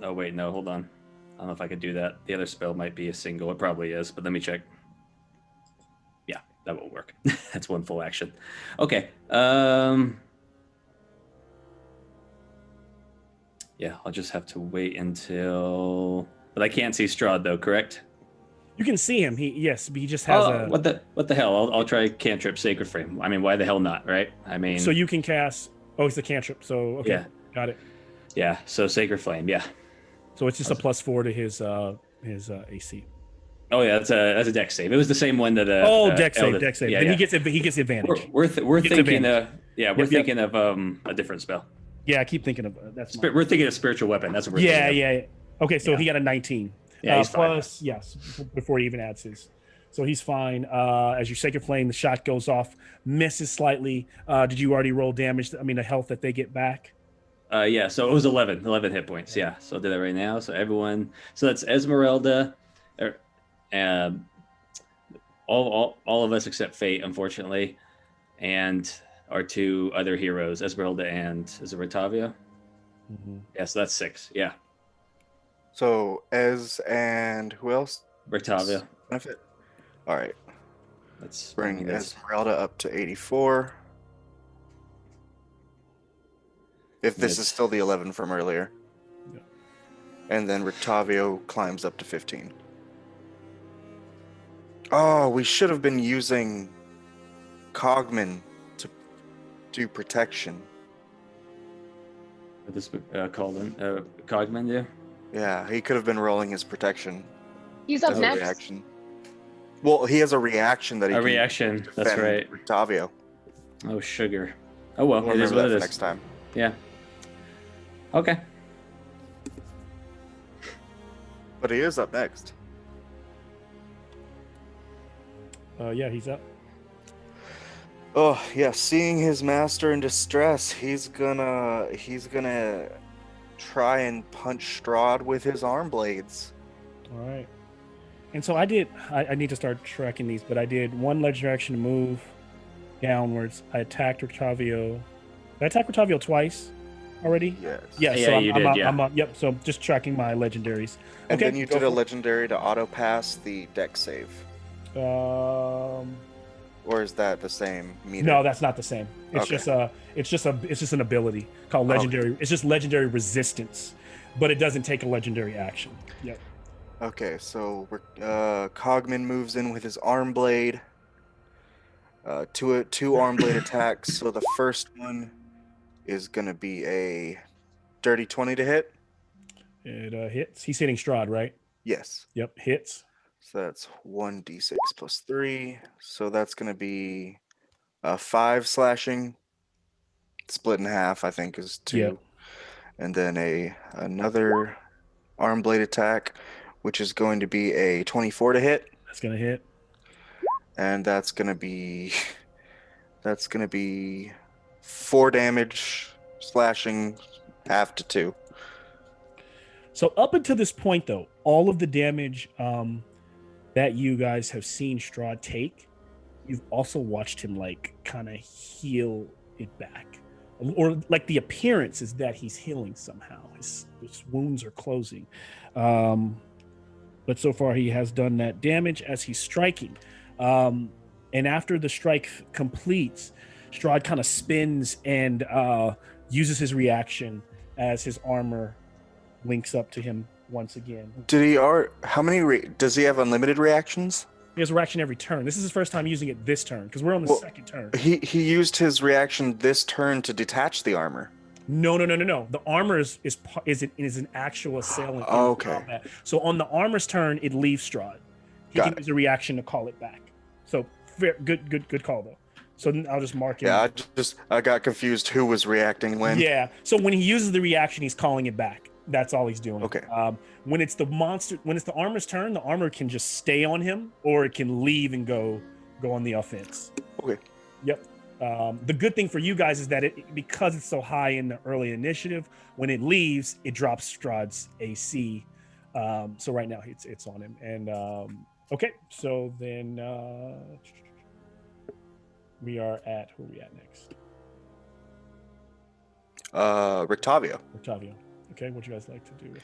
Oh wait, no, hold on. I don't know if I could do that. The other spell might be a single. It probably is, but let me check. Yeah, that will work. That's one full action. Okay. Yeah, I'll just have to wait until. But I can't see Strahd though, correct? You can see him. He just has what the hell? I'll try cantrip Sacred Frame. I mean, why the hell not, right? I mean, so you can cast. Oh, it's a cantrip. So okay, yeah, got it. Yeah, so Sacred Flame, yeah. So it's just a +4 to his AC. Oh yeah, that's a dex save. It was the same one that. Dex save. Yeah, then yeah. he gets advantage. We're thinking advantage. thinking of a different spell. Yeah, I keep thinking of that's. We're thinking of spiritual weapon. That's what we're thinking of. Yeah. Okay, so he got a 19. Yeah, he's fine. Plus, yes, before he even adds his. So he's fine. As you Sacred Flame, the shot goes off, misses slightly. Did you already roll damage? I mean, the health that they get back? Yeah, so it was 11 hit points. Yeah, so I'll do that right now. So everyone, so that's Esmeralda, all of us except Fate, unfortunately, and our 2 other heroes, Esmeralda and is it Rotavio? Mm-hmm. Yeah, so that's 6. Yeah. So Ez and who else? Rotavio. Benefit. All right. Let's Bring Esmeralda up to 84. If this is still the 11 from earlier. Yeah. And then Rotavio climbs up to 15. Oh, we should have been using Cogman to do protection. What this Cogman do? Yeah, he could have been rolling his protection. He's up as a next. reaction. Well, he has a reaction that he can reaction. That's defend right. Rotavio. Oh sugar. Oh well, We'll it is remember what that it for is. next time. Yeah. Okay. But he is up next. Yeah, he's up. Oh yeah, seeing his master in distress, he's gonna try and punch Strahd with his arm blades. All right. And so I need to start tracking these, but I did 1 legendary action to move downwards. I attacked Rotavio. Did I attack Rotavio twice already? Yes. Yeah, Yeah, so you I'm did, up, yeah. I'm up. Yep, so just tracking my legendaries. And Okay, then you go did a for it. legendary to auto pass the deck save. Or is that the same meter? No, that's not the same. It's Okay. it's just an ability called legendary. Okay. It's just legendary resistance, but it doesn't take a legendary action. Yep. Okay, so Cogman moves in with his arm blade. Two arm blade attacks. So the first one is gonna be a dirty 20 to hit. It hits. He's hitting Strahd, right? Yes. Yep, hits. So that's 1d6 plus 3. So that's going to be 5 slashing. Split in half, I think, is 2. Yep. And then another arm blade attack, which is going to be a 24 to hit. That's gonna hit. And that's going to be 4 damage, slashing half to 2. So up until this point, though, all of the damage that you guys have seen Strahd take, you've also watched him like kind of heal it back, or like the appearance is that he's healing somehow. His wounds are closing, but so far he has done that damage as he's striking. And after the strike completes, Strahd kind of spins and uses his reaction as his armor links up to him once again. How many does he have unlimited reactions? He has a reaction every turn. This is his first time using it this turn because we're on the second turn. He used his reaction this turn to detach the armor. No. The armor is an actual assailant. Oh, okay. Combat. So on the armor's turn, it leaves Strahd. He can use a reaction to call it back. So good call though. So I'll just mark it. Yeah, I got confused who was reacting when. Yeah. So when he uses the reaction, he's calling it back. That's all he's doing. Okay. When it's the armor's turn, the armor can just stay on him, or it can leave and go on the offense. Okay. Yep. The good thing for you guys is that because it's so high in the early initiative, when it leaves, it drops Strahd's AC. So right now it's on him. And okay, so then who are we at next? Rictavio. Okay, what do you guys like to do with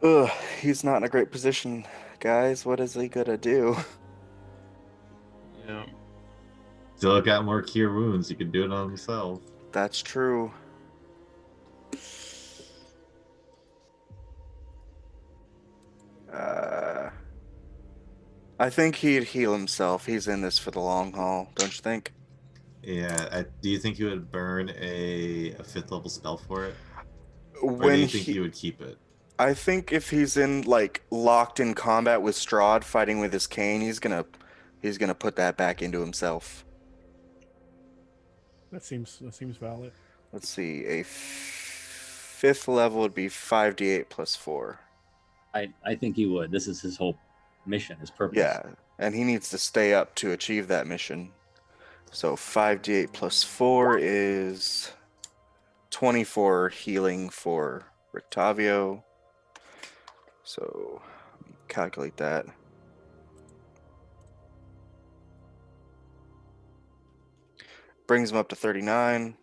him? He's not in a great position, guys. What is he gonna do? Yeah. Still got more cure wounds. He can do it on himself. That's true. I think he'd heal himself. He's in this for the long haul, don't you think? Yeah. Do you think you would burn a 5th level spell for it? Or When do you think you would keep it? I think if he's locked in combat with Strahd fighting with his cane, he's gonna put that back into himself. That seems valid. Let's see. A 5th level would be 5d8 plus 4. I think he would. This is his whole mission, his purpose. Yeah, and he needs to stay up to achieve that mission. So 5d8 plus 4 is 24 healing for Rictavio. So calculate that. Brings him up to 39.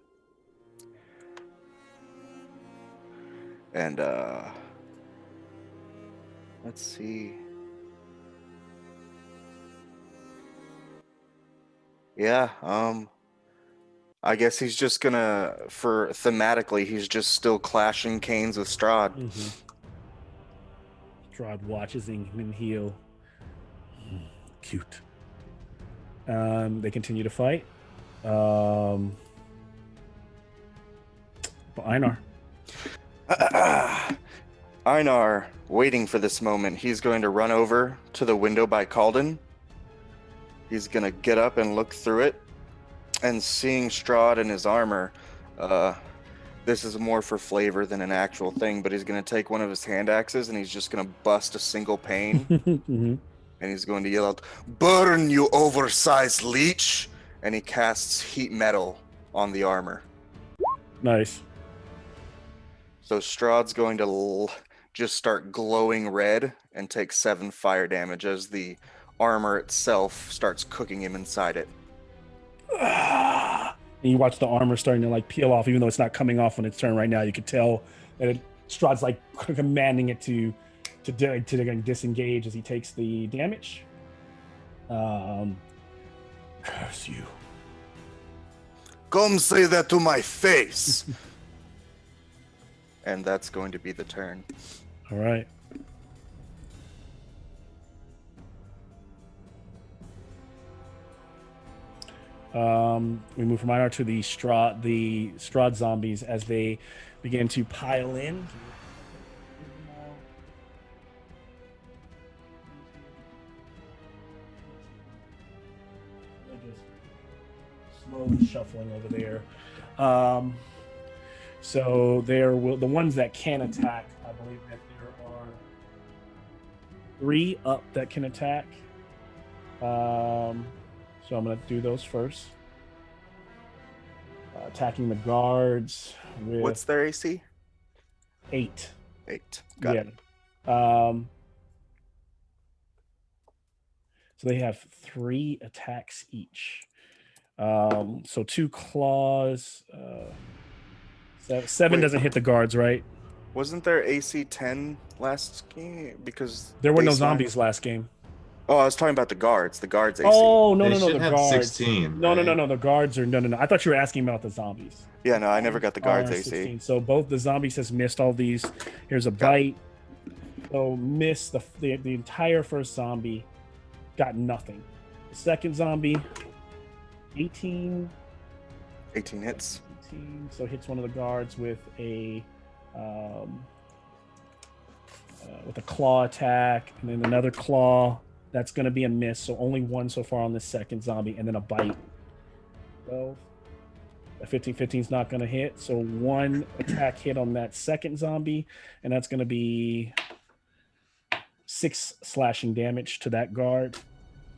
And let's see. Yeah, I guess he's just gonna, thematically, he's just still clashing canes with Strahd. Mm-hmm. Strahd watches him heal. Cute. They continue to fight. But Einar. Einar, waiting for this moment, he's going to run over to the window by Calden. He's going to get up and look through it. And seeing Strahd in his armor, this is more for flavor than an actual thing, but he's going to take one of his hand axes and he's just going to bust a single pane. Mm-hmm. And he's going to yell out, "Burn, you oversized leech!" And he casts heat metal on the armor. Nice. So Strahd's going to just start glowing red and take 7 fire damage as the armor itself starts cooking him inside it. And you watch the armor starting to peel off, even though it's not coming off on its turn right now. You could tell that Strahd's commanding it to disengage as he takes the damage. Curse you. Come say that to my face. And that's going to be the turn. All right. We move from Einar to the Strahd zombies as they begin to pile in. just slowly shuffling over there. So there will the ones that can attack. I believe that there are 3 up that can attack. So I'm gonna do those first. Attacking the guards with What's their AC? 8. 8. Got it. So they have 3 attacks each. So 2 claws. 7 Wait. doesn't hit the guards, right? Wasn't there AC 10 last game? Because There were no baseline- zombies last game. Oh, I was talking about the guards. The guards AC. Oh no, They no, no, should the have guards. 16, No, no, no, right? no. The guards are no. I thought you were asking about the zombies. Yeah, no, I never got the guards Are AC. 16. So both the zombies has missed all these. Here's a Got bite. So miss the entire first zombie. Got nothing. The second zombie, 18. 18 hits. 18. So hits one of the guards with a claw attack, and then another claw. That's going to be a miss. So only 1 so far on the second zombie, and then a bite. 12. A 15 is not going to hit. So 1 attack hit on that second zombie, and that's going to be 6 slashing damage to that guard.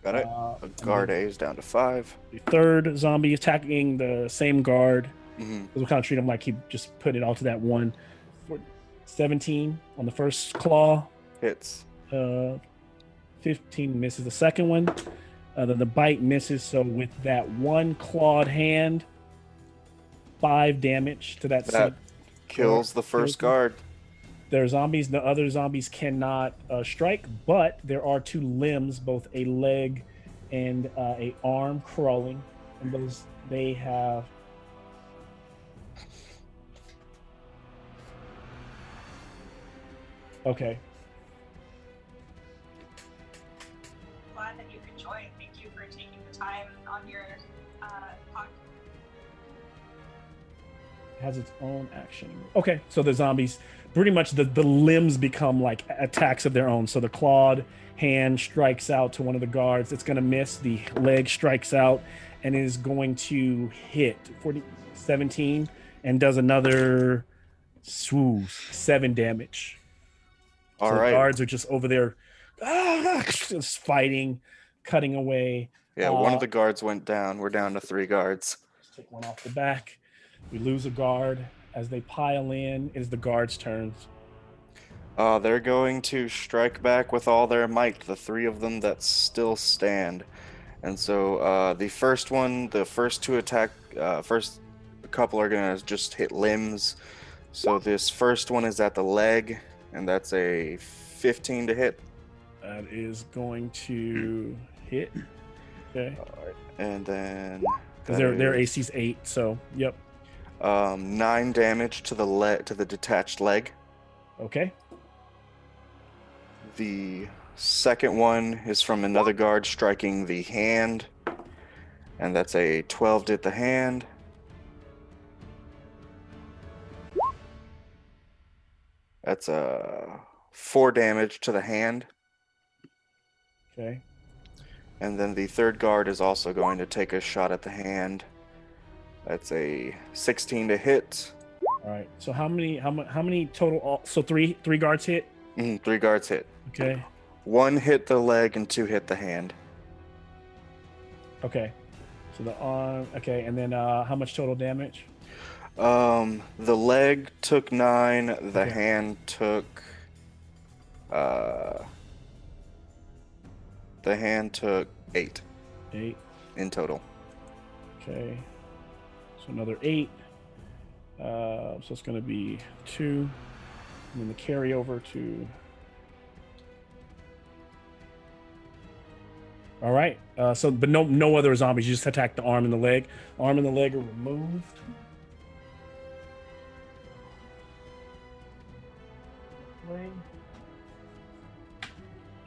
Got it. A guard A is down to 5. The third zombie attacking the same guard. Mm-hmm. We'll kind of treat him like he just put it all to that one. 17 on the first claw. Hits. 15 misses the second one. Then the bite misses. So with that 1 clawed hand, 5 damage to that. That kills the first guard. There are zombies. The other zombies cannot strike, but there are 2 limbs, both a leg and a arm crawling, and those they have. Okay. Glad that you could join. Thank you for taking the time on your podcast. Has its own action. Okay, so the zombies, pretty much the limbs become like attacks of their own. So the clawed hand strikes out to one of the guards. It's going to miss. The leg strikes out and is going to hit 17 and does another 7 damage. All so right. The guards are just over there just fighting, cutting away. Yeah, one of the guards went down. We're down to 3 guards. Let's take one off the back. We lose a guard. As they pile in, it is the guards' turns. They're going to strike back with all their might, the 3 of them that still stand. And so the first one, the first 2 attack, first couple are going to just hit limbs. So this first one is at the leg, and that's a 15 to hit. That is going to hit. Okay. All right. And then... Because their AC's 8, so, yep. 9 damage to the detached leg. Okay. The second one is from another guard striking the hand, and that's a 12 to hit the hand. That's 4 damage to the hand. Okay. And then the third guard is also going to take a shot at the hand. That's a 16 to hit. All right. So how many total? So three guards hit. 3 guards hit. Okay. 1 hit the leg and 2 hit the hand. Okay. So the arm. Okay, and then how much total damage? The leg took 9. The Okay. hand took. The hand took 8 8. in total. Okay. So another 8. So it's going to be 2, and then the carryover to. All right. But no other zombies. You just attack the arm and the leg. Arm and the leg are removed.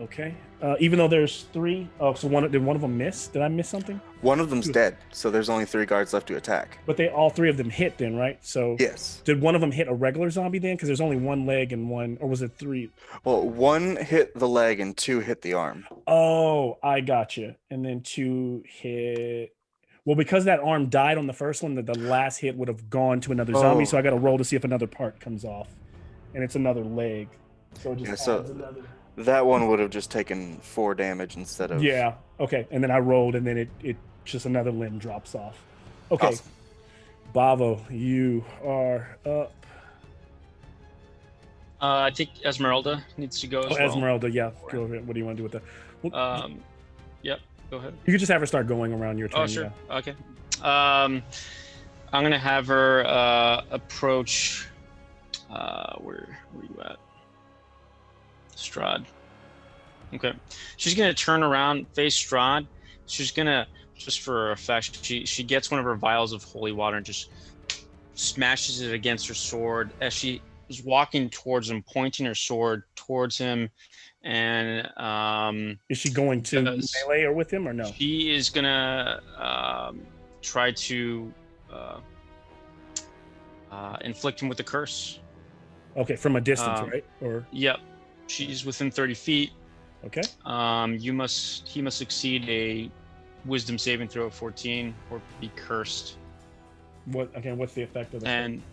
Okay. Even though there's 3. Oh, so did one of them miss? Did I miss something? One of them's dead, so there's only 3 guards left to attack. But all 3 of them hit then, right? So Yes. did one of them hit a regular zombie then? Because there's only 1 leg and 1, or was it 3? Well, 1 hit the leg and 2 hit the arm. Oh, I got you. And then 2 hit. Well, because that arm died on the first one, that the last hit would have gone to another zombie. Oh. So I got to roll to see if another part comes off, and it's another leg. So it just Yeah, adds so another. that one would have just taken 4 damage instead of. Yeah. Okay. And then I rolled, and then it just another limb drops off. Okay. Awesome. Bavo, you are up. I think Esmeralda needs to go as Oh, well. Esmeralda, yeah. Go ahead. What do you want to do with that? Well, Yep. Go ahead. you could just have her start going around your turn. Oh, sure. Yeah. Okay. I'm gonna have her approach. Where you at? Strahd. Okay. She's gonna turn around, face Strahd. She's gonna, just for effect, she gets one of her vials of holy water and just smashes it against her sword as she is walking towards him, pointing her sword towards him. And Is she going to melee or with him or no? she is gonna try to inflict him with a curse. Okay, from a distance, right? Or Yep, she's within 30 feet. okay. He must succeed a Wisdom saving throw of 14 or be cursed. What's the effect of the And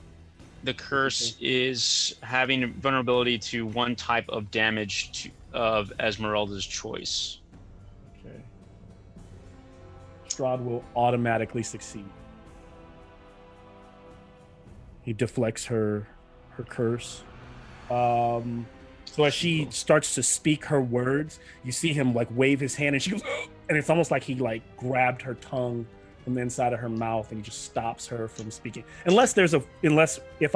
the curse is having vulnerability to one type of damage of Esmeralda's choice. Okay. Strahd will automatically succeed. He deflects her curse. So as she starts to speak her words, you see him like wave his hand, and she goes, and it's almost like he like grabbed her tongue from the inside of her mouth, and he just stops her from speaking. Unless if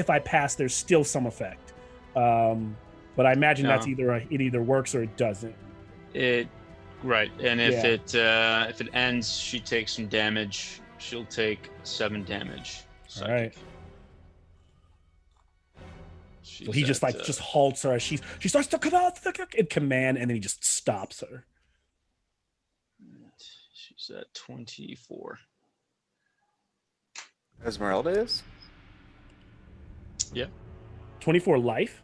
I pass, there's still some effect. But I imagine that's it either works or it doesn't. Right, and if it ends, she takes some damage. She'll take 7 damage. All right. So he just halts her as she starts to come out in command, and then he just stops her. She's at 24. Esmeralda is? Yeah. 24 life?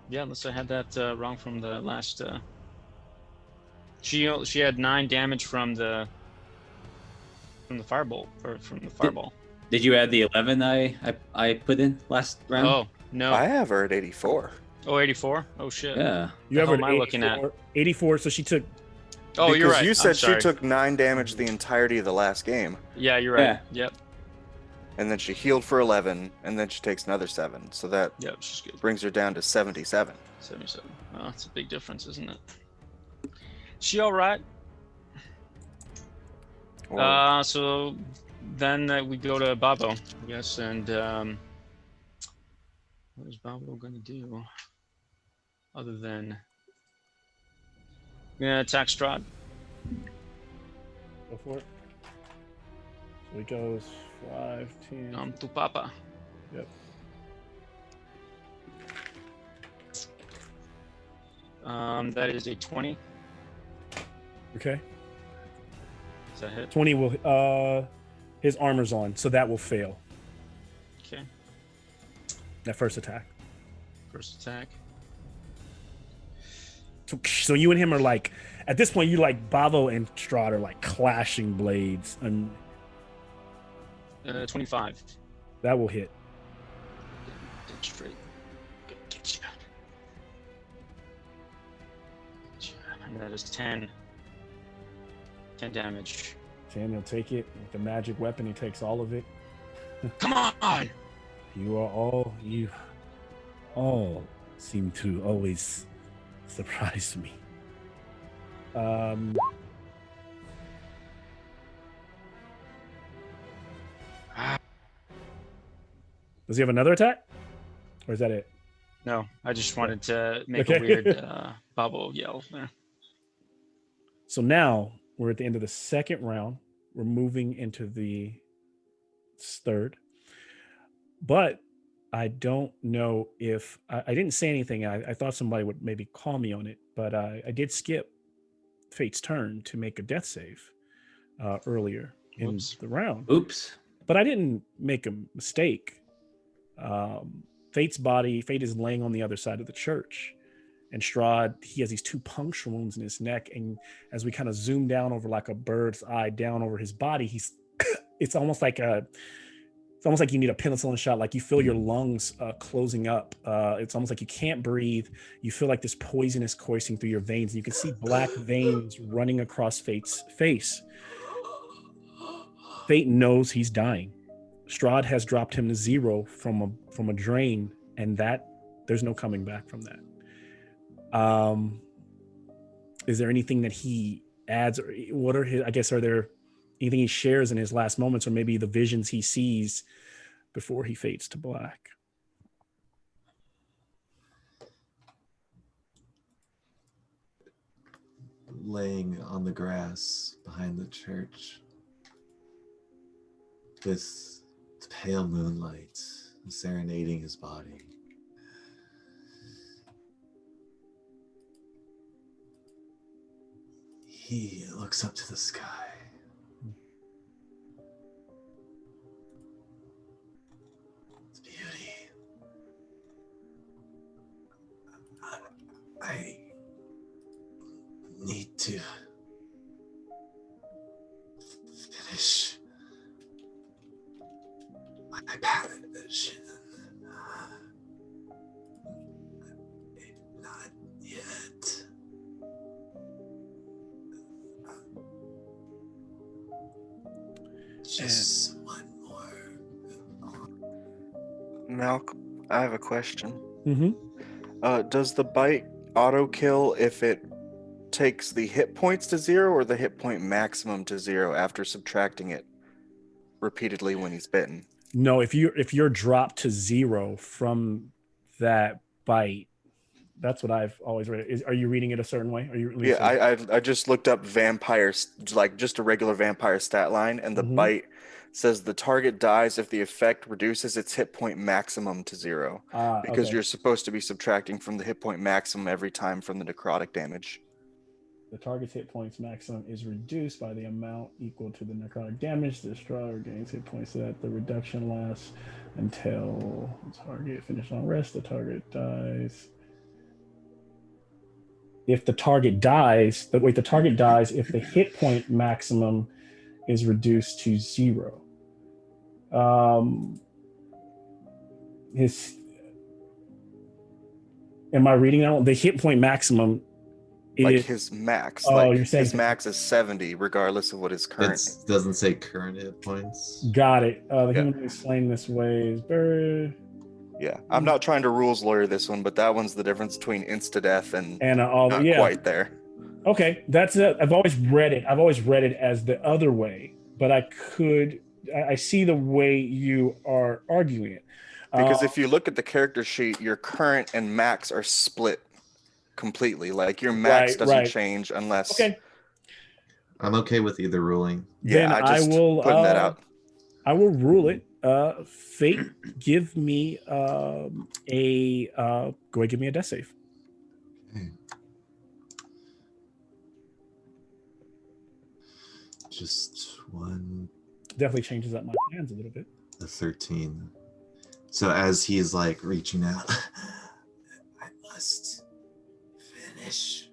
Yeah, unless I had that wrong from the last. She had 9 damage from the firebolt or from the fireball. Did you add the 11 I put in last round? Oh no, I have her at 84. Oh, 84. Oh shit. Yeah. You have her am I looking at? 84. So she took. Oh, because you're right. you said I'm she sorry. took 9 damage the entirety of the last game. Yeah, you're right. Yeah. Yep. And then she healed for 11, and then she takes another 7. So that Yep. She's good. brings her down to 77. 77. Oh, that's a big difference, isn't it? She all right? Or- So then we go to Babo, I guess, and what is Babo gonna do other than gonna attack Strahd? Go for it. So he goes 5, 10. Tu papa. Yep. That is a 20. Okay. Does that hit? 20 will. His armor's on, so that will fail. Okay. That first attack. First attack. So you and him are like, at this point, you like Bavo and Strahd are like clashing blades, and 25. that will hit. Dead straight. Get you. And that is 10. 10 damage. 10, he'll take it with the magic weapon. He takes all of it. Come on! You all seem to always surprise me. Does he have another attack? Or is that it? No, I just wanted to make Okay. a weird Babo yell there. So now we're at the end of the second round. We're moving into the third. But I don't know if I didn't say anything. I thought somebody would maybe call me on it, but I did skip Fate's turn to make a death save earlier in the round. Oops. But I didn't make a mistake. Fate is laying on the other side of the church, And Strahd, he has these 2 puncture wounds in his neck, and as we kind of zoom down over like a bird's eye down over his body, he's it's almost like you need a penicillin shot. Like you feel your lungs closing up. It's almost like you can't breathe. You feel like this poison is coursing through your veins, and you can see black veins running across Fate's face. Fate knows he's dying. Strahd has dropped him to 0 from a drain, and that there's no coming back from that. Is there anything that he adds, or what are his, I guess, are there anything he shares in his last moments, or maybe the visions he sees before he fades to black? Laying on the grass behind the church with the pale moonlight serenading his body. He looks up to the sky. The beauty. I need to finish my passion. Not yet. Just one more. Malcolm, I have a question. Mm-hmm. Does the bite auto kill if it takes the hit points to 0 or the hit point maximum to 0 after subtracting it repeatedly when he's bitten? No, if you're dropped to 0 from that bite, that's what I've always read. Are you reading it a certain way? Are you? Yeah, I just looked up vampires, like just a regular vampire stat line, and the bite says the target dies if the effect reduces its hit point maximum to 0, because okay. you're supposed to be subtracting from the hit point maximum every time from the necrotic damage. The target's hit points maximum is reduced by the amount equal to the necrotic damage. The destroyer gains hit points so that the reduction lasts until the target finishes on rest. The target dies. If the target dies, the target dies if the hit point maximum is reduced to 0. Am I reading that one? The hit point maximum like his max. You're saying his max is 70, regardless of what his current. It doesn't say current hit points. Got it. The human explained this way is buried. Yeah, I'm not trying to rules lawyer this one, but that one's the difference between insta death and all not quite there. Okay, that's it. I've always read it as the other way, but I see the way you are arguing it. Because if you look at the character sheet, your current and max are split completely. Like your max doesn't change unless. Okay. I'm okay with either ruling. Yeah, I will putting that out. I will rule it. Fate, give me go ahead, give me a death save. Okay. Just one. Definitely changes up my plans a little bit. A 13. So as he's like reaching out, I must finish.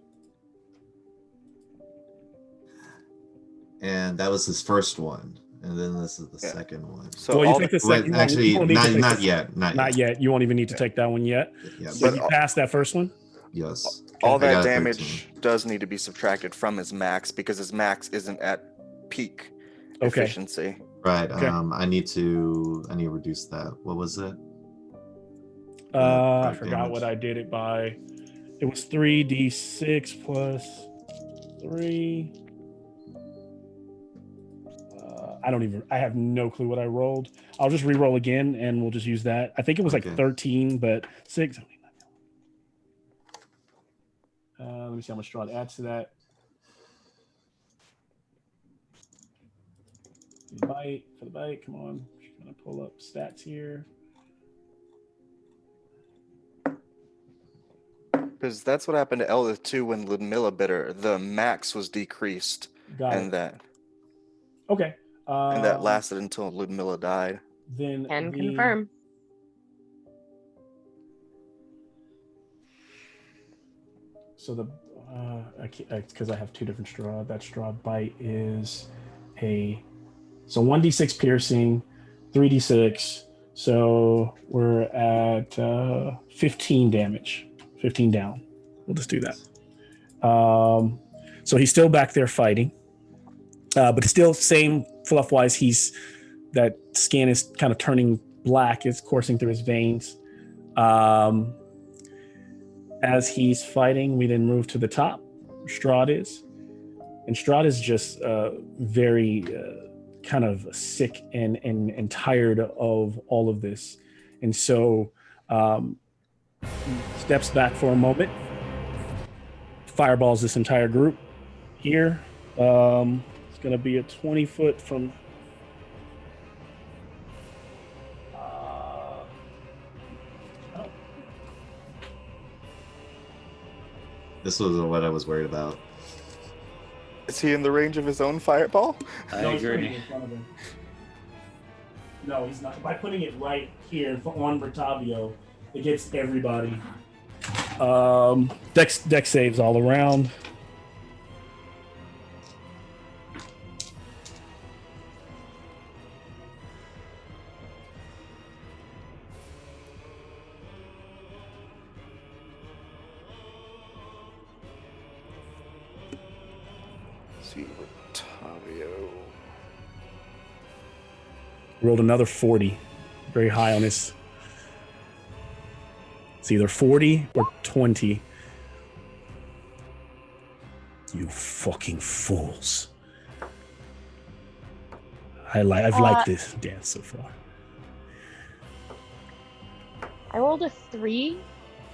And that was his first one. And then this is the second one. So you take the second one? Actually, not yet. Not yet. You won't even need to take that one yet. Yeah, so you passed that first one? Yes. All that damage does need to be subtracted from his max because his max isn't at peak efficiency. Right. Okay. I need to reduce that. What was it? I forgot what I did it by. It was 3d6 plus 3. I have no clue what I rolled. I'll just re-roll again and we'll just use that. I think it was like 13, but 6. Let me see how much draw it adds to that. For the bite, come on. Just gonna pull up stats here. Because that's what happened to Eldith too when Ludmilla bit her. The max was decreased. Okay. And that lasted until Ludmilla died. Then confirm. So the because I have two different straw. That straw bite is so 1d6 piercing, 3d6. So we're at 15 damage, 15 down. We'll just do that. So he's still back there fighting, but still same fluff wise. That skin is kind of turning black. It's coursing through his veins. As he's fighting, we then move to the top. Strahd is. And Strahd is just very kind of sick and tired of all of this. And so steps back for a moment, fireballs this entire group here. It's going to be a 20-foot from... This was what I was worried about. Is he in the range of his own fireball? I No, he's putting agree. it in front of him. No, he's not. By putting it right here on Bertavio, it gets everybody. Dex saves all around. Rolled another 40. Very high on his. It's either 40 or 20. You fucking fools. I've liked this dance so far. I rolled a 3.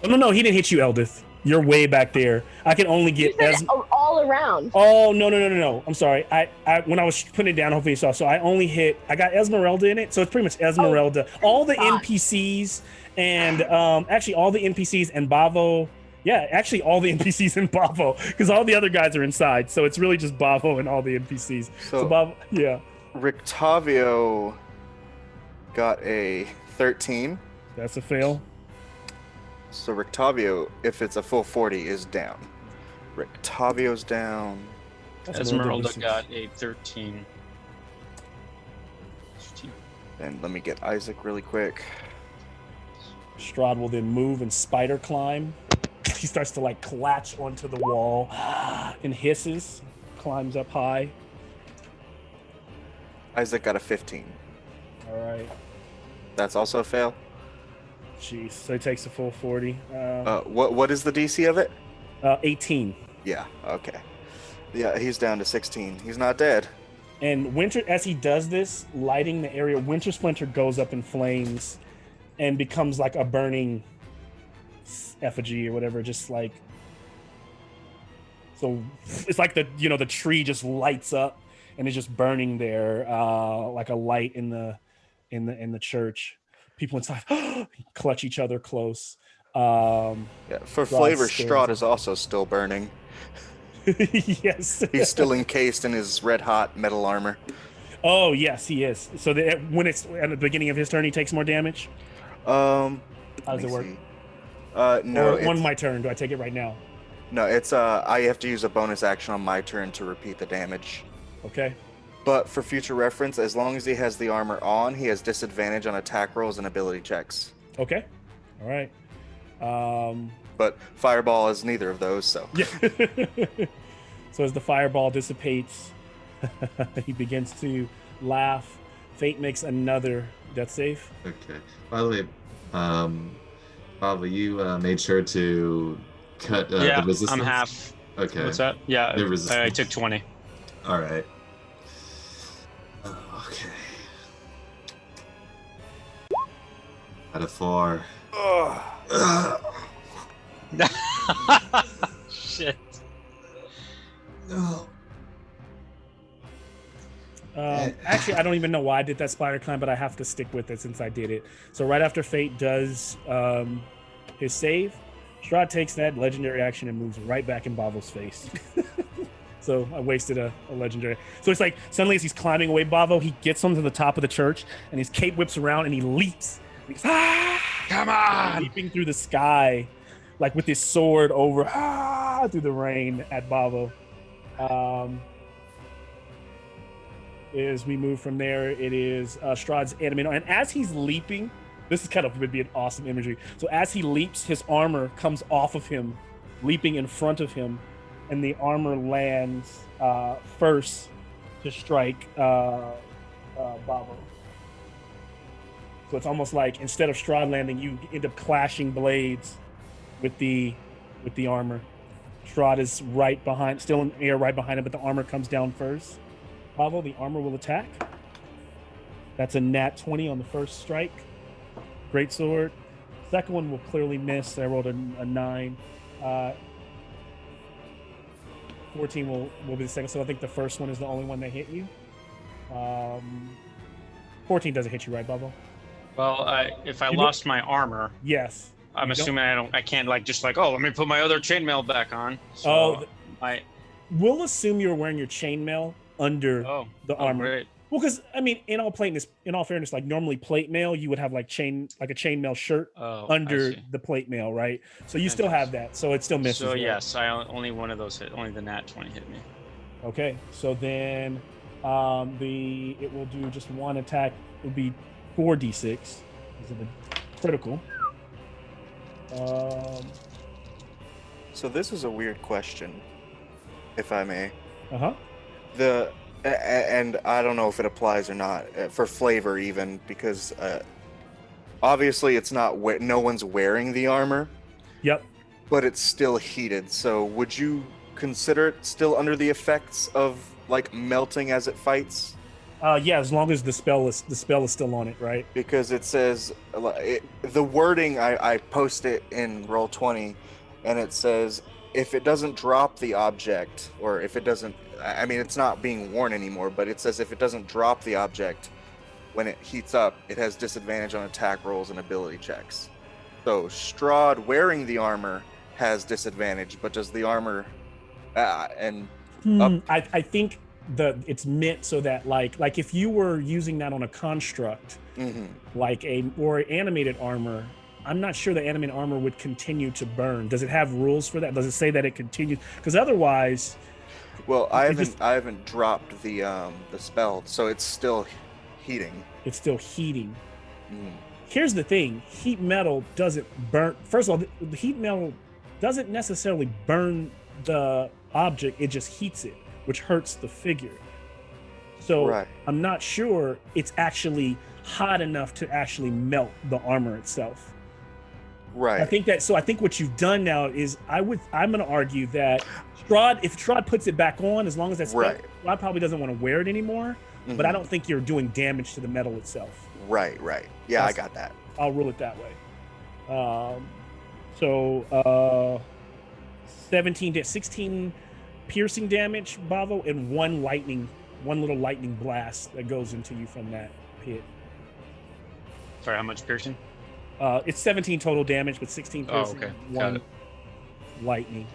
Oh, no, he didn't hit you, Eldith. You're way back there. I can only get You said all around. Oh, no. I'm sorry. I when I was putting it down, hopefully you saw. So I got Esmeralda in it. So it's pretty much Esmeralda. All the NPCs and actually all the NPCs and Bavo. Yeah, actually all the NPCs and Bavo, because all the other guys are inside. So it's really just Bavo and all the NPCs. So Bavo, yeah. Rictavio got a 13. That's a fail. So Rictavio, if it's a full 40, is down. Rictavio's down. Esmeralda got a 13. And let me get Isaac really quick. Strahd will then move and spider climb. He starts to like clatch onto the wall and hisses, climbs up high. Isaac got a 15. All right. That's also a fail. Jeez, so he takes a full 40. What is the DC of it? 18. Yeah, okay. Yeah, he's down to 16. He's not dead. And Winter, as he does this, lighting the area, Winter Splinter goes up in flames and becomes like a burning effigy or whatever, just like... So it's like the tree just lights up and is just burning there like a light in the church. People inside clutch each other close. Yeah, for flavor, Strahd is also still burning. Yes. He's still encased in his red hot metal armor. Oh, yes, he is. So when it's at the beginning of his turn, he takes more damage? How does it work? No. Or my turn. Do I take it right now? No, it's I have to use a bonus action on my turn to repeat the damage. Okay. But for future reference, as long as he has the armor on, he has disadvantage on attack rolls and ability checks. Okay. All right. But fireball is neither of those, so. Yeah. So as the fireball dissipates, he begins to laugh. Fate makes another death save. Okay. By the way, Bava, you made sure to cut the resistance? I'm half. Okay. What's that? Yeah, The resistance. I took 20. All right. Okay. Out of 4. Shit. No. Actually, I don't even know why I did that spider climb, but I have to stick with it since I did it. So right after Fate does his save, Strahd takes that legendary action and moves right back in Bavo's face. So I wasted a legendary. So it's like suddenly as he's climbing away, Bavo, he gets onto the top of the church and his cape whips around and he leaps. He goes, ah! Come on! Leaping through the sky, like with his sword over, through the rain at Bavo. As we move from there, it is Strahd's animator, and as he's leaping, this is kind of would be an awesome imagery. So as he leaps, his armor comes off of him, leaping in front of him, and the armor lands first to strike Bavo. So it's almost like instead of Strahd landing, you end up clashing blades with the armor. Strahd is right behind, still in the air, right behind him, but the armor comes down first. Bavo, the armor will attack. That's a nat 20 on the first strike. Great sword. Second one will clearly miss. I rolled a 9. 14 will be the second. So I think the first one is the only one that hit you. 14 doesn't hit you, right, Bavo? Well, if I lost my armor, yes. I'm assuming I can't let me put my other chainmail back on. So we'll assume you're wearing your chainmail under the armor. Great. Well, because I mean, in all fairness, like normally plate mail, you would have like a chainmail shirt under the plate mail, right? So you still have that, so it still misses. So right? yes, only one of those hit. Only the nat 20 hit me. Okay, so then it will do just one attack. It would be 4d6. Is it a critical? So this is a weird question, if I may. And I don't know if it applies or not for flavor, even because obviously it's not no one's wearing the armor. Yep. But it's still heated. So would you consider it still under the effects of like melting as it fights? Yeah, as long as the spell is still on it, right? Because it says the wording. I post it in Roll20, and it says if it doesn't drop the object, or if it doesn't. I mean, it's not being worn anymore, but it says if it doesn't drop the object when it heats up, it has disadvantage on attack rolls and ability checks. So Strahd wearing the armor has disadvantage, but does the armor I think it's meant so that like if you were using that on a construct, like or animated armor, I'm not sure the animated armor would continue to burn. Does it have rules for that? Does it say that it continues? Because otherwise. Well, I haven't dropped the spell, so it's still heating. It's still heating. Here's the thing: heat metal doesn't burn. First of all, the heat metal doesn't necessarily burn the object; it just heats it, which hurts the figure. So I'm not sure it's actually hot enough to actually melt the armor itself. Right. I think what you've done now is I'm going to argue that if Strahd puts it back on, as long as that's Strahd probably doesn't want to wear it anymore, but I don't think you're doing damage to the metal itself. Right. Yeah, I got that. I'll rule it that way. 16 piercing damage, Bavo, and one little lightning blast that goes into you from that pit. Sorry, how much piercing? It's 17 total damage, but 16 piercing, one lightning.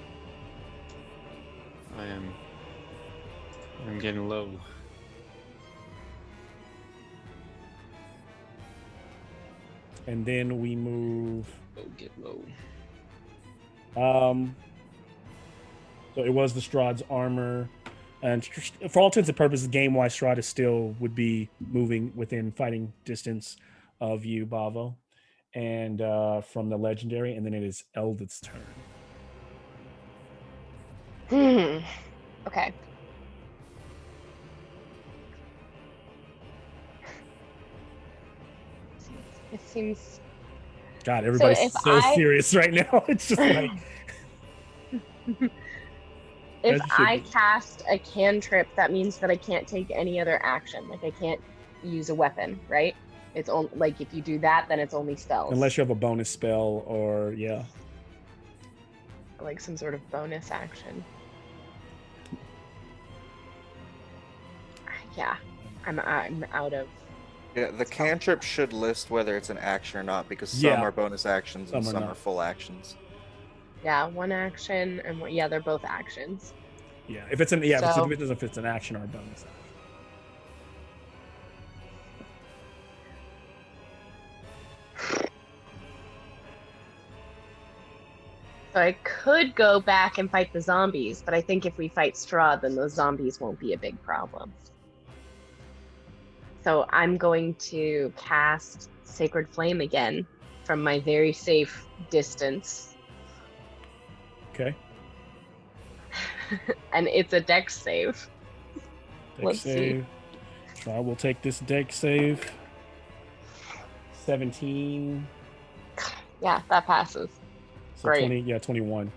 I'm getting low. And then we move. Get low. So it was the Strahd's armor, and for all intents and purposes, game-wise, Strahd would be moving within fighting distance of you, Bavo, and from the legendary, and then it is Eldith's turn. Okay. It seems. God, everybody's so serious right now. It's just like. If I cast a cantrip, that means that I can't take any other action. Like I can't use a weapon, right? It's only like if you do that, then it's only spells. Unless you have a bonus spell or like some sort of bonus action. Yeah, I'm out of. Yeah, the cantrip should list whether it's an action or not, because some are bonus actions and some are full actions. Yeah, one action and they're both actions. Yeah, if it's if it's an action or a bonus action. So I could go back and fight the zombies, but I think if we fight Straw, then those zombies won't be a big problem. So I'm going to cast Sacred Flame again from my very safe distance. Okay. And it's a dex save. Dex Let's save. So I will take this dex save. 17. Yeah, that passes. So Great. 20. Yeah, 21.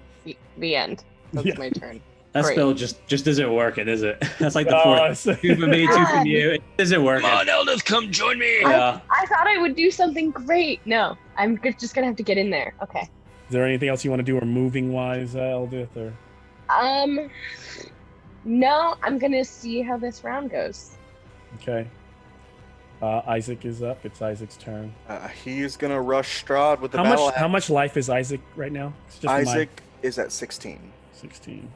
The end. That's Yeah. my turn. That Great. spell just isn't working, is it? That's like the Oh, fourth. so- Two from me, two from you. It isn't working. Come on, Eldith, come join me. Yeah. I thought I would do something great. No, I'm just gonna have to get in there. Okay. Is there anything else you want to do or moving wise, Eldith? Or No, I'm gonna see how this round goes. okay. Isaac is up. It's Isaac's turn. He's gonna rush Strahd with the How battle much? axe. How much life is Isaac right now? It's just Isaac is at 16. 16.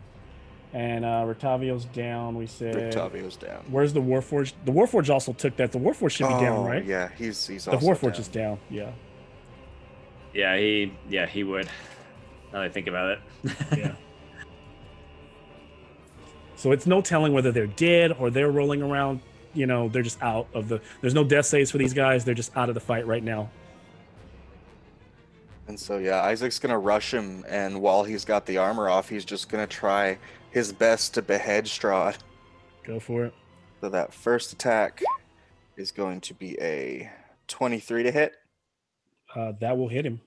And Rotavio's down. We said. Rictavio's down. Where's the Warforged? The Warforged also took that. The Warforged should be down, right? Yeah, he's The also Warforged down. is down. Yeah. He would. Now that I think about it. Yeah. So it's no telling whether they're dead or they're rolling around. You know, they're just out of the. There's no death saves for these guys. They're just out of the fight right now. And so yeah, Isaac's gonna rush him, and while he's got the armor off, he's just gonna try his best to behead Strahd. Go for it. So that first attack is going to be a 23 to hit. That will hit him.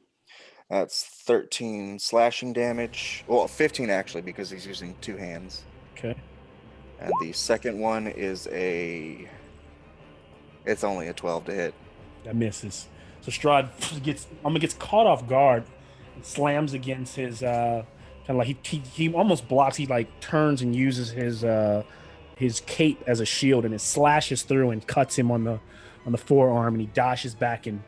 That's 13 slashing damage. Well, 15 actually, because he's using two hands. Okay. And the second one is it's only a 12 to hit. That misses. So Strahd gets caught off guard and slams against his kind of like he almost blocks. He like turns and uses his cape as a shield, and it slashes through and cuts him on the forearm, and he dashes back and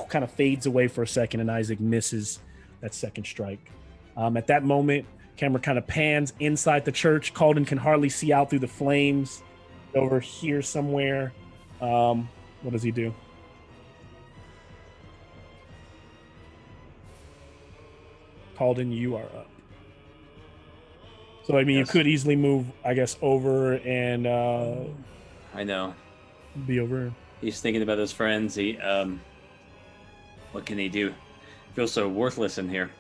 kind of fades away for a second, and Isaac misses that second strike. At that moment, camera kind of pans inside the church. Calden can hardly see out through the flames. Over here somewhere. What does he do? Calden, you are up. So I mean, Yes. you could easily move, I guess, over and I know. be over. He's thinking about his friends. What can he do? Feels so worthless in here.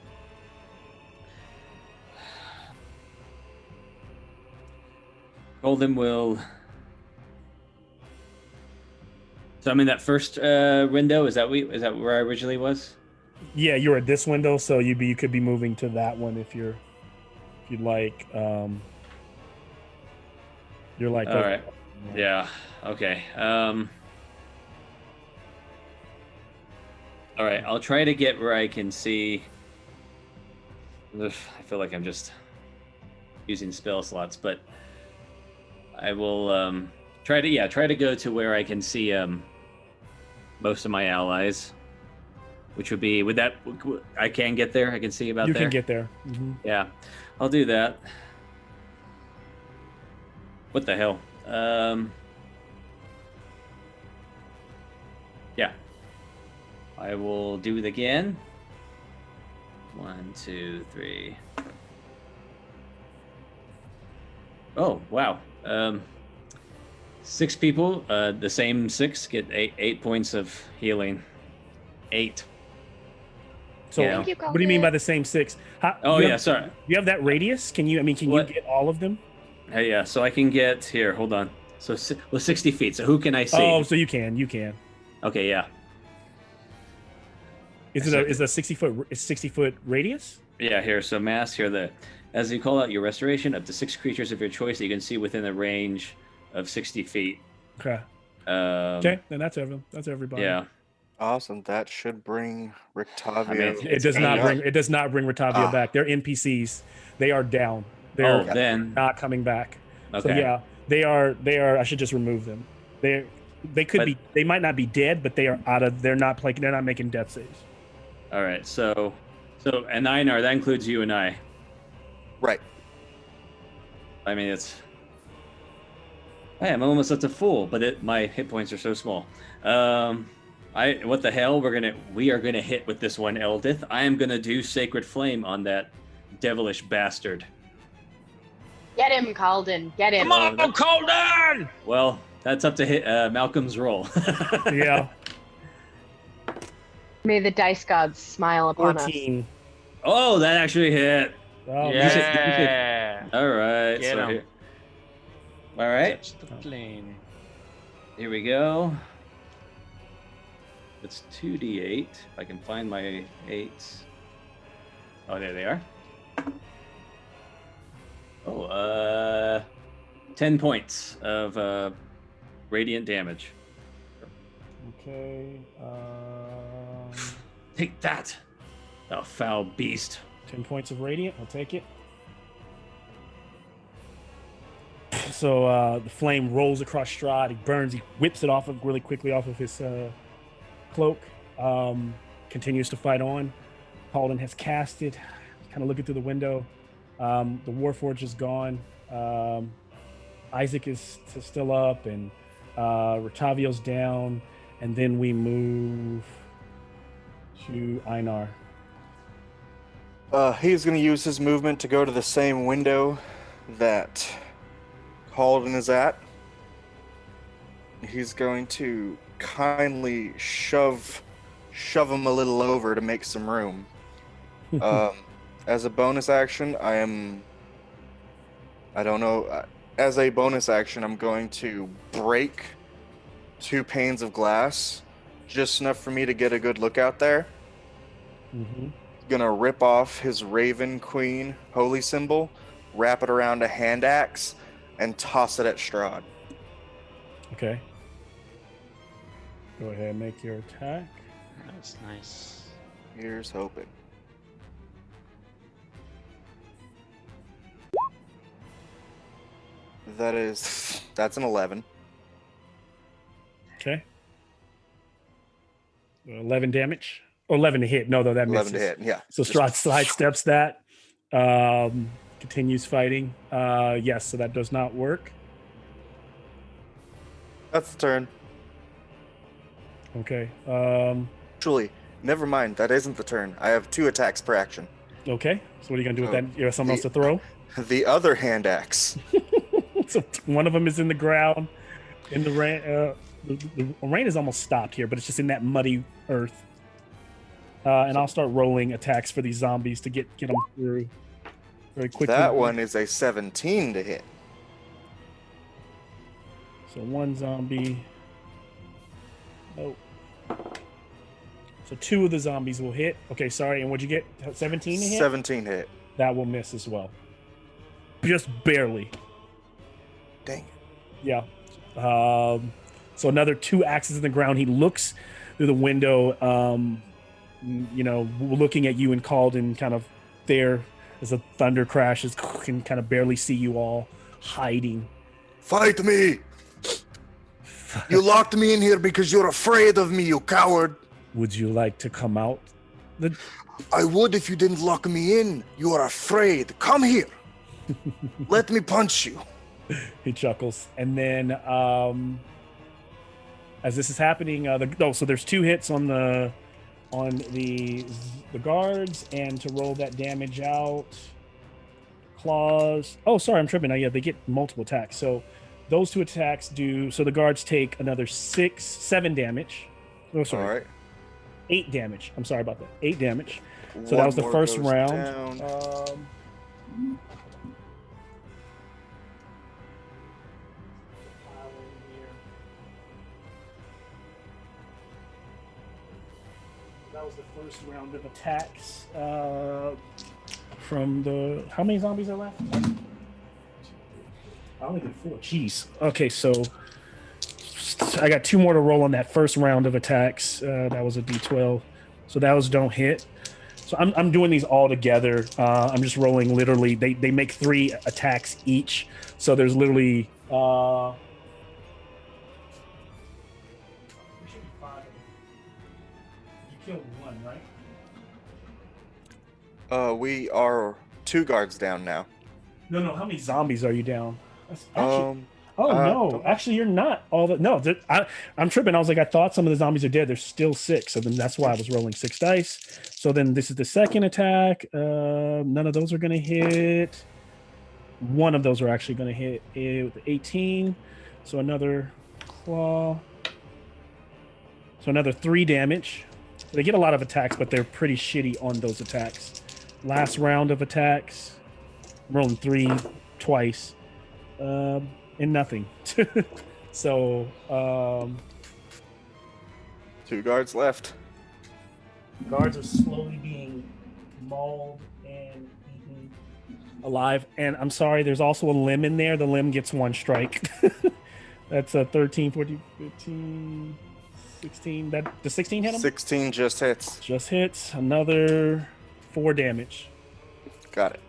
Golden will. So I'm in that first window. Is that where I originally was? Yeah, you're at this window, so you could be moving to that one if you'd like. You're like. All right. Yeah. Okay. All right. I'll try to get where I can see. Ugh, I feel like I'm just using spell slots, but I will try to go to where I can see most of my allies, which would be I can get there. I can see about You there. can get there. Mhm. Yeah, I'll do that. What the hell? Yeah. I will do it again. 1, 2, 3. Oh, wow. 6 people, the same 6 get 8 points of healing. 8. So Yeah. Thank you, what do you mean Calden. by the same 6? Oh, you yeah, have, sorry. Do you have that radius? Can you What? get all of them? Hey, yeah, so I can get here. Hold on. So 60 feet. So who can I see? Oh, so you can. Okay, yeah. Is it a 60 foot radius? Yeah, here. So mass here. As you call out your restoration, up to 6 creatures of your choice that you can see within a range of 60 feet. Okay. Um, Okay, then that's everybody. Yeah. Awesome. That should bring Rictavio. I mean, It does not eight. bring Rotavio Ah. back. They're NPCs. They are down. They're Then. not coming back. Okay. So yeah, they are. I should just remove them. They could But- be. They might not be dead, but they are out of. They're not playing. They're not making death saves. All right. So and Einar, that includes you and I. Right. I mean, it's. Hey, I'm almost at the full, but my hit points are so small. What the hell? We are gonna hit with this one Eldith. I am gonna do Sacred Flame on that devilish bastard. Get him, Calden. Get him. Come on, Calden! Well, that's up to Malcolm's roll. Yeah. May the dice gods smile upon us. 14. Oh, that actually hit. Oh, Yeah. All right. Get so 'em. here. All right. Touch the plane. Here we go. It's 2d8. If I can find my 8s. Oh, there they are. Oh, 10 points of radiant damage. Okay. Take that, thou foul beast. 10 points of radiant. I'll take it. So the flame rolls across Strahd. He burns. He whips it off really quickly off of his cloak. Continues to fight on. Paladin has cast it. Kind of looking through the window. The Warforged is gone. Isaac is still up, and Ratavio's down. And then we move to Einar. He's going to use his movement to go to the same window that Halden is at. He's going to kindly shove him a little over to make some room. As a bonus action, as a bonus action, I'm going to break 2 panes of glass, just enough for me to get a good look out there. Mm-hmm. Gonna rip off his Raven Queen holy symbol, wrap it around a hand axe, and toss it at Strahd. Okay. Go ahead and make your attack. That's nice. Here's hoping. That's an 11. Okay. 11 damage. Or 11 to hit. No, though, that 11 misses. to hit, yeah. So Strahd sidesteps that. Continues fighting. Yes, so that does not work. That's the turn. Okay. Actually, never mind. That isn't the turn. I have 2 attacks per action. Okay. So what are you going to do with that? You have something else to throw? The other hand axe. So one of them is in the ground. In the rain. The rain is almost stopped here, but it's just in that muddy earth. And I'll start rolling attacks for these zombies to get them through very quickly. That one is a 17 to hit. So one zombie. Oh. So 2 of the zombies will hit. Okay, sorry. And what'd you get? 17 to hit? 17 hit. That will miss as well. Just barely. Dang it. Yeah. So another 2 axes in the ground. He looks through the window, looking at you and Calden kind of there as the thunder crashes, can kind of barely see you all hiding. Fight me! You locked me in here because you're afraid of me, you coward! Would you like to come out? I would if you didn't lock me in. You are afraid. Come here. Let me punch you. He chuckles. And then as this is happening, so there's 2 hits on the guards, and to roll that damage out, claws. Oh, sorry, I'm tripping. Yeah, they get multiple attacks. So those 2 attacks do. So the guards take another 7 damage. Oh, sorry. All right. 8 damage. I'm sorry about that. 8 damage. So One that was the more first goes round. down. That was the first round of attacks from the. How many zombies are left? I only did 4. Jeez. Okay, so I got 2 more to roll on that first round of attacks. That was a D12. So those don't hit. So I'm doing these all together. I'm just rolling literally. They make 3 attacks each. So there's literally. There should be 5. You killed 1, right? We are 2 guards down now. No. How many zombies are you down? Actually, Oh no! don't know. Actually, you're not. All the no. I'm tripping. I was like, I thought some of the zombies are dead. There's still 6, so then that's why I was rolling 6 dice. So then this is the second attack. None of those are gonna hit. One of those are actually gonna hit with 18. So another claw. So another 3 damage. So they get a lot of attacks, but they're pretty shitty on those attacks. Last round of attacks. I'm rolling 3 twice. And nothing. So 2 guards left. guards are slowly being mauled and eaten alive. And I'm sorry, there's also a limb in there. The limb gets 1 strike. That's a 13, 14, 15, 16. That the 16 hit him? 16 just hits. Just hits. Another 4 damage. Got it.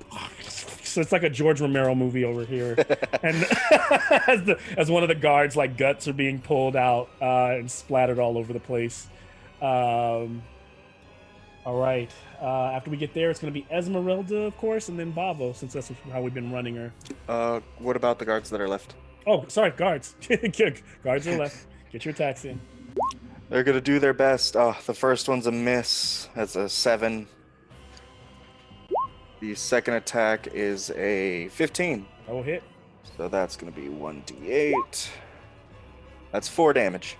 So it's like a George Romero movie over here. And as one of the guards, like, guts are being pulled out and splattered all over the place. All right. After we get there, it's going to be Esmeralda, of course, and then Bavo, since that's how we've been running her. What about the guards that are left? Oh, sorry, guards. Guards are left. Get your attacks in. They're gonna do their best. Oh, the first one's a miss. That's a 7. The second attack is a 15. That will hit. So that's gonna be 1d8. That's 4 damage.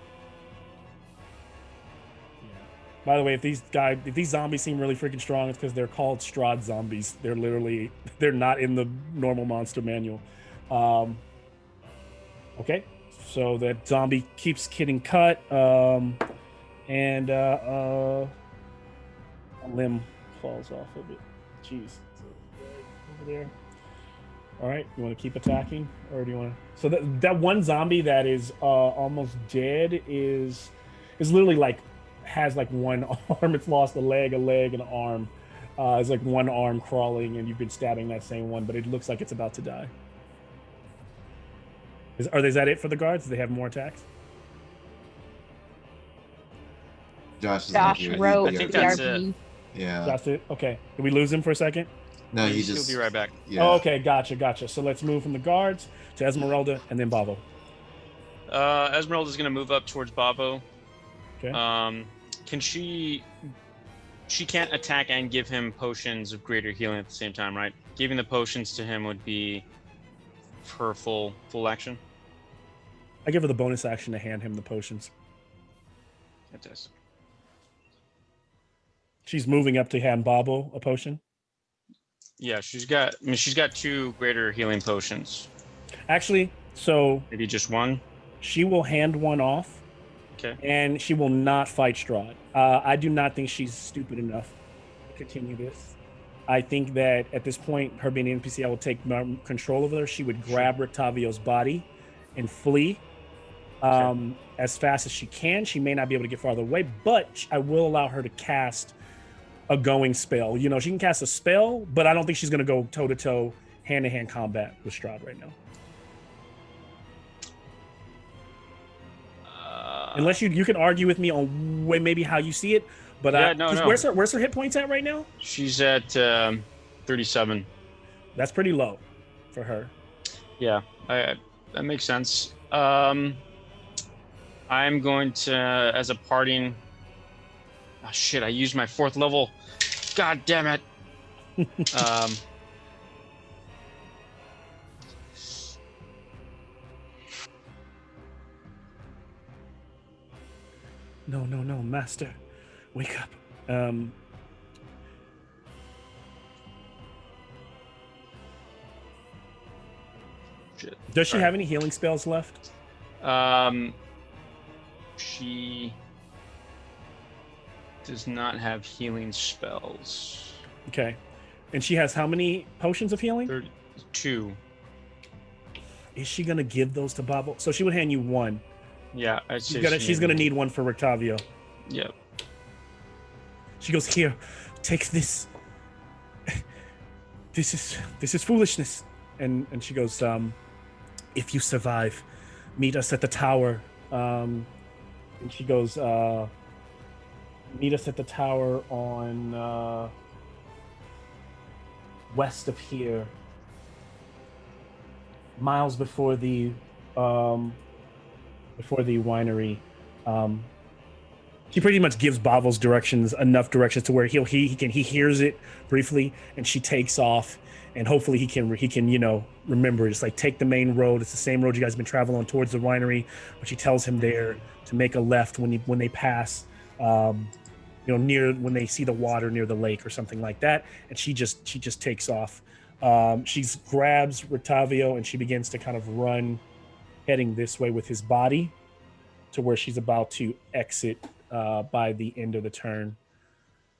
By the way, if these zombies seem really freaking strong, it's because they're called Strahd zombies. They're not in the normal monster manual. Okay, so that zombie keeps getting cut, and a limb falls off of it. Jeez, so over there. All right, you want to keep attacking, or do you want to? So that one zombie that is almost dead is literally like has like 1 arm. It's lost a leg, and an arm. It's like 1 arm crawling, and you've been stabbing that same one, but it looks like it's about to die. Is that it for the guards? Do they have more attacks? Josh is not Josh here. wrote I think that's PRP. Yeah. That's it. Okay. Did we lose him for a second? No, he He'll just. be right back. Yeah. Oh, okay. Gotcha. So let's move from the guards to Esmeralda and then Bavo. Esmeralda's gonna move up towards Bavo. Okay. Can she? She can't attack and give him potions of greater healing at the same time, right? Giving the potions to him would be her full action. I give her the bonus action to hand him the potions. Fantastic. She's moving up to hand Bavo a potion. Yeah, she's got 2 greater healing potions. Actually, so Maybe just 1. she will hand 1 off. Okay. And she will not fight Strahd. I do not think she's stupid enough to continue this. I think that at this point, her being an NPC, I will take control of her. She would grab Rictavio's body and flee as fast as she can. She may not be able to get farther away, but I will allow her to cast a going spell. You know, she can cast a spell, but I don't think she's going to go toe-to-toe, hand-to-hand combat with Strahd right now. Unless you can argue with me on maybe how you see it, but Yeah, no. where's her hit points at right now? She's at 37. That's pretty low for her. Yeah, that makes sense. I'm going to, as a parting. Oh shit! I used my 4th level. God damn it. No, master, wake up. Shit. Does she Sorry. have any healing spells left? She does not have healing spells. Okay. And she has how many potions of healing? 32. Is she gonna give those to Babo? So she would hand you 1. Yeah, I'd say She's gonna need 1 for Rictavio. Yep. She goes, here, take this. This is foolishness. And she goes, if you survive, meet us at the tower. And she goes, meet us at the tower on west of here, miles before the winery, she pretty much gives Bavo's directions, enough directions to where he hears it briefly, and she takes off, and hopefully he can remember. It's like, take the main road. It's the same road you guys have been traveling on towards the winery, but she tells him there to make a left when they pass, near when they see the water near the lake or something like that, and she just takes off. She grabs Rotavio and she begins to kind of run, heading this way with his body to where she's about to exit by the end of the turn.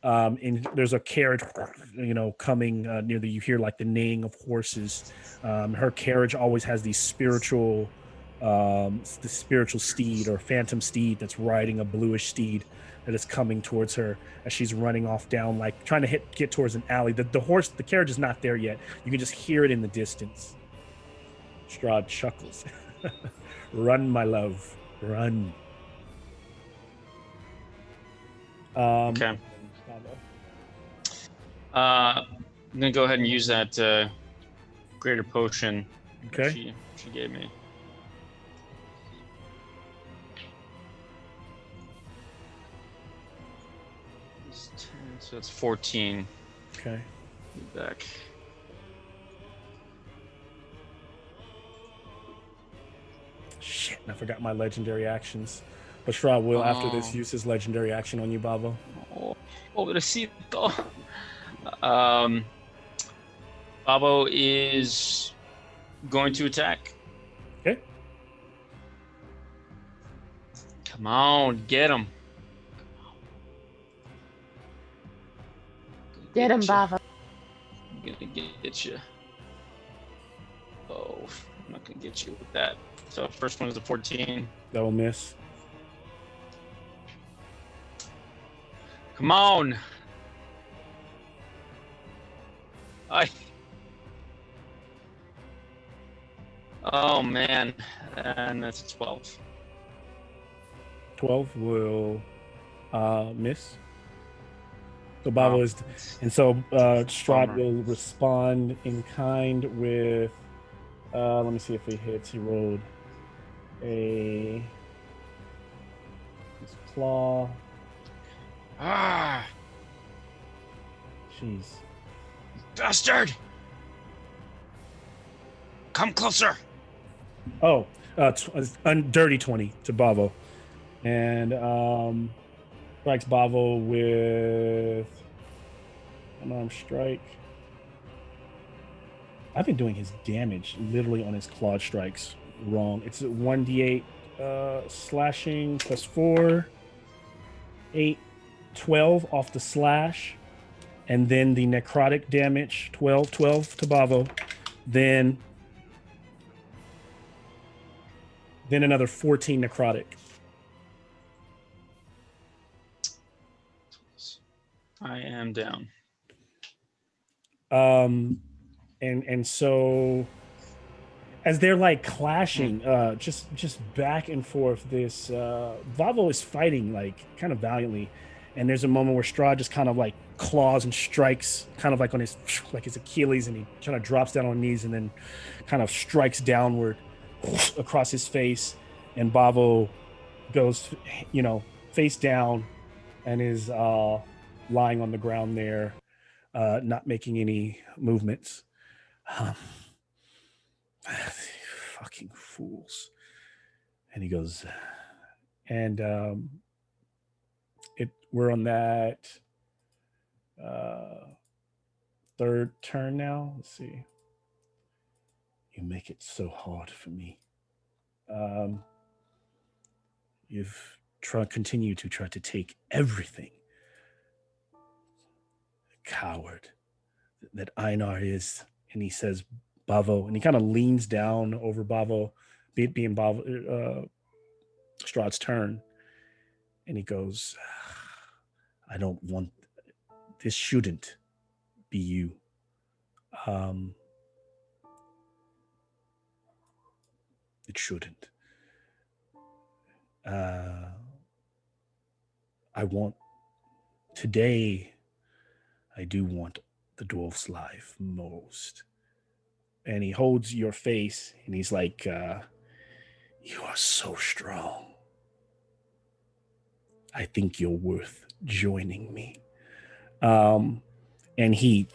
And there's a carriage, coming near you hear like the neighing of horses. Her carriage always has the spiritual steed or phantom steed that's riding a bluish steed that is coming towards her as she's running off down, like trying to get towards an alley. The carriage is not there yet. You can just hear it in the distance. Strahd chuckles. Run, my love, run. Okay. I'm gonna go ahead and use that greater potion. Okay. She gave me. It's 10, so that's 14. Okay. Back. Shit, I forgot my legendary actions. But Strahd will, after this, use his legendary action on you, Bavo. Oh, pobrecito. Babo is going to attack. Okay. Come on, get him. Get him, Bava. I'm gonna get you. Oh, I'm not gonna get you with that. So first one is a 14. That will miss. Come on. Oh man, and that's a 12. 12 will miss. So Bavo is, and so Strahd will respond in kind with. Let me see if he hits. He rolled his claw. Ah, Jeez. bastard! Come closer. Oh, dirty 20 to Bavo, and strikes Bavo with unarmed strike. I've been doing his damage literally on his clawed strikes wrong. It's 1d8 slashing plus 4, 8, 12 off the slash, and then the necrotic damage 12 to Bavo, then another 14 necrotic. I am down. And so as they're like clashing, just back and forth, this Vavo is fighting like kind of valiantly, and there's a moment where Strahd just kind of like claws and strikes kind of like on his Achilles, and he kind of drops down on knees and then kind of strikes downward across his face, and Bavo goes face down and is lying on the ground there, not making any movements. Fucking fools. And he goes, and we're on that third turn now. Let's see. You make it so hard for me. You've continue to try to take everything. The coward that Einar is. And he says, Bavo, and he kind of leans down over Bavo, being Bavo, Strahd's turn. And he goes, I don't want, this shouldn't be you. It shouldn't. Today, I do want the dwarf's life most. And he holds your face and he's like, You are so strong. I think you're worth joining me. And he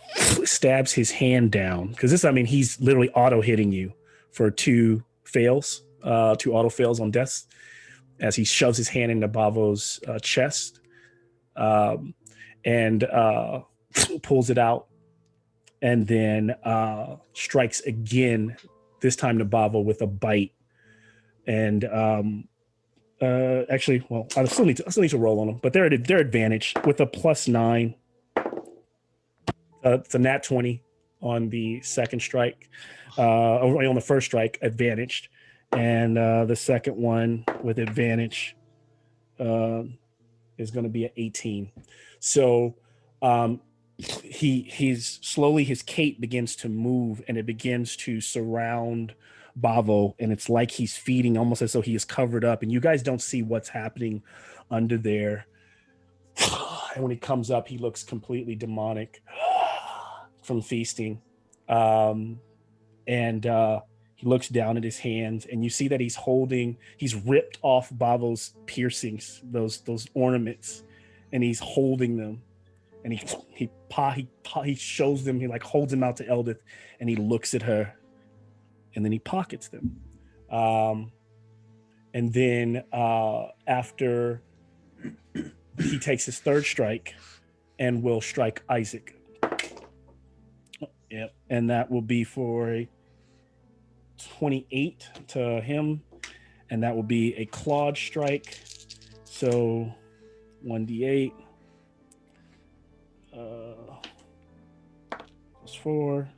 stabs his hand down because he's literally auto hitting you for 2 fails, 2 auto fails on deaths as he shoves his hand into Bavo's chest and pulls it out and then strikes again, this time to Bavo with a bite. And actually, well, I still need to roll on them, but they're advantaged with a +9. It's a nat 20 on the second strike, on the first strike, advantaged, and the second one with advantage is going to be an 18. So he's slowly, his cape begins to move and it begins to surround Bavo, and it's like he's feeding, almost as though he is covered up, and you guys don't see what's happening under there. And when he comes up, he looks completely demonic from feasting. And he looks down at his hands, and you see that he's ripped off Bavo's piercings, those ornaments, and he's holding them. And he shows them, he like holds them out to Eldith, and he looks at her, and then he pockets them. And then after he takes his third strike and will strike Isaac. Yep. And that will be for a 28 to him. And that will be a clawed strike. So 1d8 plus 4.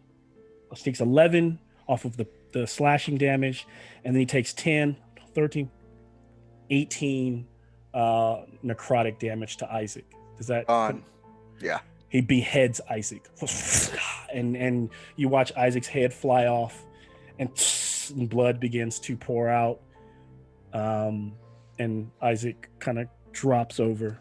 He takes 11 off of the slashing damage. And then he takes 10, 13, 18 necrotic damage to Isaac. Does that? Yeah. He beheads Isaac, and you watch Isaac's head fly off, and blood begins to pour out, and Isaac kind of drops over.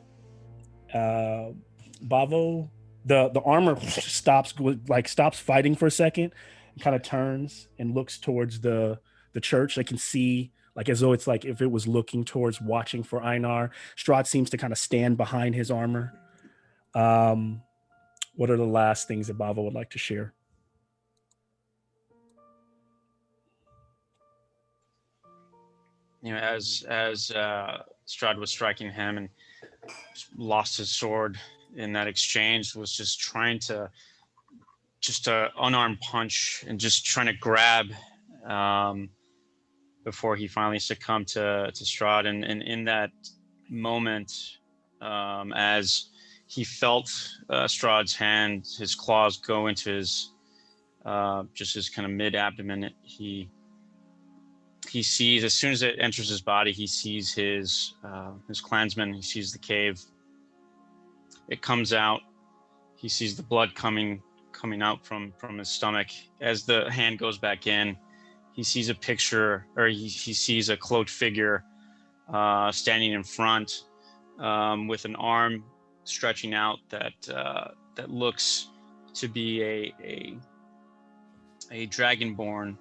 Bavo, the armor stops fighting for a second, and kind of turns and looks towards the church. They can see, like, as though it's like if it was looking towards watching for Einar. Strahd seems to kind of stand behind his armor. What are the last things that Bavo would like to share? As Strahd was striking him and lost his sword in that exchange, was just trying to unarmed punch and just trying to grab before he finally succumbed to Strahd. And in that moment, as he felt Strahd's hand, his claws go into his his kind of mid-abdomen. He sees, as soon as it enters his body, he sees his clansman. He sees the cave. It comes out. He sees the blood coming out from his stomach. As the hand goes back in, he sees a picture, or he sees a cloaked figure standing in front with an arm stretching out that looks to be a dragonborn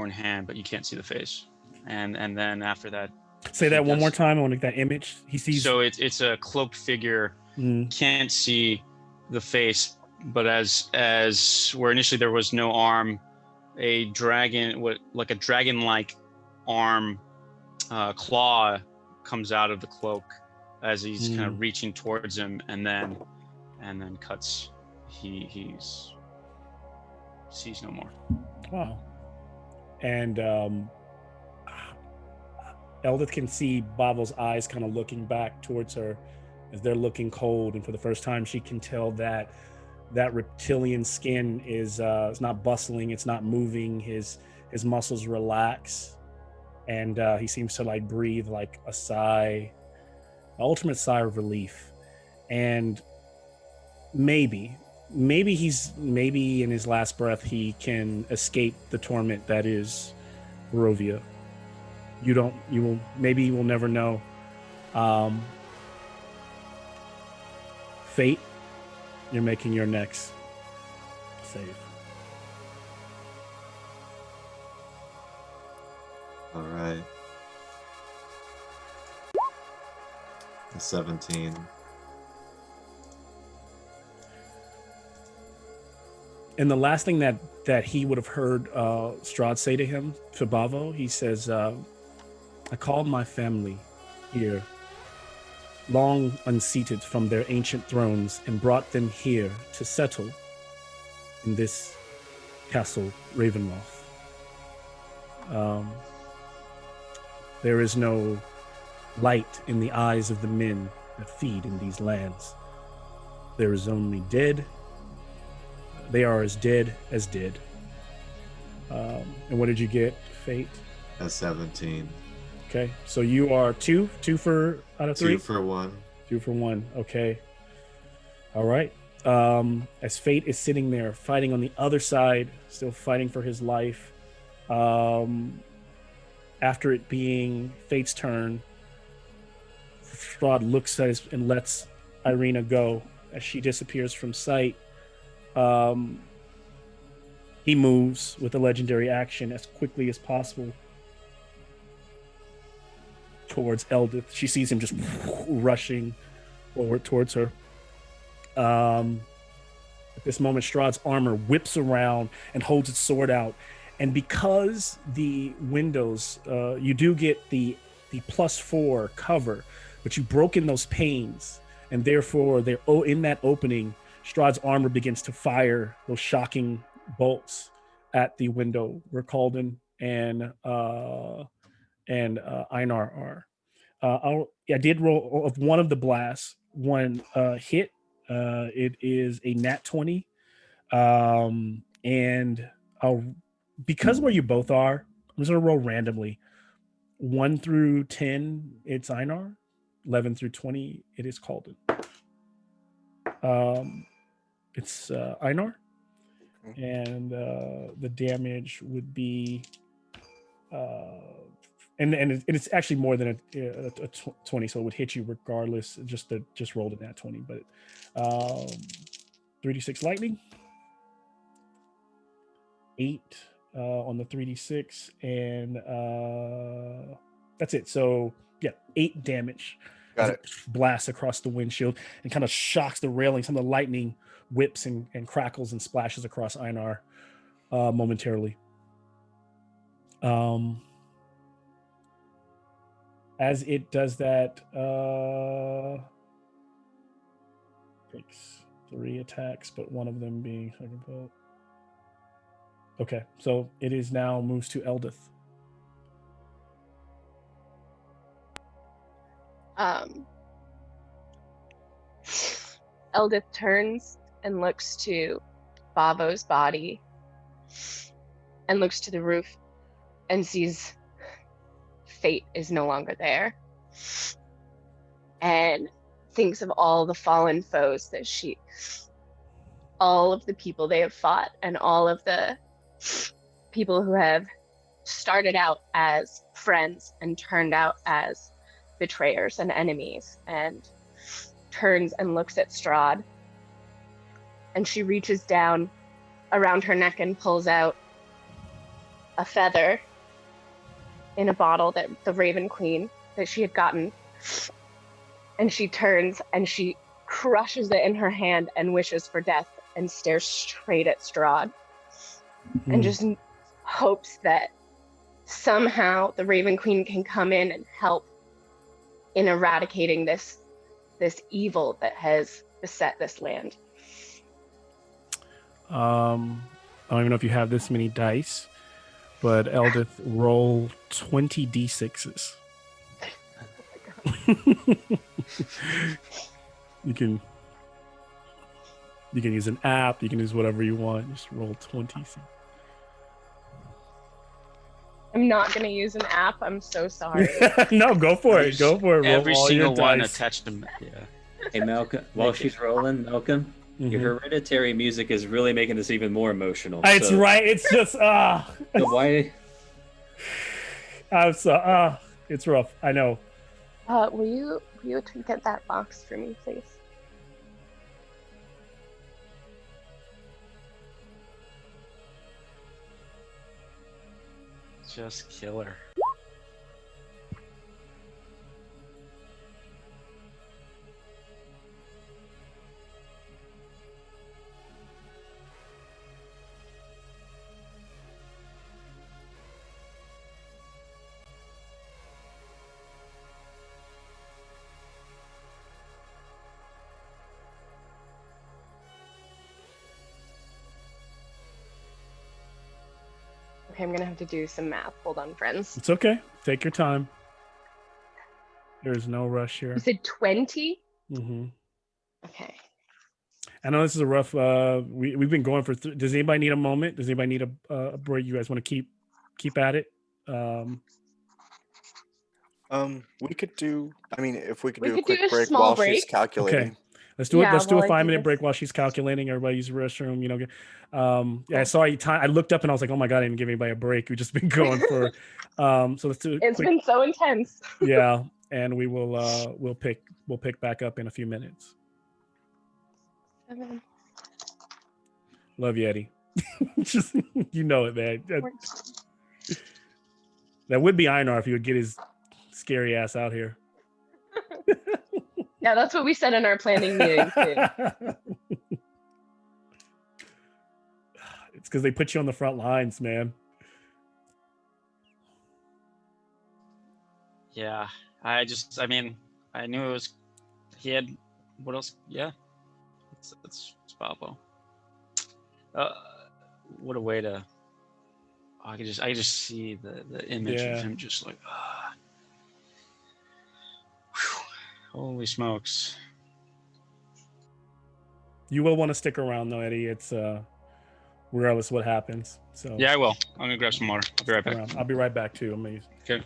hand, but you can't see the face. And then after that, say that one more time. I want to get that image. He sees. So it's a cloaked figure. Can't see the face, but as where initially there was no arm, a dragon-like arm, claw comes out of the cloak as he's kind of reaching towards him, and then cuts. He sees no more. Wow. And Eldith can see Bavo's eyes kind of looking back towards her as they're looking cold, and for the first time she can tell that reptilian skin is not bustling, it's not moving. His muscles relax, and he seems to like breathe like a sigh, an ultimate sigh of relief. And maybe in his last breath he can escape the torment that is Barovia. You will never know. Fate, you're making your next save. All right. A 17. And the last thing that he would have heard Strahd say to him, to Bavo, he says, I called my family here, long unseated from their ancient thrones, and brought them here to settle in this castle, Ravenloft. There is no light in the eyes of the men that feed in these lands. There is only dead. They are as dead as dead. And what did you get, Fate? A 17. Okay, so you are two for out of 3? 2 for 1. 2 for 1. Okay. All right. As Fate is sitting there fighting on the other side, still fighting for his life. After it being Fate's turn, Strahd looks at his and lets Irina go as she disappears from sight. He moves with a legendary action as quickly as possible towards Eldith. She sees him just rushing forward towards her. At this moment, Strahd's armor whips around and holds its sword out. And because the windows, you do get the +4 cover, but you've broken those panes, and therefore they're in that opening. Strahd's armor begins to fire those shocking bolts at the window where Calden and Einar are. I did roll of one of the blasts. One hit. It is a nat 20, and because where you both are, I'm just gonna roll randomly. 1 through 10, it's Einar. 11 through 20, it is Calden. It's Einar, and the damage would be, and it's actually more than a 20, so it would hit you regardless. Just rolled a nat 20, but 3d6 lightning, 8 on the 3d6, and that's it. So yeah, 8 damage. Got it. Blasts across the windshield and kind of shocks the railing. Some of the lightning whips and crackles and splashes across Einar momentarily. As it does that, takes 3 attacks, but one of them being second bolt. Okay, so it is now moves to Eldith. Eldith turns and looks to Bavo's body and looks to the roof and sees Fate is no longer there, and thinks of all the fallen foes that all of the people they have fought, and all of the people who have started out as friends and turned out as betrayers and enemies, and turns and looks at Strahd, and she reaches down around her neck and pulls out a feather in a bottle that the Raven Queen that she had gotten, and she turns and she crushes it in her hand and wishes for death and stares straight at Strahd and just hopes that somehow the Raven Queen can come in and help in eradicating this evil that has beset this land. I don't even know if you have this many dice, but Eldith, roll 20 d6s. You can use an app, you can use whatever you want. Just roll 20. I'm not gonna use an app. I'm so sorry. No, go for it. Go for it. Roll Every all single your one dice. attached to yeah. Hey, Malcolm, while she's rolling, Malcolm, your hereditary music is really making this even more emotional. It's right. It's just So why? I'm so it's rough. I know. Will you get that box for me, please? Just kill her. Okay, I'm gonna have to do some math. Hold on, friends. It's okay. Take your time. There's no rush here. You said 20? Mm-hmm. Okay. I know this is a rough. We've been going for. Does anybody need a moment? Does anybody need a break? You guys want to keep at it? We could do. I mean, if we could We do a could do quick a break small while she's break. calculating. Okay. Let's do it. Yeah, Let's do a while I do 5-minute break this. while she's calculating. Everybody use the restroom. Yeah, I saw you. I looked up and I was like, oh my god, I didn't give anybody a break. We've just been going for. So let's do it. It's been so intense. Yeah, and we will. We'll pick back up in a few minutes. 7. Love you, Eddie. Just you know it, man. That would be Einar if he would get his scary ass out here. Yeah, that's what we said in our planning meeting too. It's because they put you on the front lines, man. Yeah, I mean, I knew it was. He had what else? Yeah, it's Pablo. What a way to. I could just see the image of him just like. Holy smokes! You will want to stick around though, Eddie. It's regardless of what happens. So yeah, I will. I'm gonna grab some water. I'll be right back. I'll be right back too. Amazing. Okay.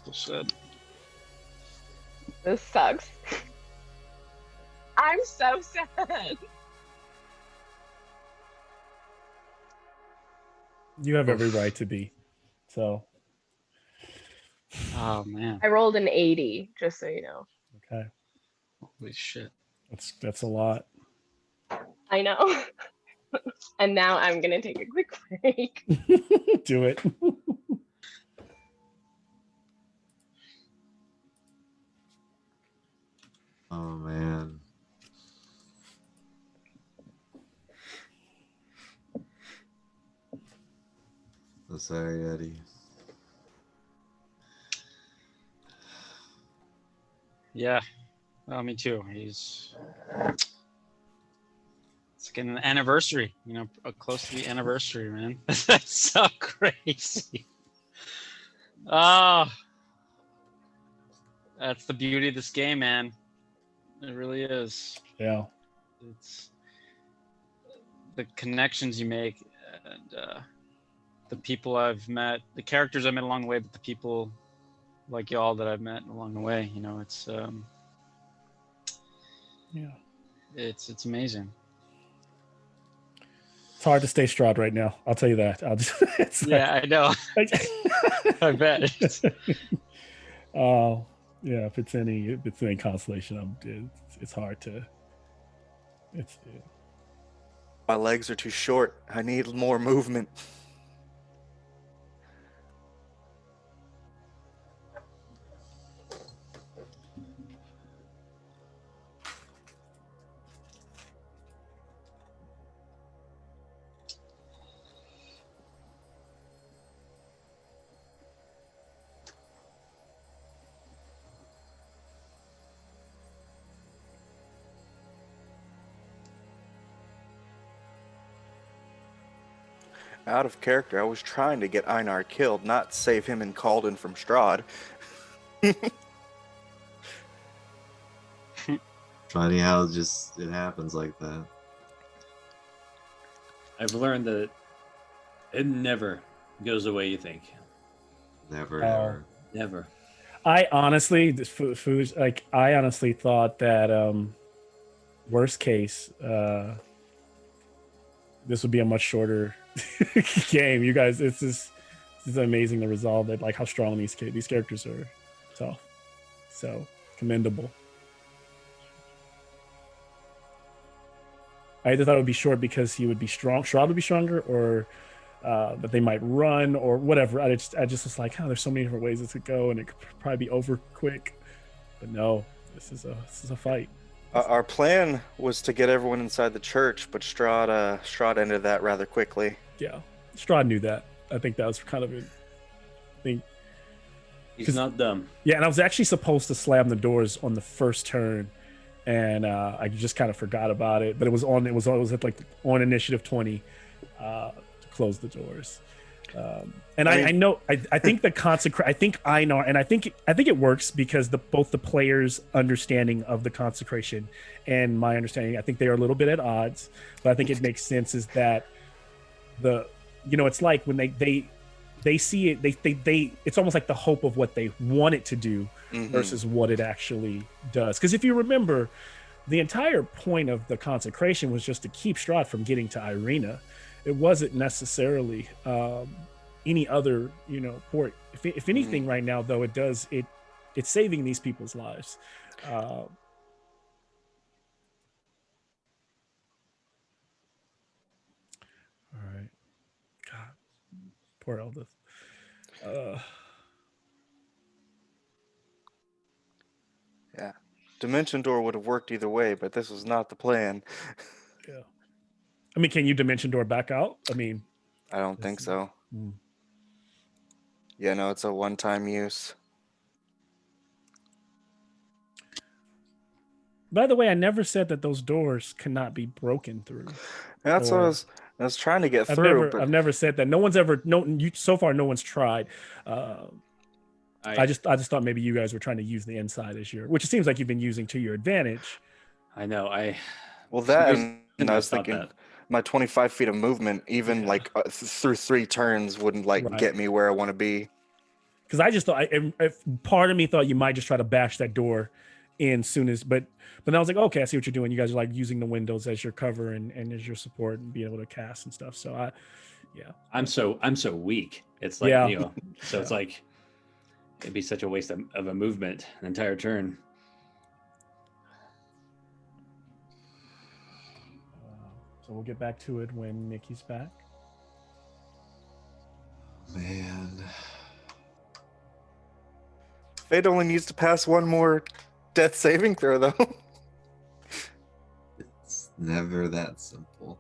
So sad. This sucks. I'm so sad. You have every right to be. So. Oh man. I rolled an 80, just so you know. Okay. Holy shit. That's a lot. I know. And now I'm gonna take a quick break. Do it. Oh man. So sorry, Eddie. Yeah. Well, me too. It's like an anniversary, close to the anniversary, man. That's so crazy. Oh, that's the beauty of this game, man. It really is. Yeah. It's the connections you make and the people I've met, the characters I met along the way, but the people like y'all that I've met along the way. You know, it's Yeah. it's amazing. It's hard to stay Strahd right now. I'll tell you that. I'll just. It's Yeah, I know. I bet. Oh, yeah. If it's any consolation, it's hard to. It's. My legs are too short. I need more movement. Out of character, I was trying to get Einar killed, not save him and Calden from Strahd. Funny how just it happens like that. I've learned that it never goes the way you think. Never, Oh. ever. Never. I honestly, I honestly thought that worst case, this would be a much shorter game. You guys, this is amazing to resolve it. Like how strong these characters are. So commendable. I either thought it would be short because he would be strong, Shroud would be stronger, or that they might run or whatever. I just was like, oh, there's so many different ways this could go, and it could probably be over quick. But no, this is a fight. Our plan was to get everyone inside the church, but Strahd ended that rather quickly. Yeah, Strahd knew that. I think that was kind of a thing. He's not dumb. Yeah, and I was actually supposed to slam the doors on the first turn, and I just kind of forgot about it. But it was at like on initiative 20 to close the doors. And I think the consecrate. I think Einar, and I think it works because both the players' understanding of the consecration and my understanding, I think they are a little bit at odds. But I think it makes sense is that it's like when they see it, they it's almost like the hope of what they want it to do versus what it actually does. Because if you remember, the entire point of the consecration was just to keep Strahd from getting to Irina. It wasn't necessarily any other port. If anything, right now though, it's saving these people's lives. All right, God, poor Eldith. Yeah, Dimension Door would have worked either way, but this was not the plan. Yeah, I mean, can you Dimension Door back out? I mean, I don't think so. Mm. Yeah, no, it's a one-time use. By the way, I never said that those doors cannot be broken through. That's what I was trying to get I've through. I've never said that. No one's ever. So far, no one's tried. I just thought maybe you guys were trying to use the inside as which it seems like you've been using to your advantage. I know. Well, that and I was thinking my 25 feet of movement, even through 3 turns, wouldn't get me where I want to be. Because I just thought, part of me thought you might just try to bash that door in soon as, but then I was like, okay, I see what you're doing. You guys are like using the windows as your cover and as your support and being able to cast and stuff. So I'm so weak. It's like it's like it'd be such a waste of a movement, an entire turn. So we'll get back to it when Nikki's back. Man. Fate only needs to pass one more death saving throw, though. It's never that simple.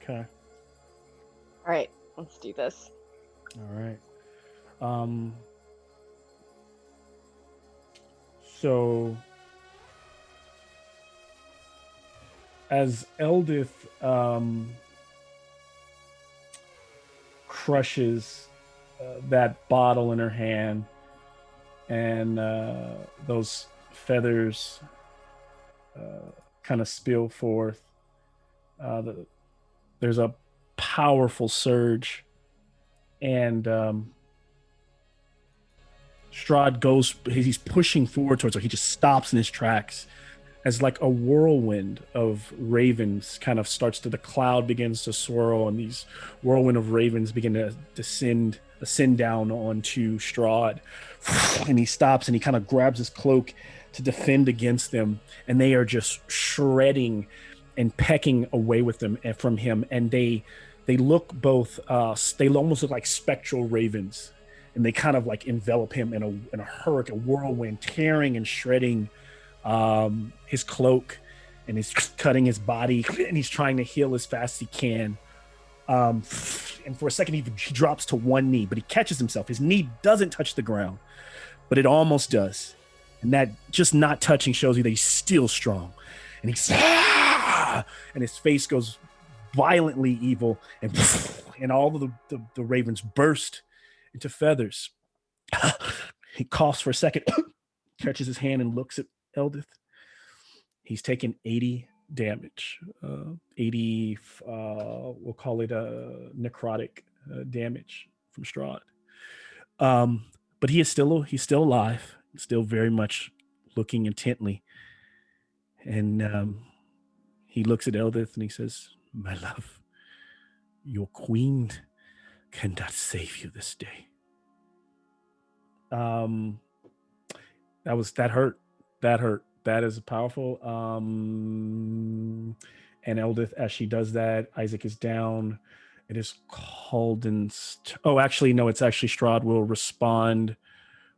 Okay. All right, let's do this. All right. So as Eldith crushes that bottle in her hand, and those feathers kind of spill forth, there's a powerful surge, and Strahd goes, he's pushing forward towards her. He just stops in his tracks as like a whirlwind of ravens kind of starts to, the cloud begins to swirl, and these whirlwind of ravens begin to ascend down onto Strahd. And he stops and he kind of grabs his cloak to defend against them, and they are just shredding and pecking away with them and from him. And they look both they almost look like spectral ravens, and they kind of like envelop him in a hurricane, whirlwind, tearing and shredding his cloak, and he's cutting his body, and he's trying to heal as fast as he can. And for a second he drops to one knee, but he catches himself. His knee doesn't touch the ground, but it almost does, and that just not touching shows you that he's still strong. And he's and his face goes violently evil, and all of the ravens burst into feathers. He coughs for a second, catches his hand, and looks at Eldith. He's taken 80 damage. 80, we'll call it necrotic damage from Strahd. But he's still alive, still very much looking intently. And he looks at Eldith and he says, "My love, your queen cannot save you this day." That hurt. That is powerful. And Eldith, as she does that, Isaac is down. It is Calden's. Actually, no, it's actually Strahd will respond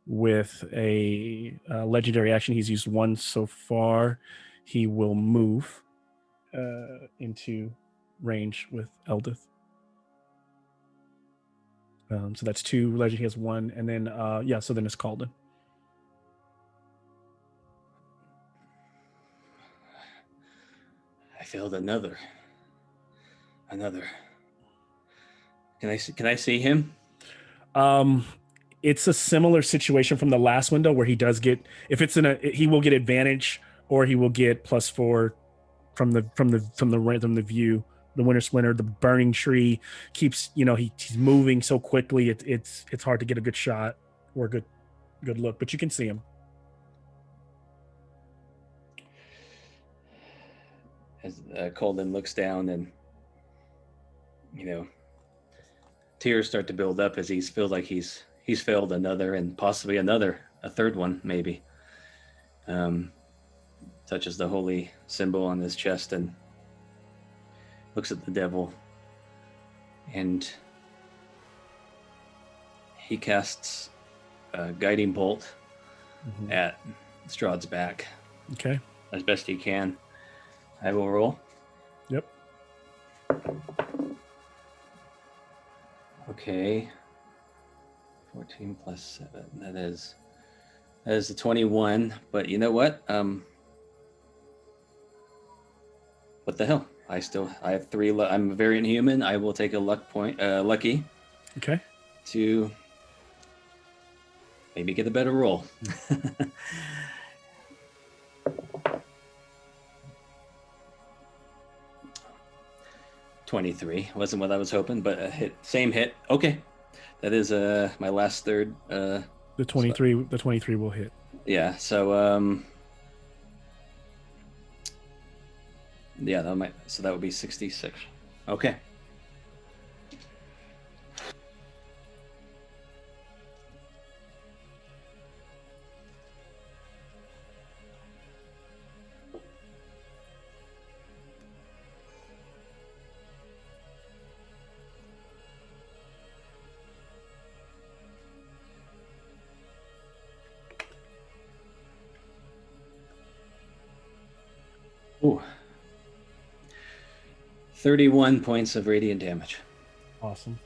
with a legendary action. He's used one so far. He will move into range with Eldith. So that's 2 legend. He has 1, and then so then it's Calden. I failed another. Can I see him? It's a similar situation from the last window where he does get, if it's he will get advantage, or he will get +4 from the view. The winter splinter, the burning tree keeps, he's moving so quickly. It's hard to get a good shot or a good look, but you can see him. As Calden looks down, and tears start to build up as he feels like he's failed another, and possibly a third one, maybe. Touches the holy symbol on his chest and looks at the devil, and he casts a guiding bolt at Strahd's back. Okay. As best he can. I will roll. Yep. Okay. 14 plus 7. That is a 21. But you know what? What the hell? I have 3. I'm a variant human. I will take a lucky. Okay. To maybe get a better roll. 23 wasn't what I was hoping, but a hit, same hit. Okay, that is my last third. The 23 will hit. Yeah. So yeah, that would be 66. Okay. Ooh. 31 points of radiant damage. Awesome.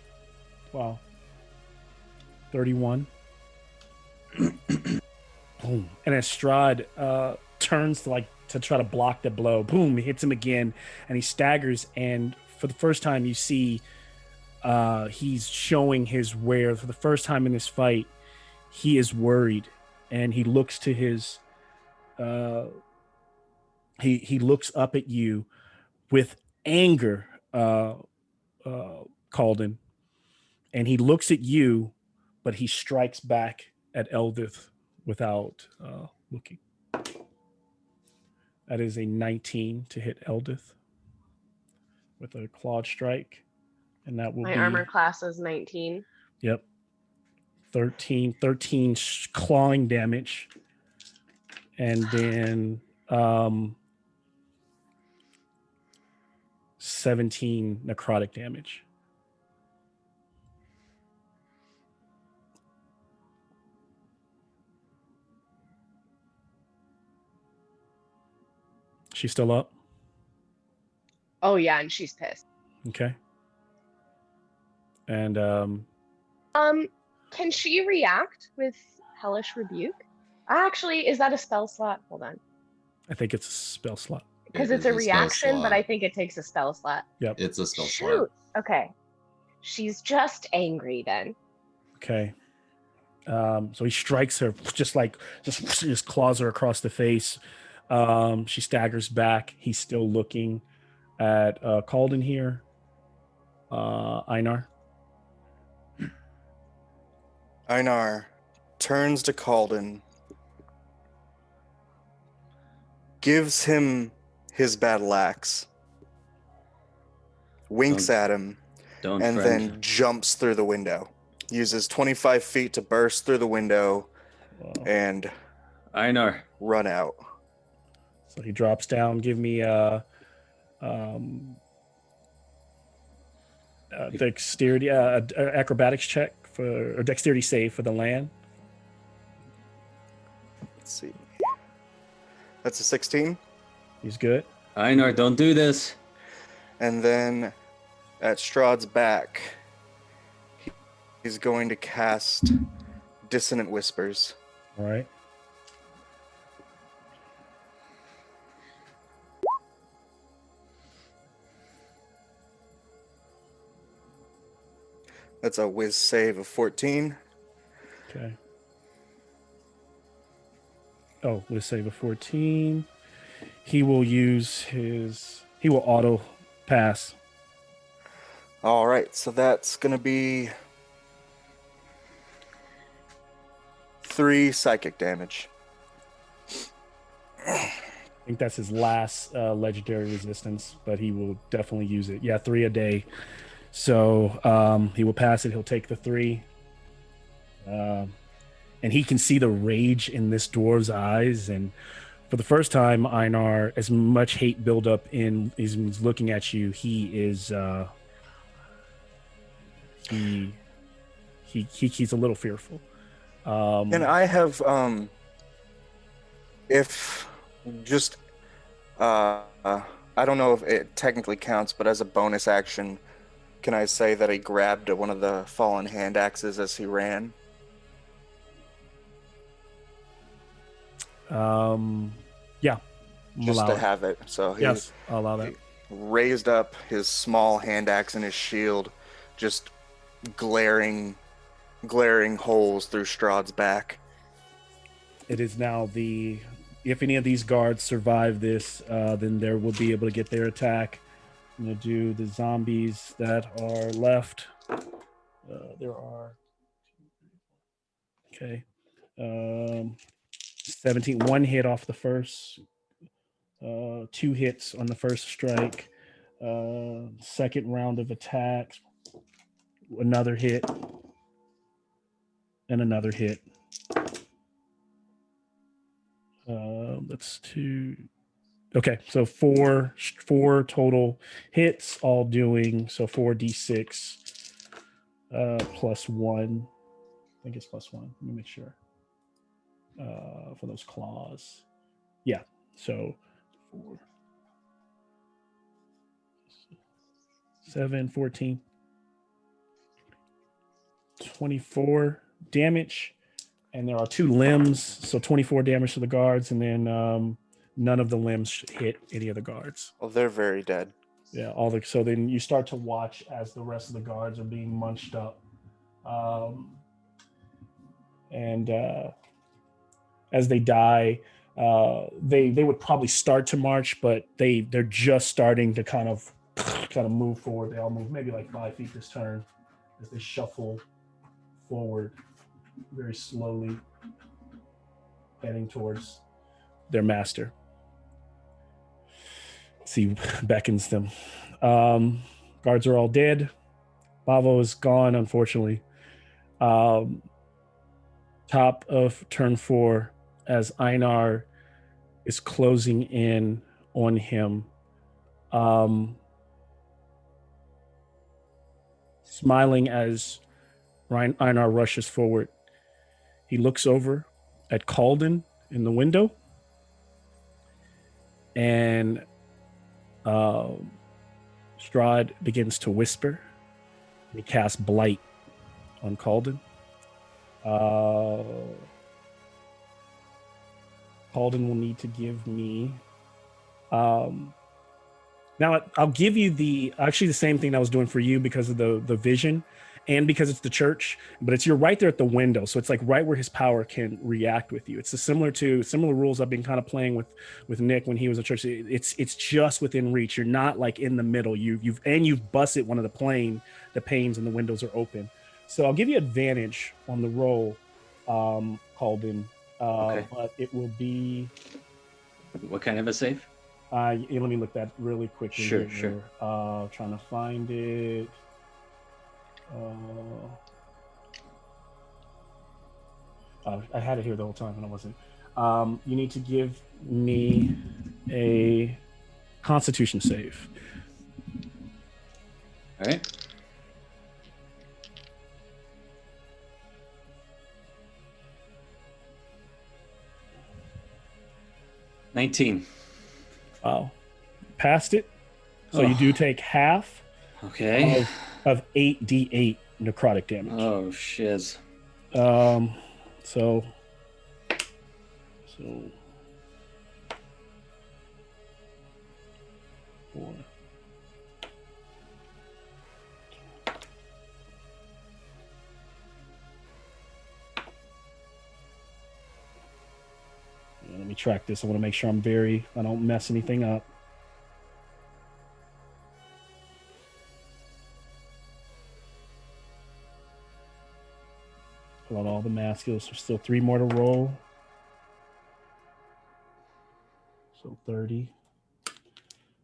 Wow. 31. Boom. And as Strahd turns to try to block the blow, boom, hits him again, and he staggers. And for the first time, you see he's showing his wear. For the first time in this fight, he is worried, and he looks to his. He looks up at you with anger, Calden, and he looks at you, but he strikes back at Eldith without looking. That is a 19 to hit Eldith with a clawed strike, and that will My be armor class is 19. Yep. 13 clawing damage, and then 17 necrotic damage. She's still up? Oh yeah, and she's pissed. Okay. And Can she react with Hellish Rebuke? Actually, is that a spell slot? Hold on. I think it's a spell slot. Because It it's is a a spell reaction, but slot. I think it takes a spell slot. Yep. It's a spell Shoot. slot. Okay. She's just angry then. Okay. So he strikes her, just claws her across the face. She staggers back. He's still looking at Calden here. Einar. Einar turns to Calden, gives him his battle axe, winks at him, and then jumps through the window. Uses 25 feet to burst through the window and Einar. run out. So he drops down. Give me dexterity, acrobatics check or dexterity save for the land. Let's see. That's a 16. He's good. Einar, don't do this. And then at Strahd's back, he's going to cast Dissonant Whispers. All right. That's a whiz save of 14. Okay. Oh, let's save a 14. He will he will auto pass. All right, so that's going to be 3 psychic damage. I think that's his last legendary resistance, but he will definitely use it. Yeah, 3 a day. So he will pass it. He'll take the 3. And he can see the rage in this dwarf's eyes. And for the first time, Einar, as much hate buildup in he's looking at you, he is he's a little fearful. And I have if just I don't know if it technically counts, but as a bonus action, can I say that he grabbed one of the fallen hand axes as he ran? Yeah. Just to have it. So he yes, I'll allow that. raised up his small hand axe and his shield, just glaring holes through Strahd's back. It is now if any of these guards survive this, then they will be able to get their attack. I'm going to do the zombies that are left. There are... Okay. 17. 1 hit off the first. 2 hits on the first strike. Second round of attacks. Another hit. And another hit. That's 2. Okay, so 4 total hits, all doing 4d6 plus 1. I think it's plus 1. Let me make sure. For those claws. Yeah, so 4. 7, 14, 24 damage. And there are 2 limbs, so 24 damage to the guards, and then none of the limbs hit any of the guards. Well, they're very dead. Yeah, so then you start to watch as the rest of the guards are being munched up. And as they die, they would probably start to march, but they're just starting to kind of move forward. They all move maybe like 5 feet this turn as they shuffle forward very slowly, heading towards their master. He beckons them. Guards are all dead. Bavo is gone, unfortunately. Top of turn 4, as Einar is closing in on him. Smiling as Einar rushes forward. He looks over at Calden in the window, and Strahd begins to whisper. He casts Blight on Calden. Calden will need to give me. Now I'll give you the same thing I was doing for you because of the vision, and because it's the church. But you're right there at the window, so it's like right where his power can react with you. It's similar rules I've been kind of playing with Nick when he was at church. It's just within reach. You're not like in the middle. You've busted one of the panes, and the windows are open. So I'll give you advantage on the roll, Calden. Okay. But it will be. What kind of a save? Let me look that really quickly. Sure. Trying to find it. I had it here the whole time and I wasn't. You need to give me a Constitution save. All right. $19. Wow. Passed it. So you do take half Okay. of 8d8 necrotic damage. Oh, shiz. So 4. Let me track this. I want to make sure I don't mess anything up. Pull out all the mascules. There's still 3 more to roll. So 30.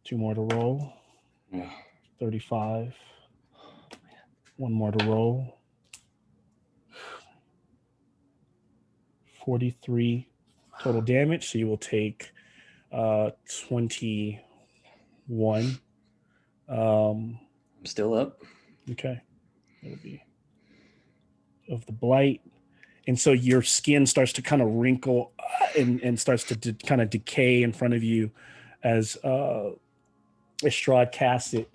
2 more to roll. 35. 1 more to roll. 43 total damage. So you will take 21. I'm still up. Okay. It'll be of the blight. And so your skin starts to kind of wrinkle and starts to kind of decay in front of you as Strahd casts it,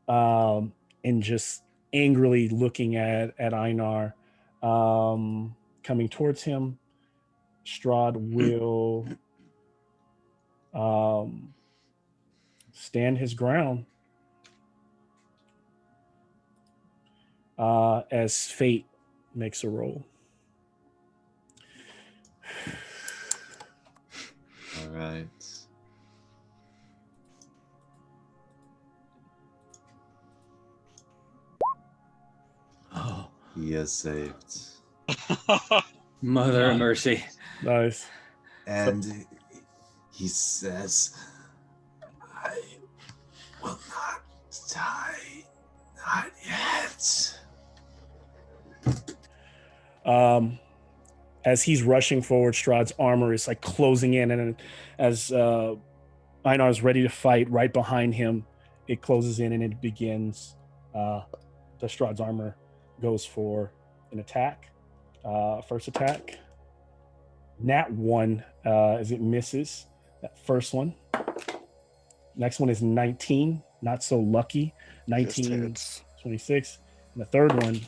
and just angrily looking at Einar coming towards him. Strahd will stand his ground as Fate makes a roll. All right. Oh, He is saved. Mother of mercy. Nice. And he says, I will not die. Not yet. As he's rushing forward, Strahd's armor is like closing in, and as Einar is ready to fight, right behind him, it closes in and it begins. The Strahd's armor goes for an attack. First attack. Nat 1 as it misses. That first one. Next one is 19 not so lucky. Just 19, hits. 26. And the third one,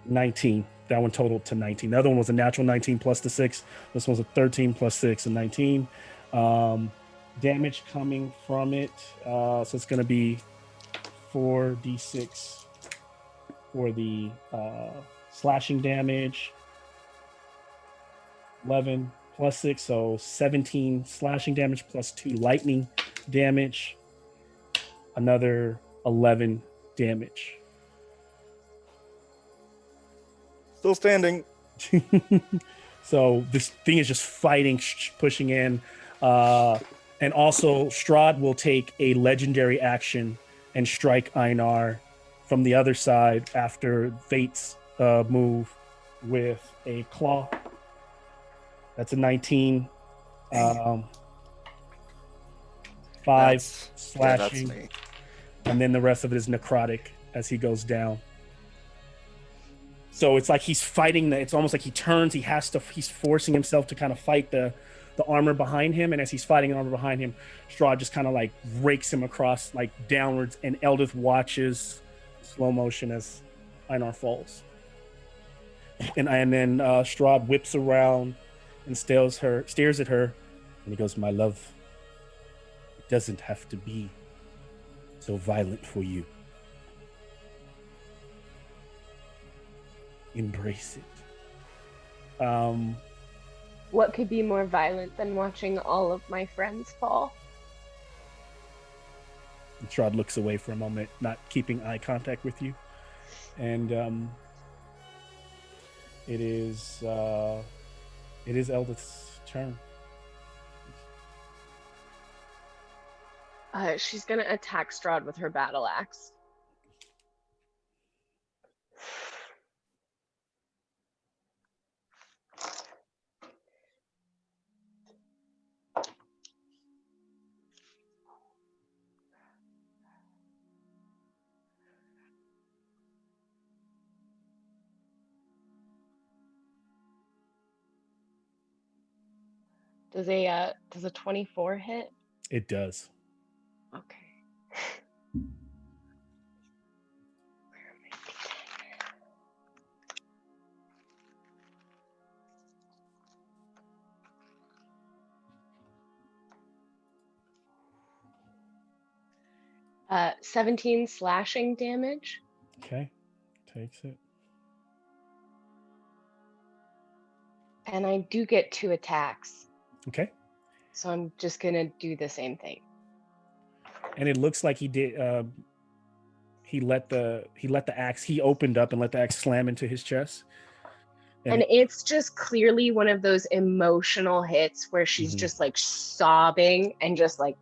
19. That one totaled to 19. The other one was a natural 19 plus the 6. This one's a 13 plus 6 and 19. Damage coming from it. So it's going to be 4d6 for the slashing damage. 11 plus 6, so 17 slashing damage plus 2 lightning damage. Another 11 damage. Still standing. So this thing is just fighting, pushing in. And also, Strahd will take a legendary action and strike Einar from the other side after Fate's move with a claw. That's a 19. 5 slashing. That's me. And then the rest of it is necrotic as he goes down. So it's like he's fighting it's almost like he turns, he's forcing himself to kind of fight the armor behind him, and as he's fighting the armor behind him, Strahd just kind of like rakes him across like downwards, and Eldith watches slow motion as Einar falls. And then Strahd whips around and stares at her, and he goes, "My love, it doesn't have to be so violent for you. Embrace it." What could be more violent than watching all of my friends fall? And Strahd looks away for a moment, not keeping eye contact with you. And it is Eldith's turn. She's gonna attack Strahd with her battle axe. Does a 24 hit? It does. Okay. 17 slashing damage. Okay. Takes it. And I do get 2 attacks. Okay. So I'm just gonna do the same thing. And it looks like he did he let the axe, he opened up and let the axe slam into his chest. And it's just clearly one of those emotional hits where she's just like sobbing and just like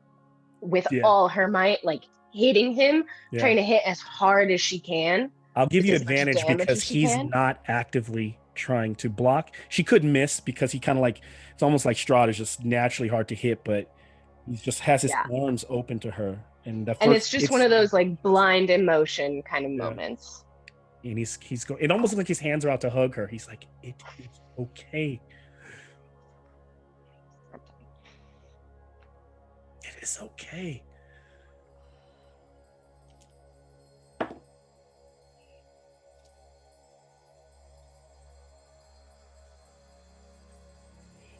with all her might, like hitting him, trying to hit as hard as she can. I'll give you advantage because he's not actively trying to block. She could miss because he kind of like, it's almost like Strahd is just naturally hard to hit, but he just has his arms open to her. And it's just one of those like blind emotion kind of moments. And he's going, it almost looks like his hands are out to hug her. He's like, it is okay. It is okay.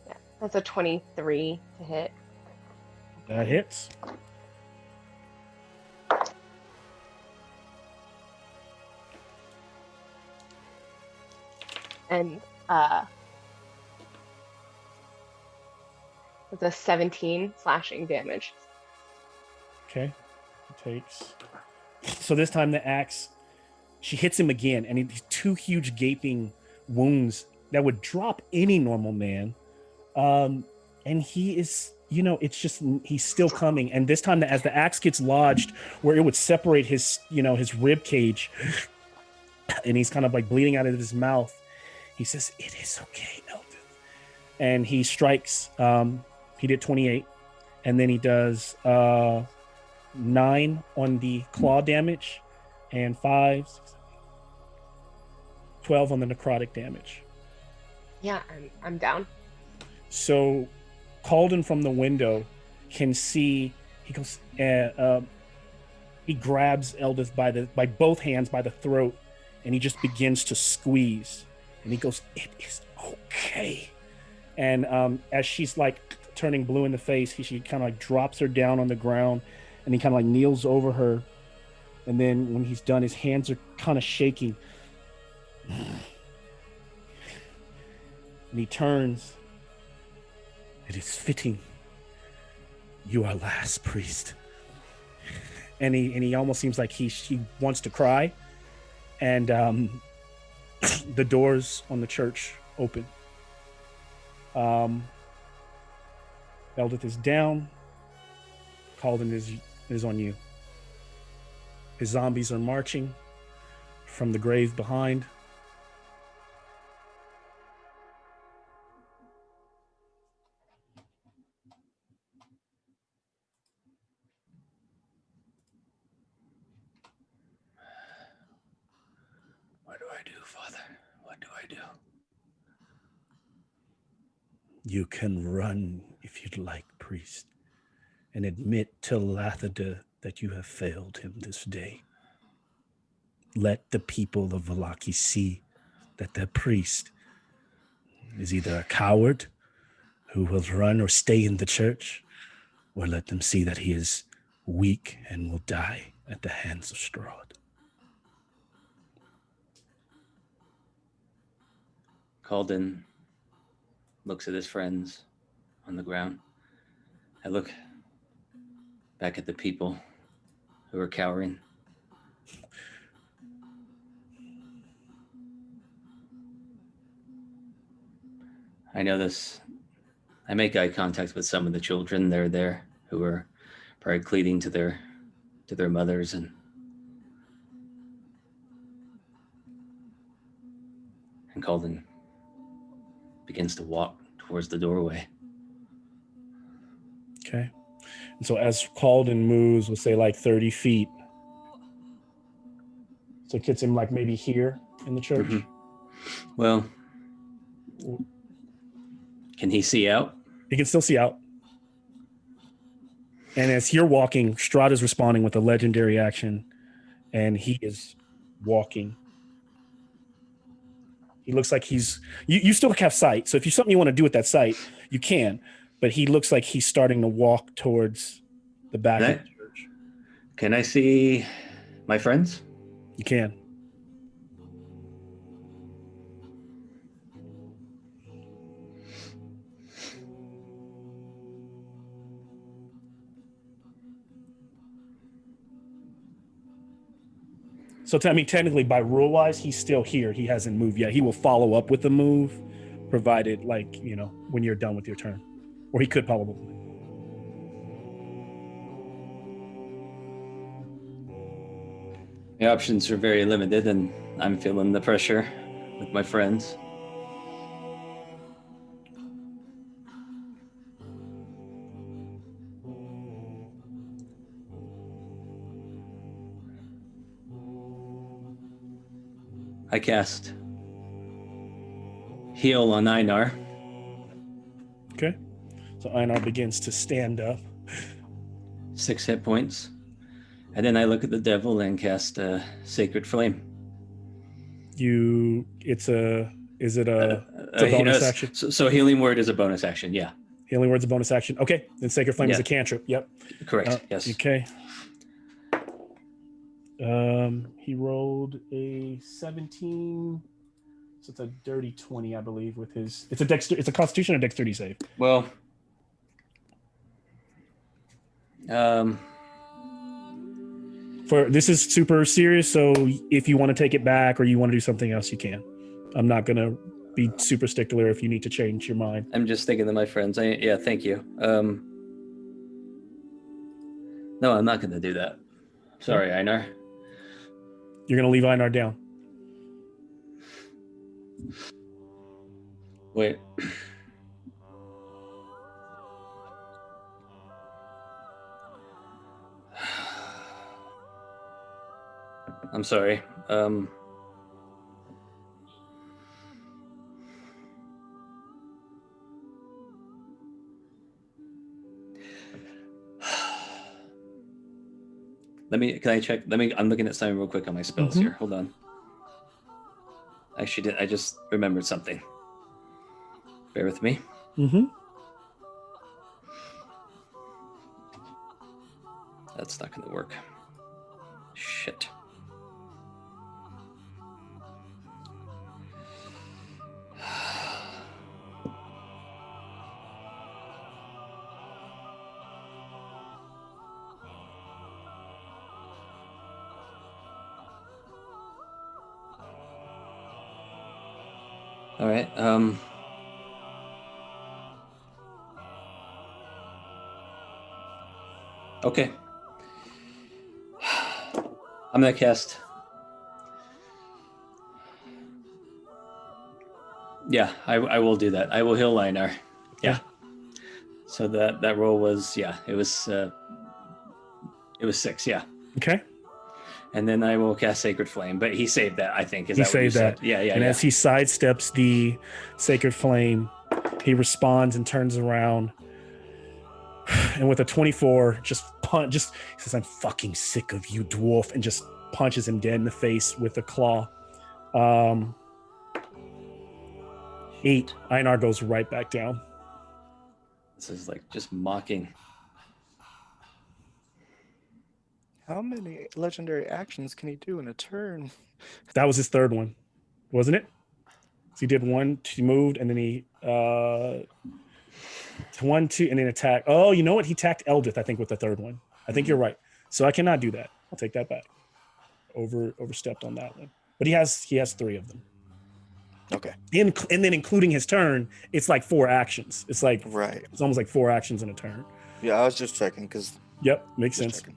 Yeah, that's a 23 to hit. That hits. And with a 17 slashing damage. Okay. He takes. So this time the axe, she hits him again, and these 2 huge gaping wounds that would drop any normal man. And he is, it's just, he's still coming. And this time, as the axe gets lodged where it would separate his, his rib cage, and he's kind of like bleeding out of his mouth, he says, "It is okay, Eldith." And he strikes, he did 28, and then he does 9 on the claw damage, and 5, 6, 7, 12 on the necrotic damage. Yeah, I'm down. So Calden from the window, can see. He goes. He grabs Eldith by both hands by the throat, and he just begins to squeeze. And he goes, "It is okay." And as she's like turning blue in the face, she kind of like drops her down on the ground, and he kind of like kneels over her. And then when he's done, his hands are kind of shaking. And he turns. "It is fitting. You are last, priest." And he almost seems like he wants to cry. And the doors on the church open. Eldith is down. Calden is on you. His zombies are marching from the grave behind. What do I do, Father? What do I do? You can run if you'd like, priest, and admit to Lathada that you have failed him this day. Let the people of Vallaki see that their priest is either a coward who will run or stay in the church, or let them see that he is weak and will die at the hands of Strahd. Calden looks at his friends on the ground. I look back at the people who are cowering. I notice. I make eye contact with some of the children. They're there who are probably cleaving to their mothers, and Calden begins to walk towards the doorway. Okay. And so as Calden moves, we'll say like 30 feet. So it gets him like maybe here in the church. Mm-hmm. Well, can he see out? He can still see out. And as you're walking, Strahd is responding with a legendary action, and he is walking. He looks like you still have sight. So if you something you want to do with that sight, you can. But he looks like he's starting to walk towards the back of the church. Can I see my friends? You can. So, technically, by rule-wise, he's still here. He hasn't moved yet. He will follow up with a move, provided, when you're done with your turn. Or he could probably. The options are very limited, and I'm feeling the pressure with my friends. I cast Heal on Einar. Okay. So Einar begins to stand up. 6 hit points. And then I look at the devil and cast Sacred Flame. It's a bonus action? So Healing Word is a bonus action, yeah. Healing Word's a bonus action. Okay. Then Sacred Flame is a cantrip. Yep. Correct, yes. Okay. He rolled a 17, so it's a dirty 20, I believe, with his. It's a Constitution or Dexterity save. Well, for this is super serious, so if you want to take it back or you want to do something else, you can. I'm not gonna be super stickler if you need to change your mind. I'm just thinking of my friends. Thank you. No, I'm not gonna do that. Sorry, Einar. You're gonna leave Einar down. Wait. I'm sorry. Can I check? I'm looking at something real quick on my spells Mhm. here. Hold on. Actually, I just remembered something. Bear with me. Mm-hmm. That's not going to work. Shit. All right. Okay. I'm gonna cast. Yeah, I will do that. I will heal Linar. Yeah. So that roll was it was 6, yeah. Okay. And then I will cast Sacred Flame, but he saved that, I think. Is He that what you saved that. said? Yeah. And as he sidesteps the Sacred Flame, he responds and turns around. And with a 24, he says, "I'm fucking sick of you, dwarf," and just punches him dead in the face with a claw. 8. Einar goes right back down. This is like just mocking. How many legendary actions can he do in a turn? That was his third one, wasn't it? So he did 1, he moved, and then he 1, 2, and then attack. Oh, you know what? He attacked Eldith, I think, with the third one. I think you're right. So I cannot do that. I'll take that back. Overstepped on that one. But he has 3 of them. Okay. And then including his turn, it's like 4 actions. It's like Right. It's almost like 4 actions in a turn. Yeah, I was just checking because. Yep, makes sense. Checking.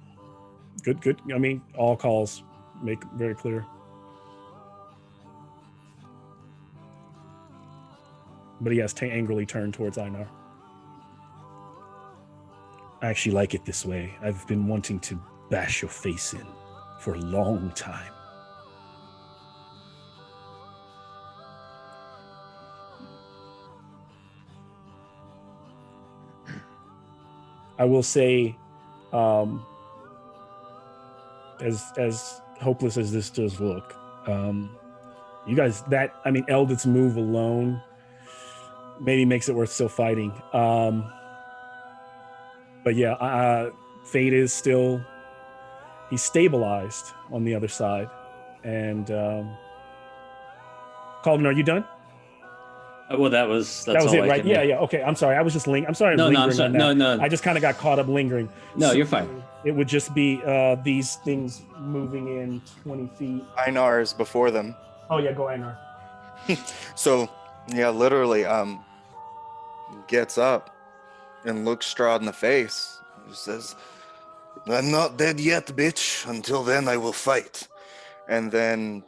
Good. I mean, all calls make very clear. But he has to angrily turn towards Einar. I actually like it this way. I've been wanting to bash your face in for a long time. I will say, as hopeless as this does look, you guys, Eldith's move alone maybe makes it worth still fighting. But yeah, Fate is still, he's stabilized on the other side. And Calvin, are you done? Well, that was it, right? can, Yeah. Okay. I'm sorry. I was just I'm sorry. No, lingering I'm sorry. on that. No. I just kind of got caught up lingering. No, you're fine. It would just be these things moving in 20 feet. Einar is before them. Oh yeah, go Einar. So yeah, literally, gets up and looks Strahd in the face. He says, "I'm not dead yet, bitch. Until then, I will fight." And then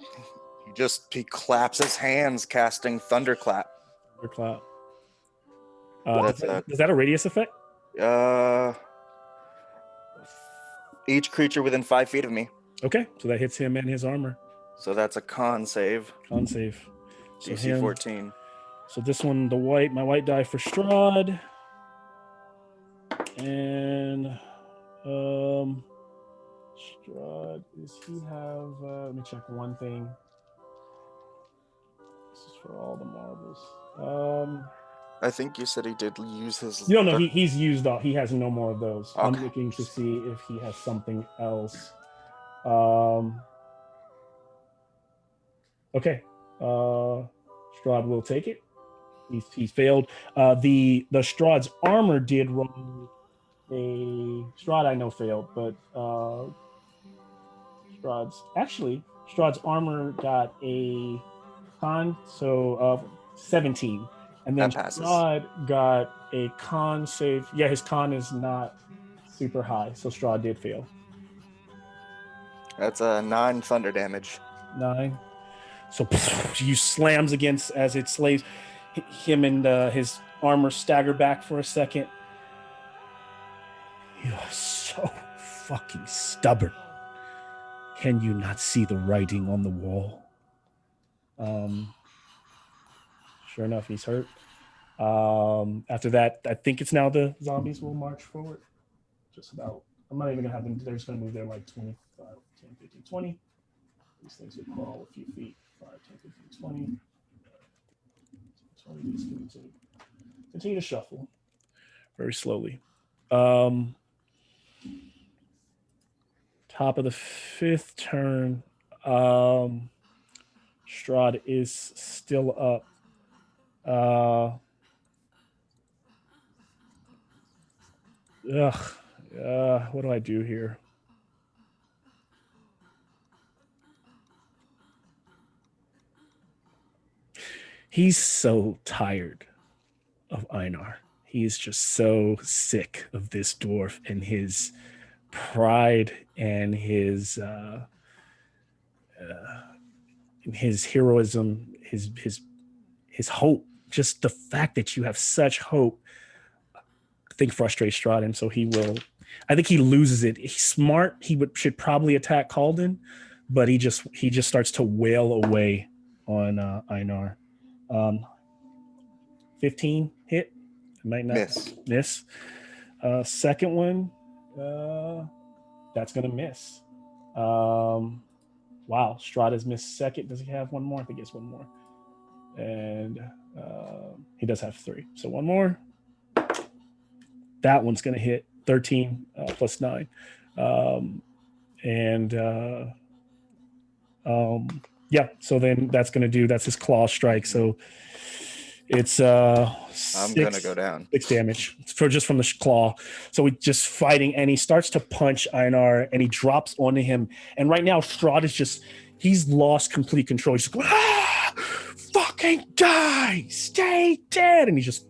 he claps his hands, casting Thunderclap. Thunderclap. Is that a radius effect? Each creature within 5 feet of me. Okay, so that hits him and his armor. So that's a con save. Con save. So DC 14. So this one, my white die for Strahd. And Strahd, does he have let me check one thing. This is for all the marbles. I think you said he did use his. No, he's used all. He has no more of those. Okay. I'm looking to see if he has something else. Okay. Strahd will take it. He's failed. The Strahd's armor did roll a Strahd. I know failed, but Strahd's armor got a con, so 17. And then Strahd got a con save. Yeah, his con is not super high, so Strahd did fail. That's a 9 thunder damage. 9. So you slams against as it slays him, and his armor stagger back for a second. You are so fucking stubborn. Can you not see the writing on the wall? Sure enough, he's hurt. After that, I think it's now the zombies will march forward. Just about. I'm not even gonna have them. They're just gonna move there like 25, 10, 15, 20. These things will crawl a few feet. 5, 10, 15, 20. 20. These continue to shuffle very slowly. Top of the 5th turn. Strahd is still up. What do I do here? He's so tired of Einar. He is just so sick of this dwarf and his pride and his heroism, his hope. Just the fact that you have such hope, I think, frustrates Strahd, and so I think he loses it. He's smart. Should probably attack Kalden, but he just starts to wail away on Einar. 15 hit. Might not miss. Second one, that's gonna miss. Wow, Strahd has missed second. Does he have one more? I think he has one more. And he does have 3. So one more. That one's gonna hit 13 plus 9. Yeah, so then that's his claw strike. So it's I'm gonna go down 6 damage from the claw. So we just fighting, and he starts to punch Einar, and he drops onto him. And right now, Strahd is he's lost complete control. He's just going, fucking die, stay dead, and he's just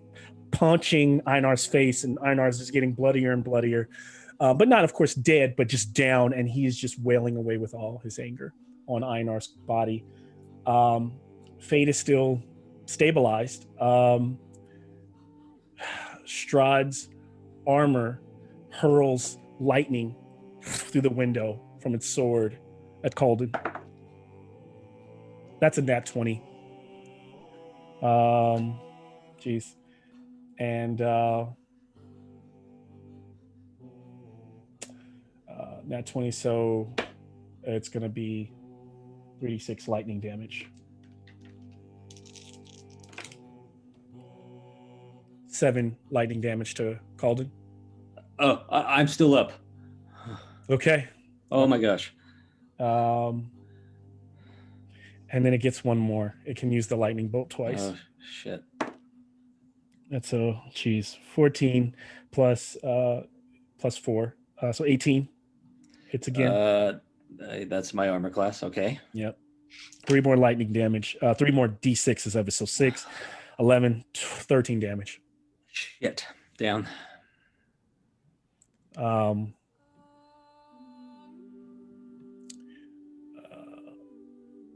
punching Einar's face, and Einar's is getting bloodier and bloodier, but not, of course, dead, but just down, and he is just wailing away with all his anger on Einar's body. Fate is still stabilized. Strahd's armor hurls lightning through the window from its sword at Kalden. That's a nat 20. Jeez. And nat 20, so it's going to be 3d6 lightning damage. 7 lightning damage to Kalden. Oh, I'm still up. Okay. Oh my gosh. And then it gets one more. It can use the lightning bolt twice. Oh shit. That's 14 plus 4. So 18 hits again. That's my armor class. Okay. Yep. 3 more lightning damage. 3 more d6s of it. So 6, 11, 13 damage. Shit. Down.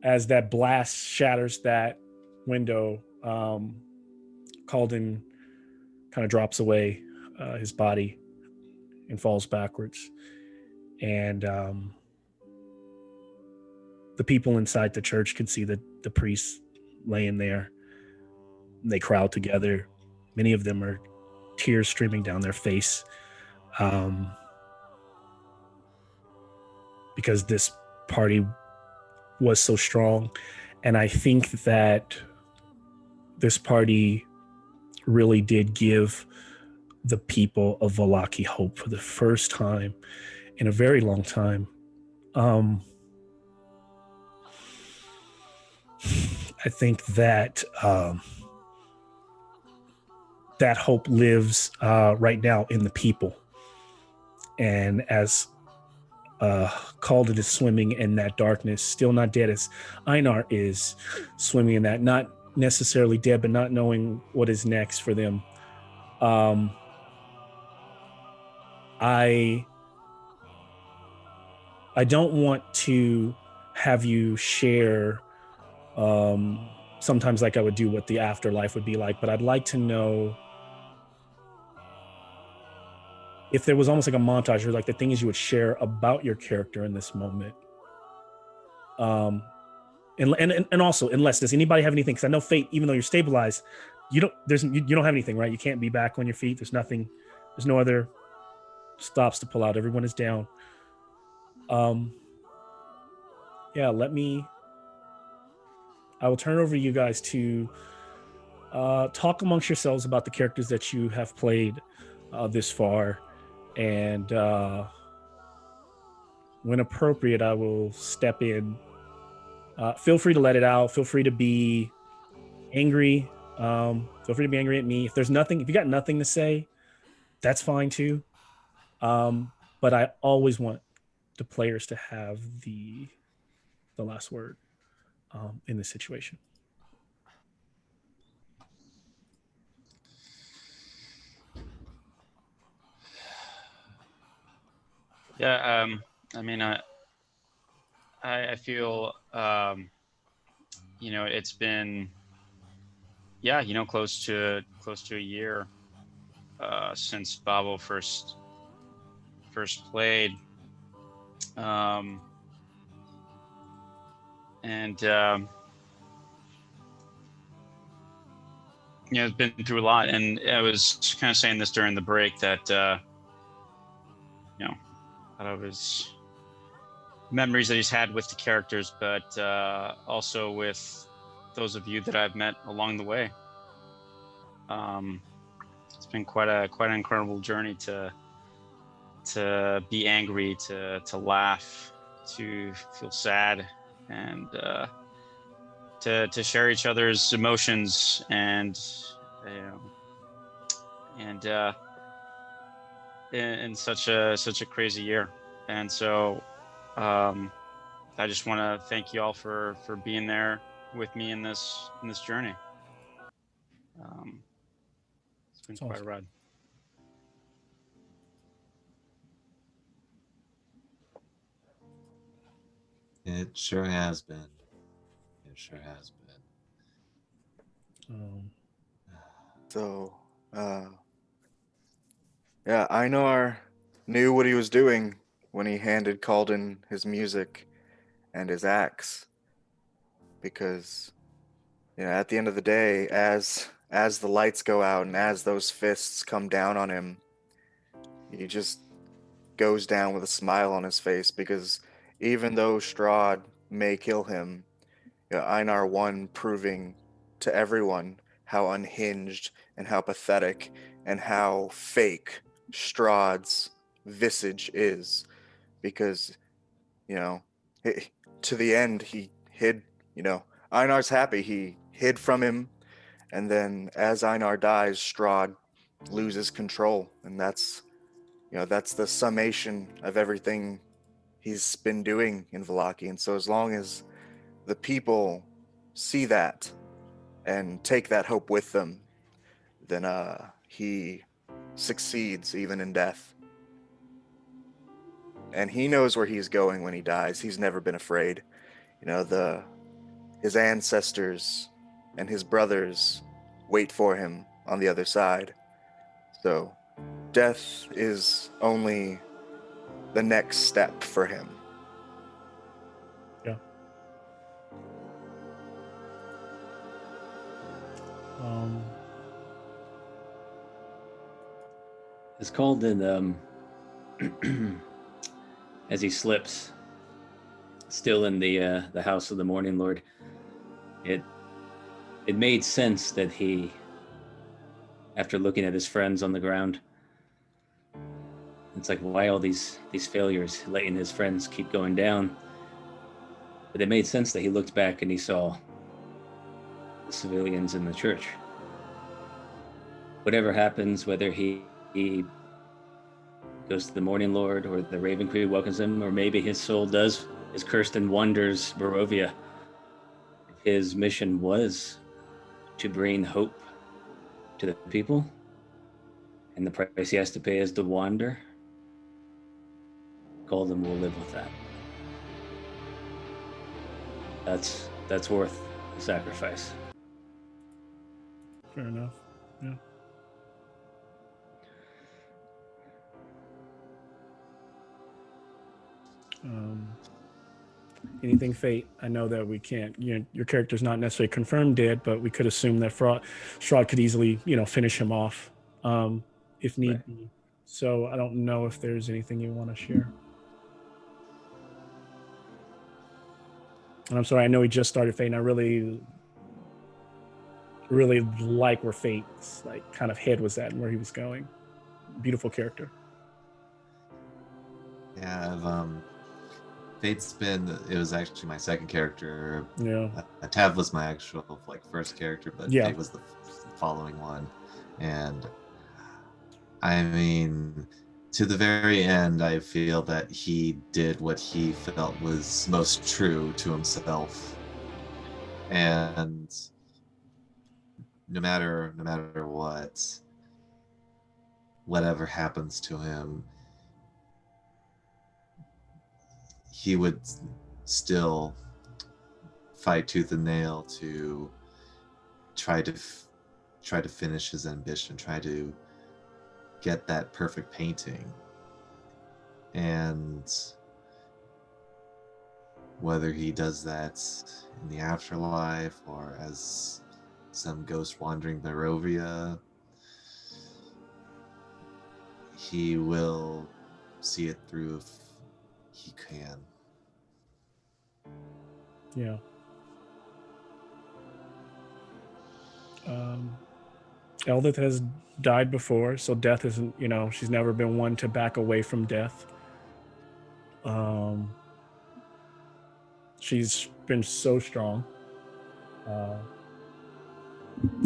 As that blast shatters that window, Kalden kind of drops away his body and falls backwards. And the people inside the church can see the priest laying there. They crowd together. Many of them are tears streaming down their face, because this party was so strong. And I think that this party really did give the people of Vallaki hope for the first time in a very long time. I think that that hope lives right now in the people. And as Kalden is swimming in that darkness, still not dead, as Einar is swimming in that, not necessarily dead, but not knowing what is next for them. I don't want to have you share sometimes like I would do what the afterlife would be like, but I'd like to know if there was almost like a montage or like the things you would share about your character in this moment. And also, unless, does anybody have anything? Because I know Fate, even though you're stabilized, you don't have anything, right? You can't be back on your feet. There's nothing. There's no other stops to pull out. Everyone is down. Yeah, I will turn it over to you guys to talk amongst yourselves about the characters that you have played this far, and when appropriate, I will step in. Feel free to let it out. Feel free to be angry. Feel free to be angry at me. If you got nothing to say, that's fine too. But I always want the players to have the last word in this situation. Yeah, I mean, I feel, it's been, close to a year since Babo first played, and it's been through a lot. And I was kind of saying this during the break that out of his memories that he's had with the characters, but also with those of you that I've met along the way. It's been quite an incredible journey to be angry, to laugh, to feel sad, and to share each other's emotions, and in such a crazy year. And so I just want to thank you all for being there with me in this journey. It's been quite a ride. It sure has been. It sure has been. So, yeah, Einar knew what he was doing when he handed Calden his music and his axe, because at the end of the day, as the lights go out and as those fists come down on him, he just goes down with a smile on his face, because even though Strahd may kill him, Einar won, proving to everyone how unhinged and how pathetic and how fake Strahd's visage is, because to the end he hid. Einar's happy, he hid from him, and then as Einar dies, Strahd loses control, and that's the summation of everything he's been doing in Vallaki. And so as long as the people see that and take that hope with them, then he succeeds even in death. And he knows where he's going when he dies. He's never been afraid. His ancestors and his brothers wait for him on the other side. So death is only the next step for him. Yeah. It's called in as he slips, still in the house of the Morning Lord. It made sense that he, after looking at his friends on the ground, it's like, why all these failures, letting his friends keep going down? But it made sense that he looked back and he saw the civilians in the church. Whatever happens, whether he goes to the Morning Lord or the Raven Crew welcomes him, or maybe his soul is cursed and wanders Barovia. His mission was to bring hope to the people, and the price he has to pay is to wander. Golden will live with that. That's worth the sacrifice. Fair enough. Yeah. Anything, Fate? I know that we can't. Your character's not necessarily confirmed dead, but we could assume that Strahd could easily, finish him off, if need be. So I don't know if there's anything you want to share. And I'm sorry, I know he just started Fate, and I really like where Fate's like kind of head was at and where he was going. Beautiful character. Yeah, Fate's been. It was actually my second character. Yeah. Tav was my actual like first character, but Yeah. Fate was the following one, and I mean, to the very end, I feel that he did what he felt was most true to himself, and no matter whatever happens to him, he would still fight tooth and nail to try to finish his ambition, try to get that perfect painting. And whether he does that in the afterlife or as some ghost wandering Barovia, he will see it through if he can. Yeah. Eldith has died before, so death isn't, she's never been one to back away from death. She's been so strong.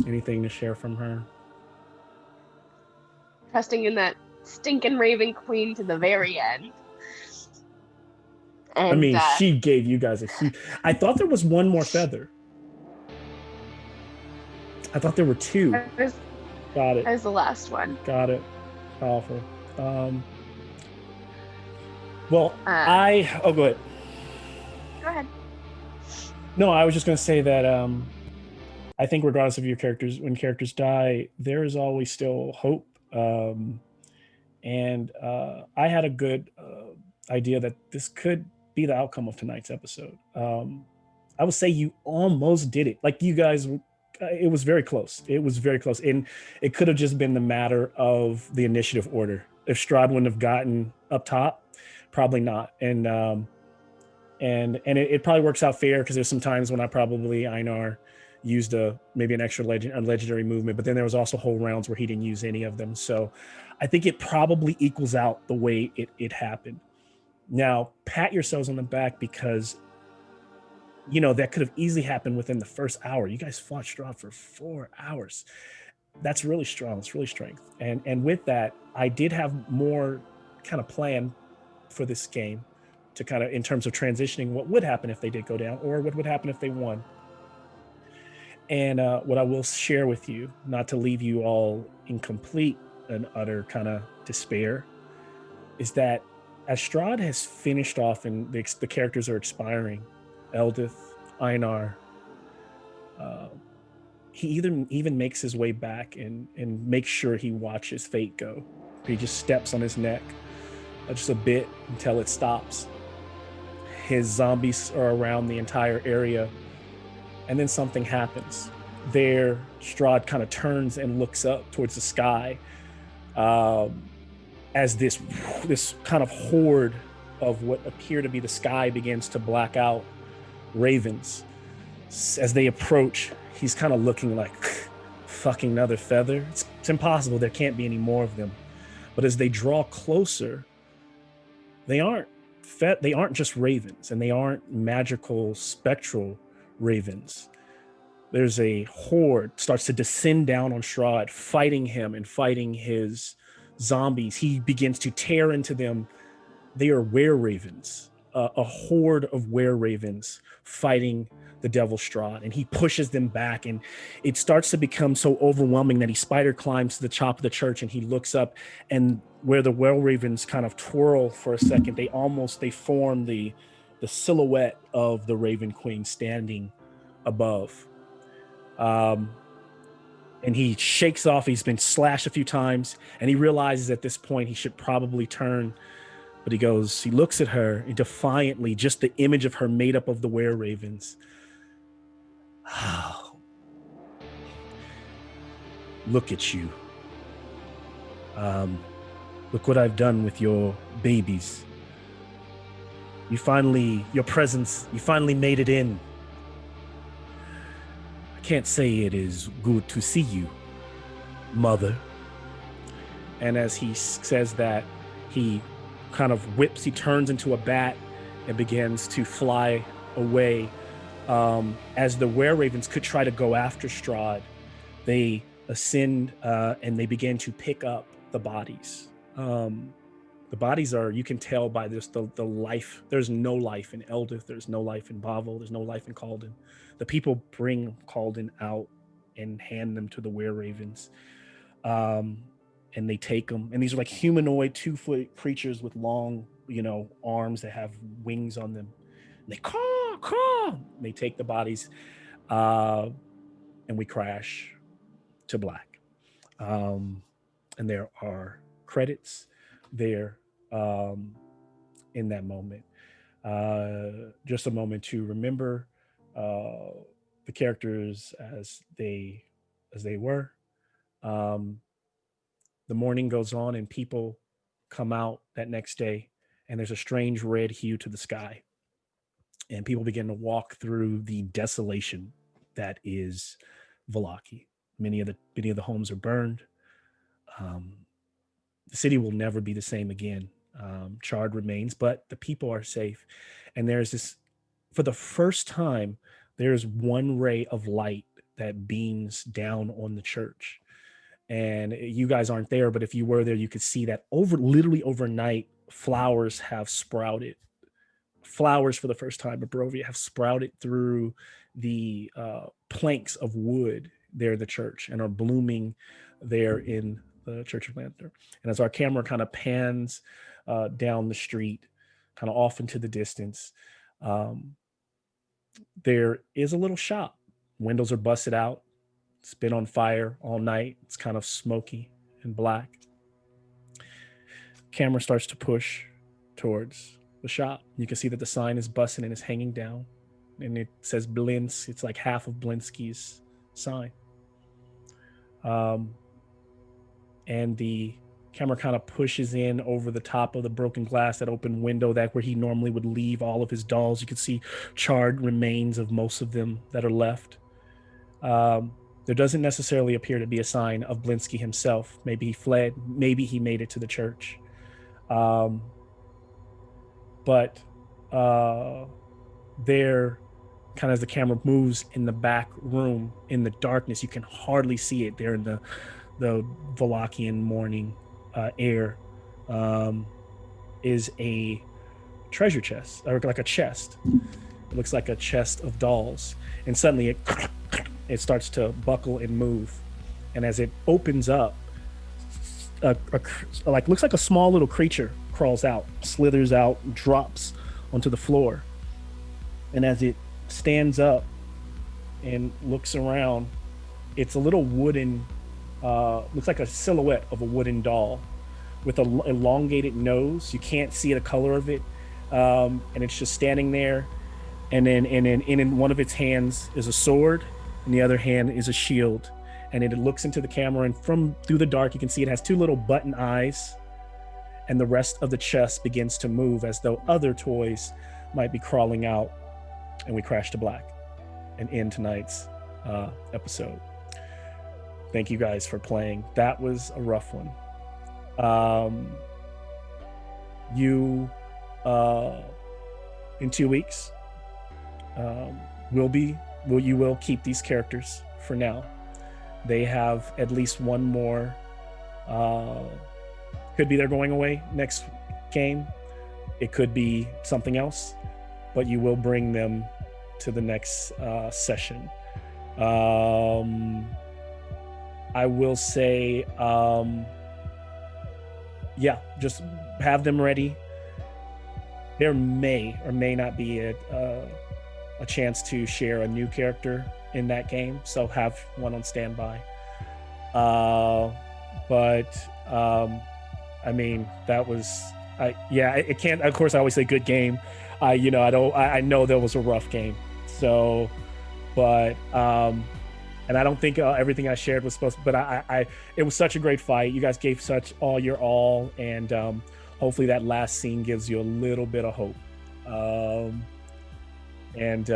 Anything to share from her? Trusting in that stinking Raven Queen to the very end. And, I mean, she gave you guys a huge... I thought there was one more feather. I thought there were two. Got it. That was the last one. Got it. Powerful. Well, go ahead. Go ahead. No, I was just going to say that I think regardless of your characters, when characters die, there is always still hope. And I had a good idea that this could be the outcome of tonight's episode. I would say you almost did it. Like you guys, it was very close. It was very close. And it could have just been the matter of the initiative order. If Strahd wouldn't have gotten up top, probably not. And it probably works out fair because there's some times when Einar used maybe an extra legendary movement, but then there was also whole rounds where he didn't use any of them. So I think it probably equals out the way it happened. Now, pat yourselves on the back because, that could have easily happened within the first hour. You guys fought Strahd for 4 hours. That's really strong. It's really strength. And with that, I did have more kind of plan for this game to kind of, in terms of transitioning what would happen if they did go down or what would happen if they won. And what I will share with you, not to leave you all in complete and utter kind of despair, is that as Strahd has finished off and the characters are expiring, Eldith, Einar, he even makes his way back and makes sure he watches Fate go. He just steps on his neck just a bit until it stops. His zombies are around the entire area. And then something happens. There, Strahd kind of turns and looks up towards the sky as this kind of horde of what appear to be the sky begins to black out ravens. As they approach, he's kind of looking like, fucking another feather. It's impossible. There can't be any more of them. But as they draw closer, they aren't just ravens, and they aren't magical spectral ravens. There's a horde starts to descend down on Strahd, fighting him and fighting his zombies. He begins to tear into them. They are were-ravens, a horde of were-ravens fighting the devil Strahd, and he pushes them back, and it starts to become so overwhelming that he spider climbs to the top of the church, and he looks up, and where the were-ravens kind of twirl for a second, they form the silhouette of the Raven Queen standing above. And he shakes off, he's been slashed a few times, and he realizes at this point he should probably turn, but he looks at her and defiantly, just the image of her made up of the were-ravens. Oh, look at you. Look what I've done with your babies. Your presence, you finally made it in. I can't say it is good to see you, mother. And as he says that, he kind of he turns into a bat and begins to fly away. As the were-ravens could try to go after Strahd, they ascend and they begin to pick up the bodies. The bodies are, you can tell by this, the life. There's no life in Eldith. There's no life in Bavel. There's no life in Caldon. The people bring Caldon out and hand them to the were-ravens. And they take them. And these are like humanoid 2-foot creatures with long, arms that have wings on them. And they caw. They take the bodies and we crash to black. And there are credits there in that moment. Just a moment to remember the characters as they were. The morning goes on and people come out that next day, and there's a strange red hue to the sky. And people begin to walk through the desolation that is Vallaki. Many of the homes are burned. The city will never be the same again. Charred remains, but the people are safe. And there's this, for the first time, there's one ray of light that beams down on the church. And you guys aren't there, but if you were there, you could see that literally overnight, flowers have sprouted. Flowers for the first time in Barovia have sprouted through the planks of wood there in the church and are blooming there in the Church of Lantern. And as our camera kind of pans down the street, kind of off into the distance, there is a little shop. Windows are busted out. It's been on fire all night. It's kind of smoky and black. Camera starts to push towards the shop. You can see that the sign is busted and is hanging down. And it says Blins. It's like half of Blinsky's sign. And the camera kind of pushes in over the top of the broken glass, that open window, that where he normally would leave all of his dolls. You can see charred remains of most of them that are left. There doesn't necessarily appear to be a sign of Blinsky himself. Maybe he fled. Maybe he made it to the church. But there, kind of as the camera moves in the back room, in the darkness, you can hardly see it there in the Vallakian morning air, is a treasure chest, or like a chest. It looks like a chest of dolls. And suddenly it starts to buckle and move. And as it opens up, looks like a small little creature crawls out, slithers out, drops onto the floor. And as it stands up and looks around, it's a little wooden, looks like a silhouette of a wooden doll with an elongated nose. You can't see the color of it. And it's just standing there. And then in one of its hands is a sword, and the other hand is a shield. And it looks into the camera, and through the dark, you can see it has two little button eyes, and the rest of the chest begins to move as though other toys might be crawling out. And we crash to black and end tonight's episode. Thank you guys for playing. That was a rough one. You, in 2 weeks, you will keep these characters for now. They have at least one more. Could be they're going away next game. It could be something else, but you will bring them to the next session. I will say, just have them ready. There may or may not be a chance to share a new character in that game, so have one on standby. I mean, that was, it can't, of course I always say good game. I know that was a rough game. So, but And I don't think everything I shared was supposed to, but it was such a great fight. You guys gave such all your all, and hopefully that last scene gives you a little bit of hope. And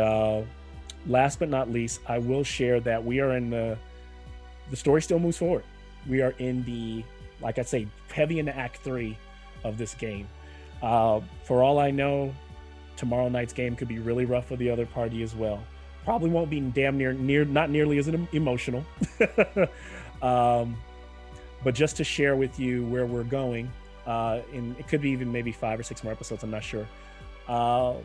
last but not least, I will share that we are in the story still moves forward. We are in the, like I say, heavy into Act 3 of this game. For all I know, tomorrow night's game could be really rough for the other party as well. Probably won't be not nearly as emotional. But just to share with you where we're going, and it could be even maybe 5 or 6 more episodes, I'm not sure. I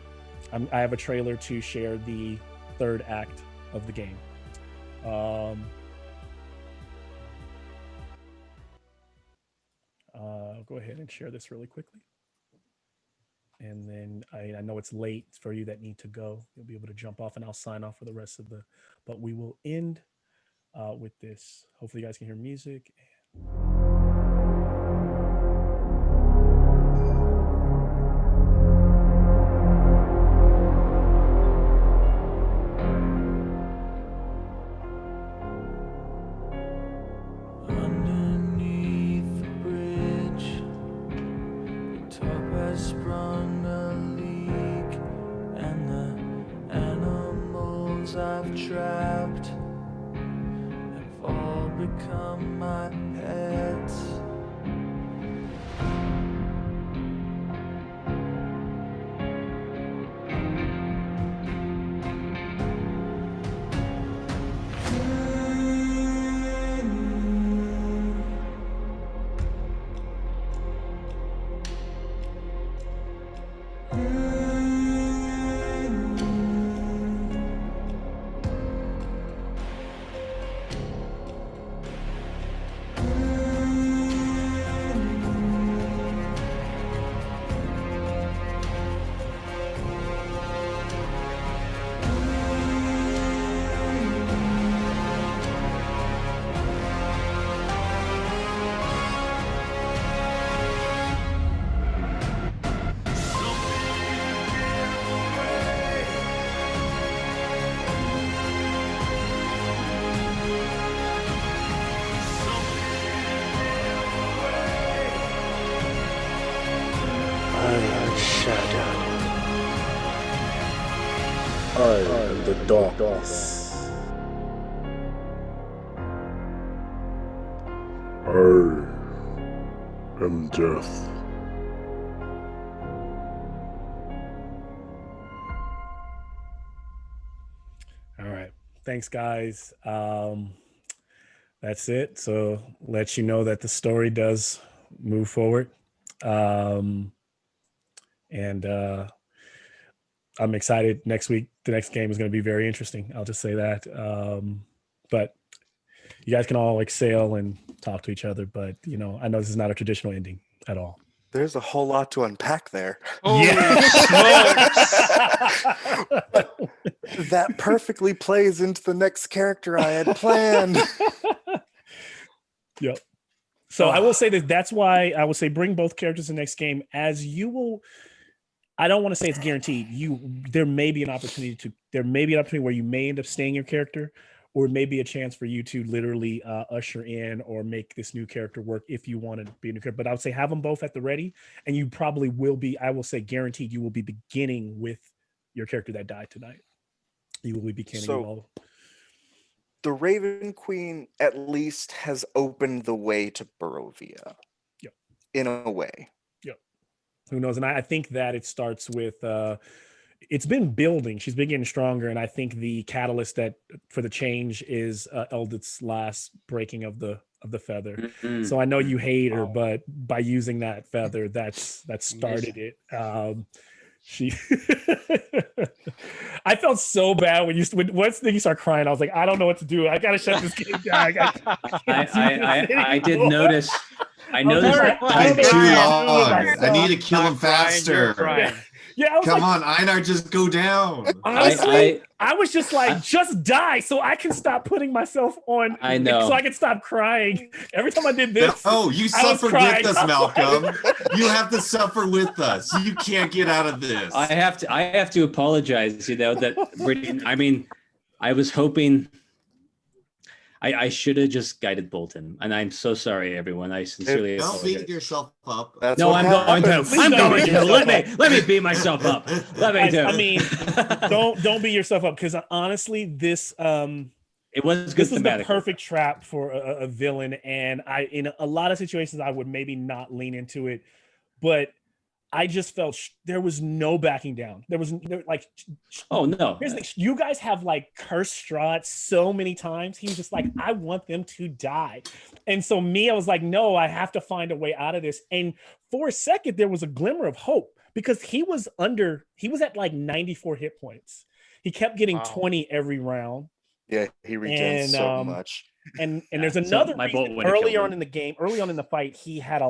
have a trailer to share the 3rd act of the game. I'll go ahead and share this really quickly. And then I know it's late for you that need to go. You'll be able to jump off, and I'll sign off for the rest of but we will end with this. Hopefully you guys can hear music. I've trapped have all become my pets. The darkness. I am death. All right. Thanks, guys. That's it. So let you know that the story does move forward. And I'm excited. Next week, the next game is going to be very interesting. I'll just say that. But you guys can all exhale and talk to each other. But, I know this is not a traditional ending at all. There's a whole lot to unpack there. That perfectly plays into the next character I had planned. Yep. So I will say that that's why I would say bring both characters in the next game, as you will. I don't want to say it's guaranteed. There may be an opportunity where you may end up staying your character, or it may be a chance for you to literally usher in or make this new character work if you want to be a new character. But I would say have them both at the ready, and you probably will be, I will say guaranteed, you will be beginning with your character that died tonight. You will be beginning all. The Raven Queen at least has opened the way to Barovia. Yep. In a way. Yep. Who knows? And I think that it starts with it's been building. She's been getting stronger, and I think the catalyst that for the change is Eldith's last breaking of the feather. Mm-hmm. So I know you hate her, but by using that feather, that started it. I felt so bad when once you start crying, I was like, I don't know what to do. I gotta shut this game down. I did notice. I noticed that too long. I need to kill him faster. Yeah, come on, Einar, just go down. Honestly, I was just like, just die so I can stop putting myself on. I know. So I can stop crying. Every time I did this. Oh, you suffered with us, Malcolm. You have to suffer with us. You can't get out of this. I have to apologize, that I was hoping I should have just guided Bolton, and I'm so sorry, everyone. I sincerely Don't beat apologize. yourself up. That's No, what I'm going to. happens. I'm Don't going beat to. yourself Let me beat myself up. Let me Guys, do. I mean, don't beat yourself up, because honestly, this it was good this was the thematically. perfect trap for a villain, and in a lot of situations I would maybe not lean into it, but I just felt there was no backing down. There was like, Oh no! here's the thing, you guys have like cursed Strahd so many times. He was just like, I want them to die, and so I was like, no, I have to find a way out of this. And for a second, there was a glimmer of hope, because he was at like 94 hit points. He kept getting 20 every round. Yeah, he regens so much. And there's So another my bolt reason, would've earlier killed on him. in the game, early on in the fight, he had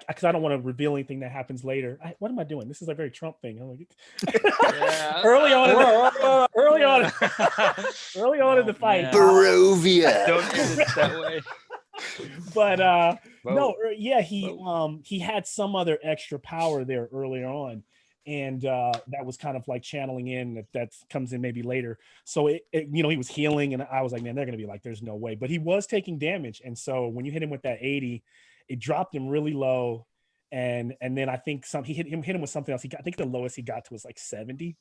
because I don't want to reveal anything that happens later. What am I doing? This is a very Trump thing. I'm like, early on in the fight. man. Barovia. Don't use it that way. But Whoa. yeah, he had some other extra power there earlier on, and that was kind of like channeling in that comes in maybe later. So it he was healing, and I was like, man, they're gonna be like, there's no way. But he was taking damage, and so when you hit him with that 80, it dropped him really low, and then I think he hit him with something else. I think the lowest he got to was like 70,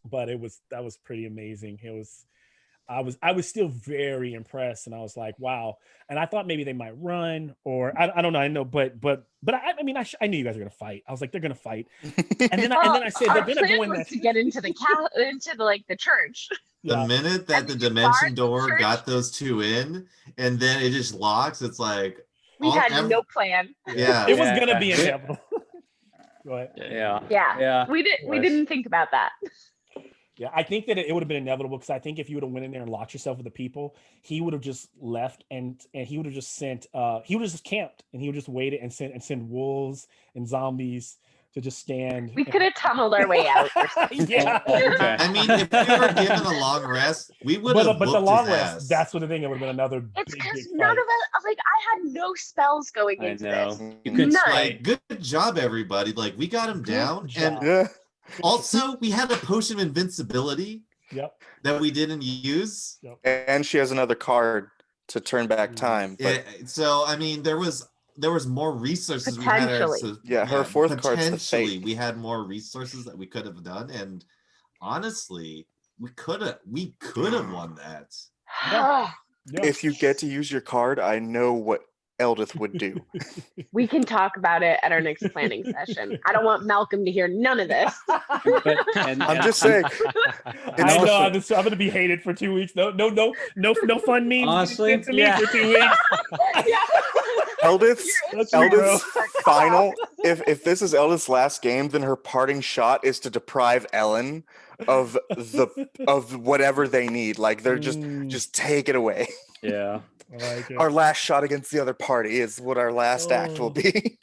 but that was pretty amazing. I was still very impressed, and I was like, wow. And I thought maybe they might run, or I don't know. I know, but I mean, I knew you guys were gonna fight. I was like, they're gonna fight, and then I said they're gonna go in was that. to get into the the church. The Yeah. minute that And the then you dimension guard the door church. got those two in, and then it just locks, it's like We had no plan. Yeah. It was gonna be Yeah. inevitable. Go ahead. Yeah. We didn't think about that. Yeah, I think that it would have been inevitable, because I think if you would have went in there and locked yourself with the people, he would have just left, and he would have just sent he would have just camped, and he would just waited and send wolves and zombies to just stand. We could have tunneled our way out. Or something. Yeah. Okay. I mean, if we were given a long rest, we would have But the whooped long his rest, ass. that's what the thing. It would have been another It's big because fight. none of us, like, I had no spells going I into know. this. You could None. slay. Good job, everybody. Like, we got him down. job. And Yeah. also, we had a potion of invincibility Yep. that we didn't use. And she has another card to turn back time. But So, I mean, there was more resources. Potentially. Her fourth card's the potentially fate. we had more resources that we could have done, and honestly, we could have won that. Yeah. if you get to use your card, I know what Eldith would do. We can talk about it at our next planning session. I don't want Malcolm to hear none of this. I'm just saying. I know I'm going to be hated for 2 weeks. No fun memes. Honestly, to me for 2 weeks. Eldith's That's true, bro. final. If this is Eldith's last game, then her parting shot is to deprive Ellen of whatever they need. Like they're just take it away. Yeah. I like it. Our last shot against the other party is what our last act will be.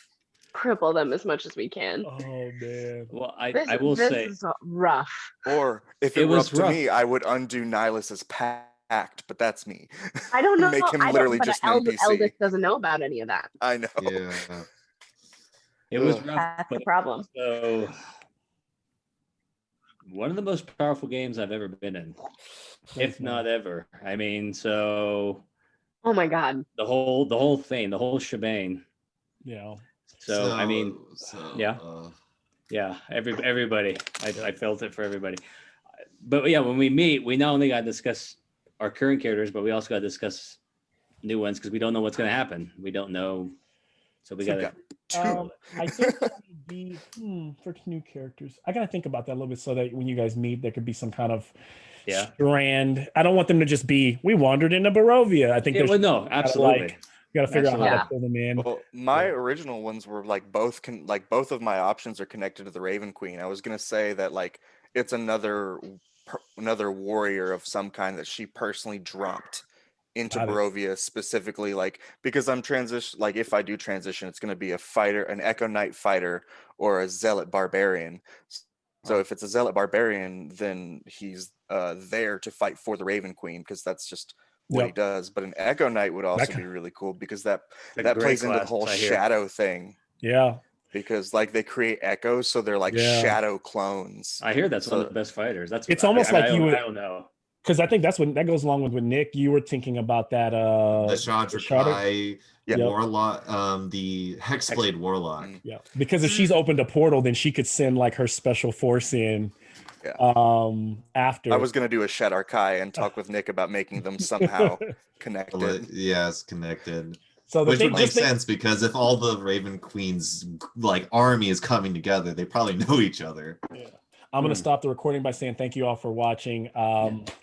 Cripple them as much as we can. Oh man. Well, I will this say is rough. Or if It it were was up to rough. me, I would undo Nihilus's pact, but that's me. I don't know. Make him I don't- literally but just an NPC. Eldith doesn't know about any of that. I know. Yeah. it was Ugh. rough, That's the but problem. so one of the most powerful games I've ever been in, if not ever. I mean, so Oh my god. the whole thing, the whole shebang. Yeah. So I mean, yeah. uh, yeah, everybody. I felt it for everybody. But yeah, when we meet, we not only got to discuss our current characters, but we also got to discuss new ones because we don't know what's going to happen. We don't know, so we got to. I think that would be for new characters. I gotta think about that a little bit so that when you guys meet, there could be some kind of strand. I don't want them to just be we wandered into Barovia. I think Yeah, well, no, absolutely. You gotta figure out how to Absolutely. pull them in. Well, my original ones were like both of my options are connected to the Raven Queen. I was gonna say that like it's another warrior of some kind that she personally dropped into Got it. Barovia specifically, like because I'm transition. Like if I do transition, it's gonna be a fighter, an Echo Knight fighter, or a Zealot Barbarian. So if it's a Zealot Barbarian, then he's there to fight for the Raven Queen because that's just what he does. But an Echo Knight would also be really cool because that plays into the whole shadow thing. Yeah. Because like they create echoes, so they're like shadow clones. I hear that's one of the best fighters. That's It's almost like you would. I don't know. because I think that's what that goes along with Nick. You were thinking about that. The Shadrakai Yep. Warlock, the Hexblade Warlock. Yeah, because if she's opened a portal, then she could send like her special force in. Yeah. After I was gonna do a Shadowkai and talk with Nick about making them somehow connected. Yes, connected. So Which would make sense because if all the Raven Queen's like army is coming together, they probably know each other. Yeah. I'm gonna stop the recording by saying thank you all for watching.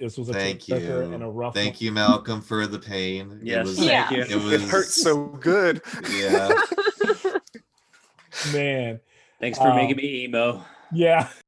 This was a tearjerker and a rough. Thank you, Malcolm, for the pain. Yes, thank you. It hurts so good. Yeah. Man. Thanks for making me emo. Yeah.